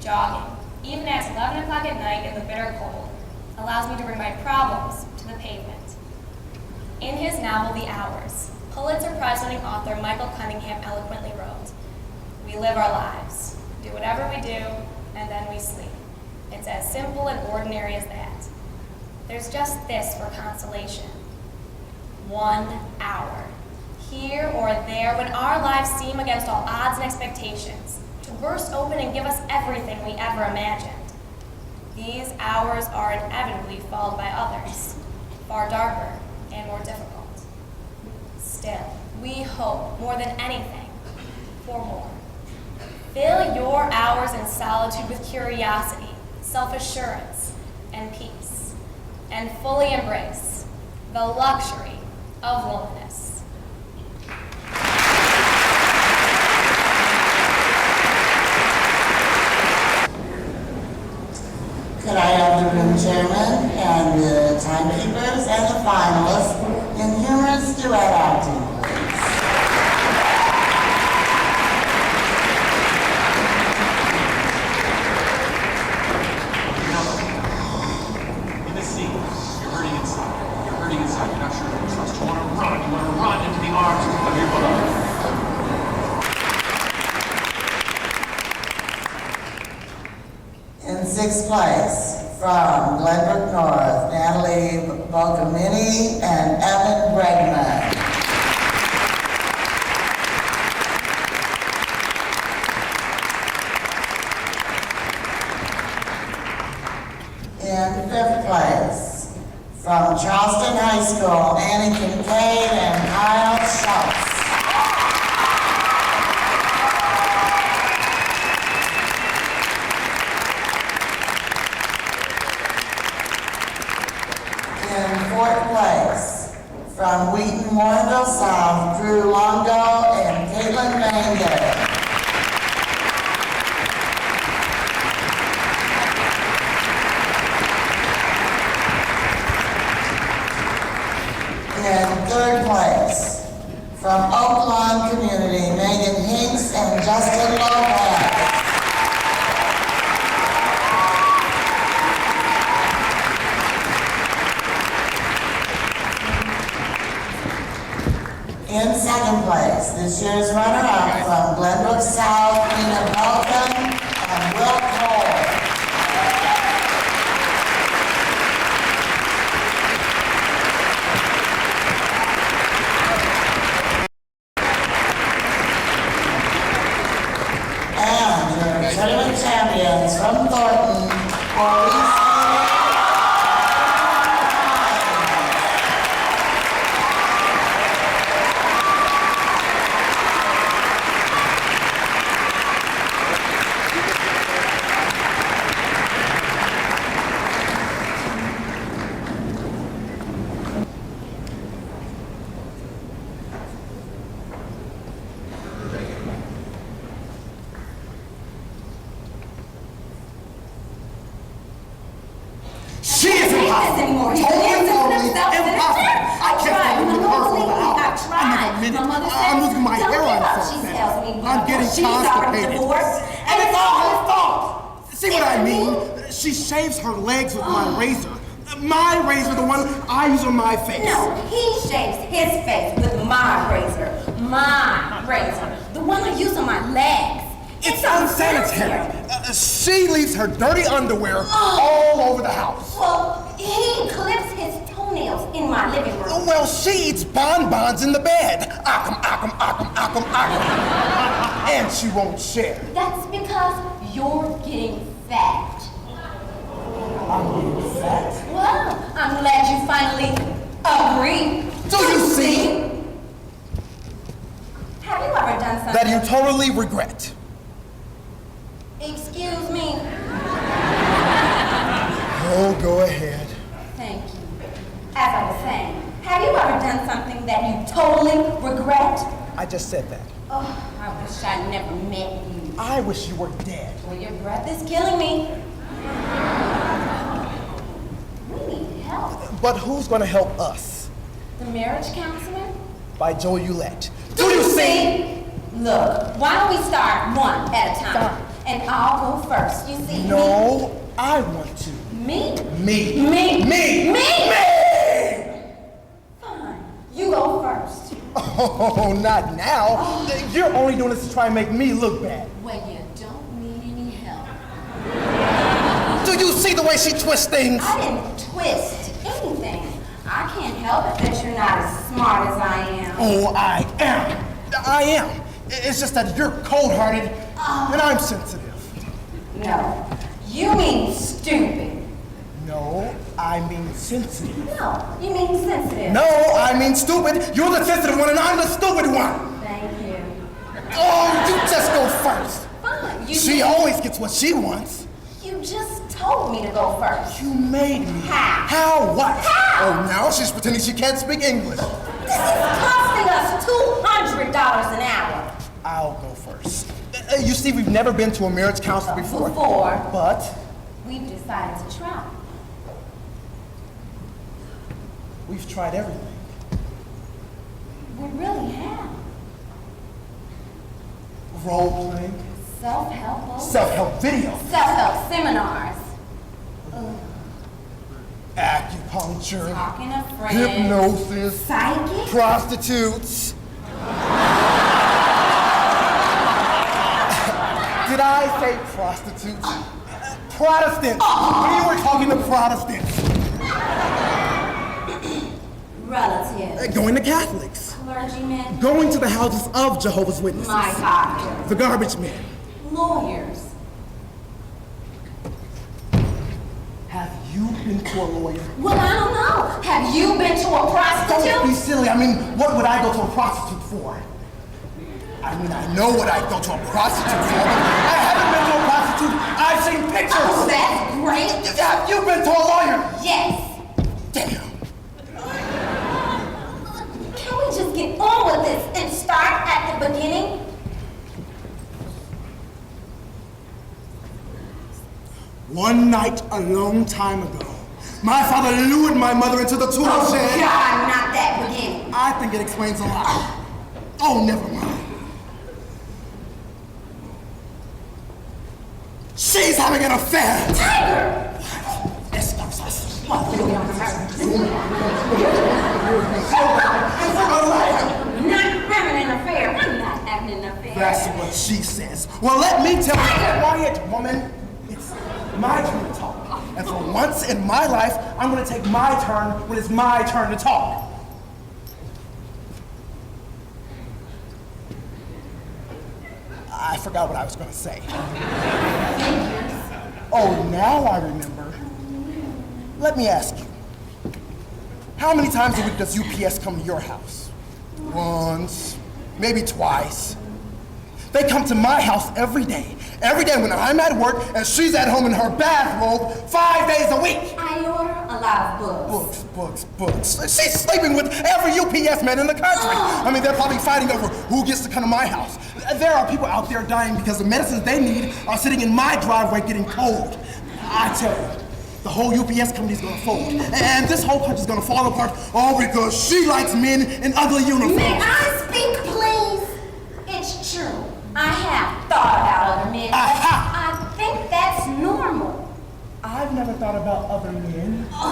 jogging, even at 11 o'clock at night in the bitter cold, allows me to bring my problems to the pavement. In his novel, The Hours, Pulitzer Prize-winning author Michael Cunningham eloquently wrote, "We live our lives, do whatever we do, and then we sleep. It's as simple and ordinary as that. There's just this for consolation. 1 hour, here or there, when our lives seem against all odds and expectations, to burst open and give us everything we ever imagined. These hours are inevitably followed by others, far darker and more difficult. Still, we hope more than anything for more. Fill your hours in solitude with curiosity, self-assurance, and peace, and fully embrace the luxury of loneliness." Could I have the room chairman and the timekeepers and the finalists in humorous duet acting, please? In this scene, you're hurting inside. You're hurting inside. You're not sure who to trust. You want to run. You want to run into the arms of your beloved. In sixth place, from Glenbrook North, Natalie Bocamini and Evan Bregman. In fifth place, from Charleston High School, Annie Kincaid and Kyle Schultz. In fourth place, from Wheaton Warrenville South, Drew Longo and Caitlin Mangan. In third place, from Oak Lawn Community, Megan Hinks and Justin Lopez. In second place, this year's runner-up from Glenbrook South, Nina Belton and Will Cole. And your tournament champions from Thornton, Maurice. She is impossible. Totally impossible. I can't stand her from the house. I'm losing my hair on Thursday. I'm getting constipated. And it's all her fault. See what I mean? She shaves her legs with my razor. My razor, the one I use on my face. No, he shaves his face with my razor. My razor. The one I use on my legs. It's unsanitary. She leaves her dirty underwear all over the house. Well, he clips his toenails in my living room. Well, she eats bonbons in the bed. Occam, occam, occam, occam, occam. And she won't share. That's because you're getting fat. I'm getting fat? Well, I'm glad you finally agree. Do you see? Have you ever done something That you totally regret. Excuse me. Oh, go ahead. Thank you. As I was saying, have you ever done something that you totally regret? I just said that. Oh, I wish I never met you. I wish you were dead. Well, your breath is killing me. But who's gonna help us? The marriage counselor? By Joe Ulett. Do you see? Look, why don't we start one at a time? And I'll go first. You see? No, I want to. Me? Me. Me? Me. Me? Me! Fine. You go first. Oh, not now. You're only doing this to try and make me look bad. When you don't need any help. Do you see the way she twists things? I didn't twist anything. I can't help it that you're not as smart as I am. Oh, I am. I am. It's just that you're cold-hearted and I'm sensitive. No. You mean stupid. No, I mean sensitive. No, you mean sensitive. No, I mean stupid. You're the sensitive one and I'm the stupid one. Thank you. Oh, you just go first. Fine. She always gets what she wants. You just told me to go first. You made me. How? How what? How? Oh, now she's pretending she can't speak English. This is costing us $200 an hour. I'll go first. You see, we've never been to a marriage counselor before. But we've decided to try. We've tried everything. We really have. Role playing. Self-help books. Self-help videos. Self-help seminars. Acupuncture. Talking to friends. Hypnosis. Psychic. Prostitutes. Did I say prostitutes? Protestants. We were talking to Protestants. Relatives. Going to Catholics. Clergymen. Going to the houses of Jehovah's Witnesses. My doctor. The garbage men. Lawyers. Have you been to a lawyer? Well, I don't know. Have you been to a prostitute? Don't be silly. I mean, what would I go to a prostitute for? I mean, I know what I'd go to a prostitute for, but I haven't been to a prostitute. I've seen pictures. Oh, that's great. Have you been to a lawyer? Yes. Damn. Can we just get on with this and start at the beginning? One night a long time ago, my father lured my mother into the tool shed. Oh, God, not that beginning. I think it explains a lot. Oh, never mind. She's having an affair. Tiger! Not having an affair. I'm not having an affair. That's what she says. Well, let me tell you, quiet woman. It's my turn to talk. And for once in my life, I'm going to take my turn when it's my turn to talk. I forgot what I was going to say. Oh, now I remember. Let me ask you. How many times a week does UPS come to your house? Once, maybe twice. They come to my house every day. Every day when I'm at work and she's at home in her bathrobe 5 days a week. I order a lot of books. Books. She's sleeping with every UPS man in the country. I mean, they're probably fighting over who gets to come to my house. There are people out there dying because the medicines they need are sitting in my driveway getting cold. I tell you, the whole UPS company's gonna fold. And this whole country's gonna fall apart all because she likes men in ugly uniforms. May I speak, please? It's true. I have thought about other men. I think that's normal. I've never thought about other men. Well,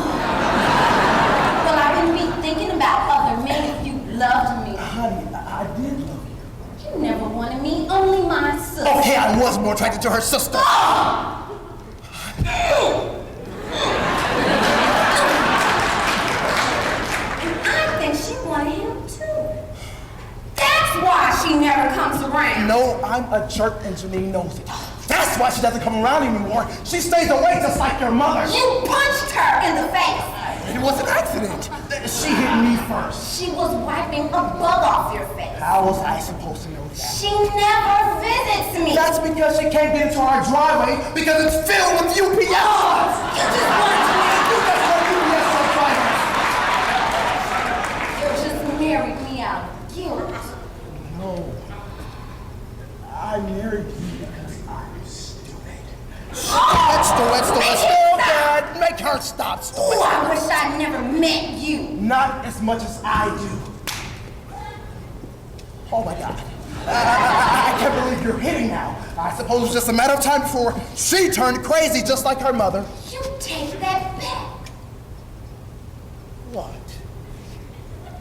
I wouldn't be thinking about other men if you loved me. Honey, I did love you. You never wanted me, only my sister. Okay, I was more attracted to her sister. I think she wanted him too. That's why she never comes around. No, I'm a jerk and Janine knows it. That's why she doesn't come around anymore. She stays away just like your mother. You punched her in the face. It was an accident. She hit me first. She was wiping a bug off your face. How was I supposed to know that? She never visits me. That's because she can't get into our driveway because it's filled with UPS. You just wanted to make you just want UPS so private. You just married me out of guilt. No. I married you because I'm stupid. Let's do it. Dad, make her stop. Oh, I wish I'd never meant you. Not as much as I do. Oh my God. I can't believe you're hitting now. I suppose it's just a matter of time before she turned crazy just like her mother. You take that back. What?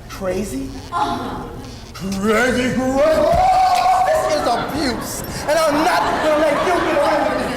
Crazy? Uh-huh. Crazy, crazy. Oh, this is abuse. And I'm not gonna let you get away with it.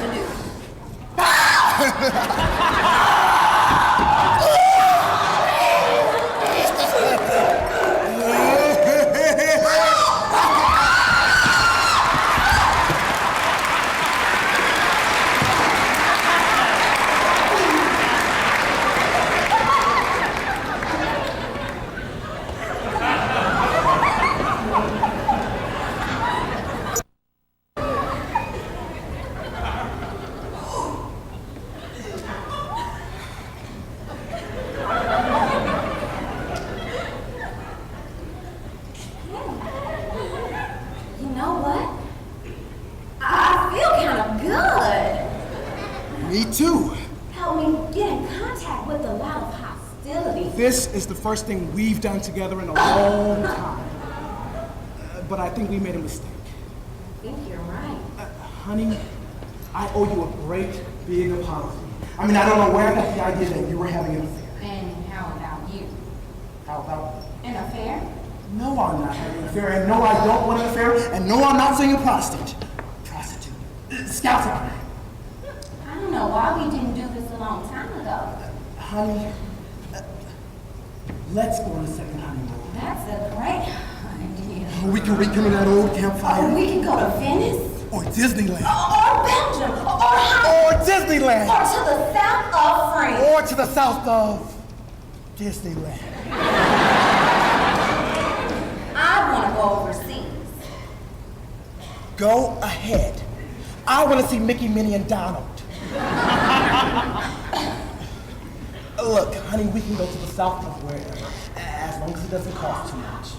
You know what? I feel kind of good. Me too. Help me get in contact with a lot of hostility. This is the first thing we've done together in a long time. But I think we made a mistake. I think you're right. Honey, I owe you a great big apology. I mean, I don't know where I got the idea that you were having an affair. And how about you? How about? An affair? No, I'm not having an affair, and no, I don't want an affair, and no, I'm not seeing a prostitute. Scout's honor. I don't know why we didn't do this a long time ago. Honey, let's go on a second honeymoon. That's a great idea. We can rekindle that old campfire. We can go to Venice. Or Disneyland. Or Belgium. Or Disneyland. Or to the south of France. Or to the south of Disneyland. I want to go overseas. Go ahead. I want to see Mickey, Minnie, and Donald. Look, honey, we can go to the south of wherever, as long as it doesn't cost too much.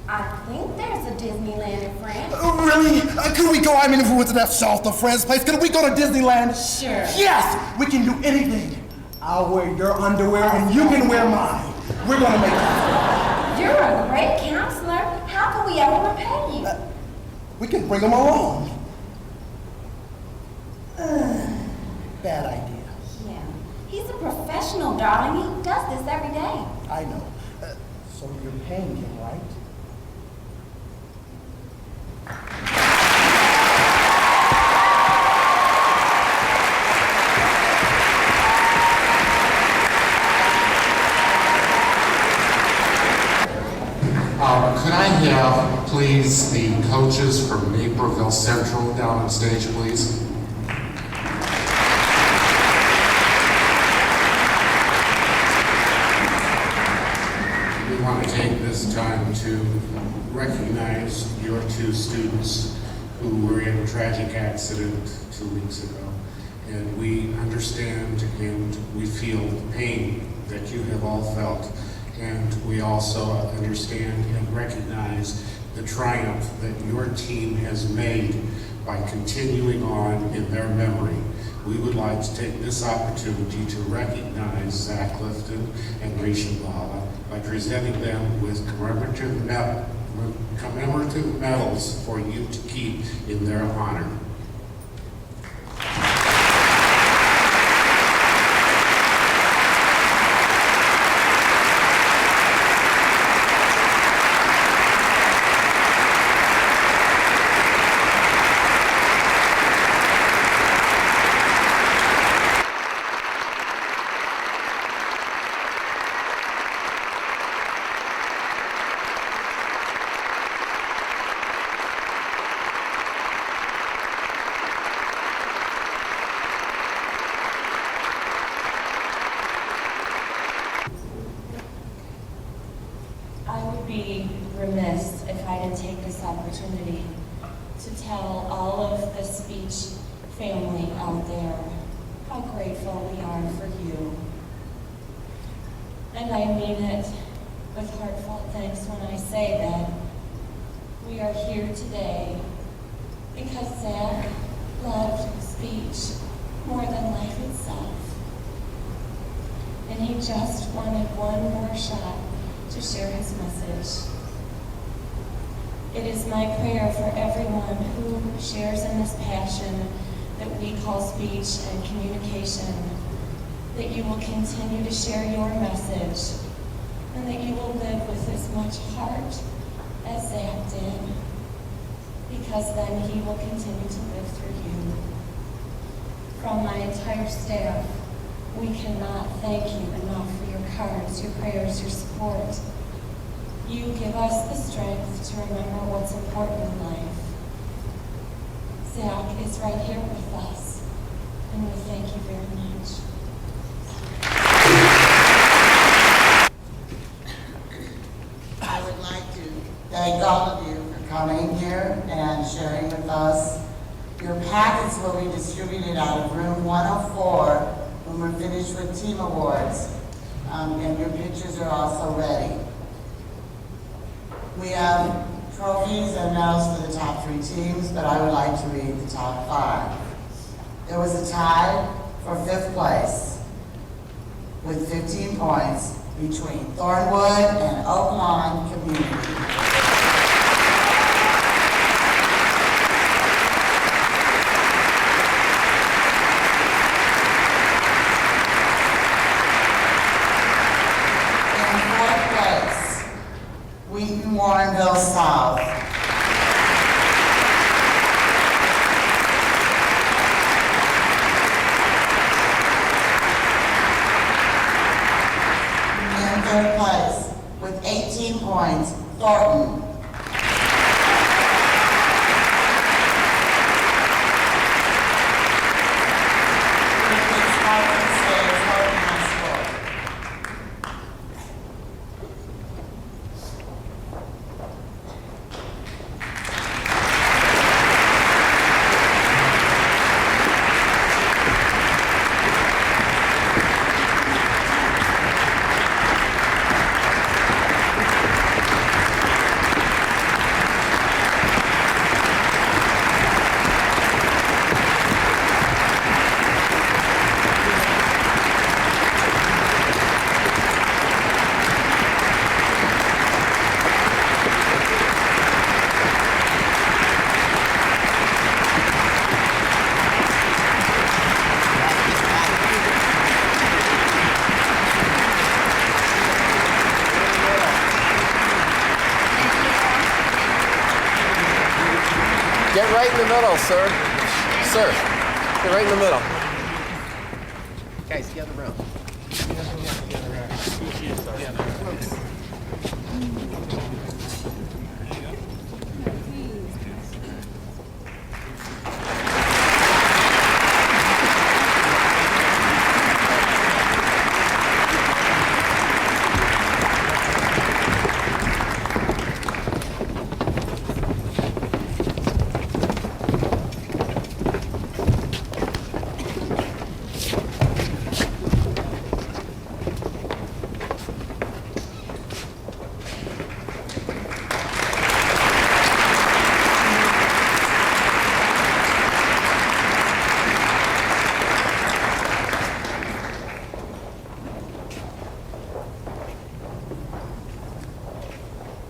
I think there's a Disneyland in France. Really? Could we go? I mean, if we went to that south of France place, could we go to Disneyland? Sure. Yes, we can do anything. I'll wear your underwear and you can wear mine. We're gonna make it. You're a great counselor. How can we ever repay you? We can bring them along. Bad idea. Yeah. He's a professional, darling. He does this every day. I know. So you're paying him, right? Could I have, please, the coaches from Naperville Central down on stage, please? We want to take this time to recognize your two students who were in a tragic accident 2 weeks ago. And we understand and we feel the pain that you have all felt. And we also understand and recognize the triumph that your team has made by continuing on in their memory. We would like to take this opportunity to recognize Zach Clifton and Risha Bala by presenting them with commemorative medals for you to keep in their honor. Be remiss if I didn't take this opportunity to tell all of the speech family out there how grateful we are for you. And I mean it with heartfelt thanks when I say that we are here today because Zach loved speech more than life itself. And he just wanted one more shot to share his message. It is my prayer for everyone who shares in this passion that we call speech and communication, that you will continue to share your message and that you will live with as much heart as Zach did, because then he will continue to live through you. From my entire staff, we cannot thank you enough for your cards, your prayers, your support. You give us the strength to remember what's important in life. Zach is right here with us, and we thank you very much. I would like to thank all of you for coming here and sharing with us. Your packets will be distributed out of room 104 when we're finished with team awards, and your pictures are also ready. We have trophies and medals for the top 3 teams, but I would like to read the top 5. There was a tie for 5th place with 15 points between Thornwood and Oak Lawn Community. Warrenville South. In 3rd place, with 18 points, Thornton. Get right in the middle, sir. Sir, get right in the middle. Guys, the other row.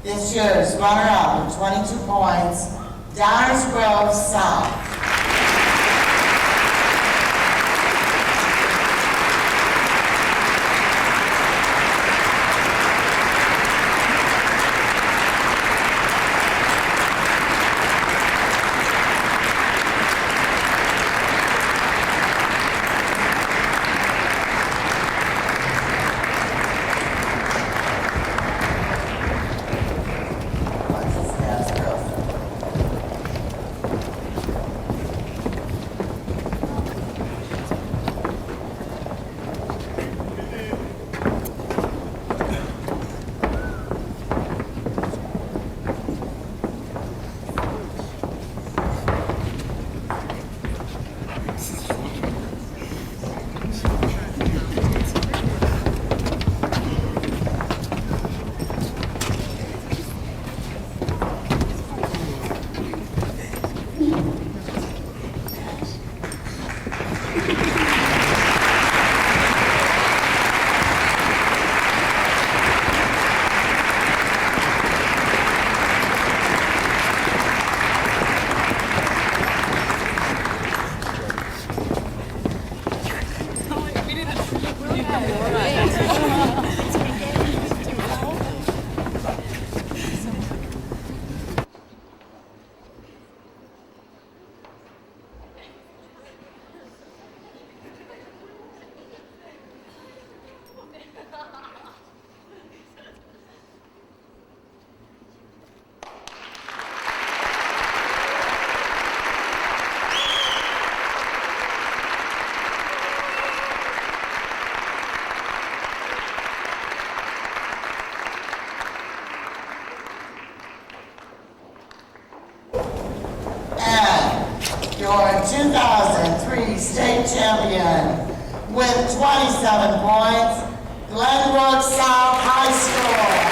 This year's runner-up with 22 points, Downers Grove South. 2003 state champion with 27 points, Glenbrook South High School.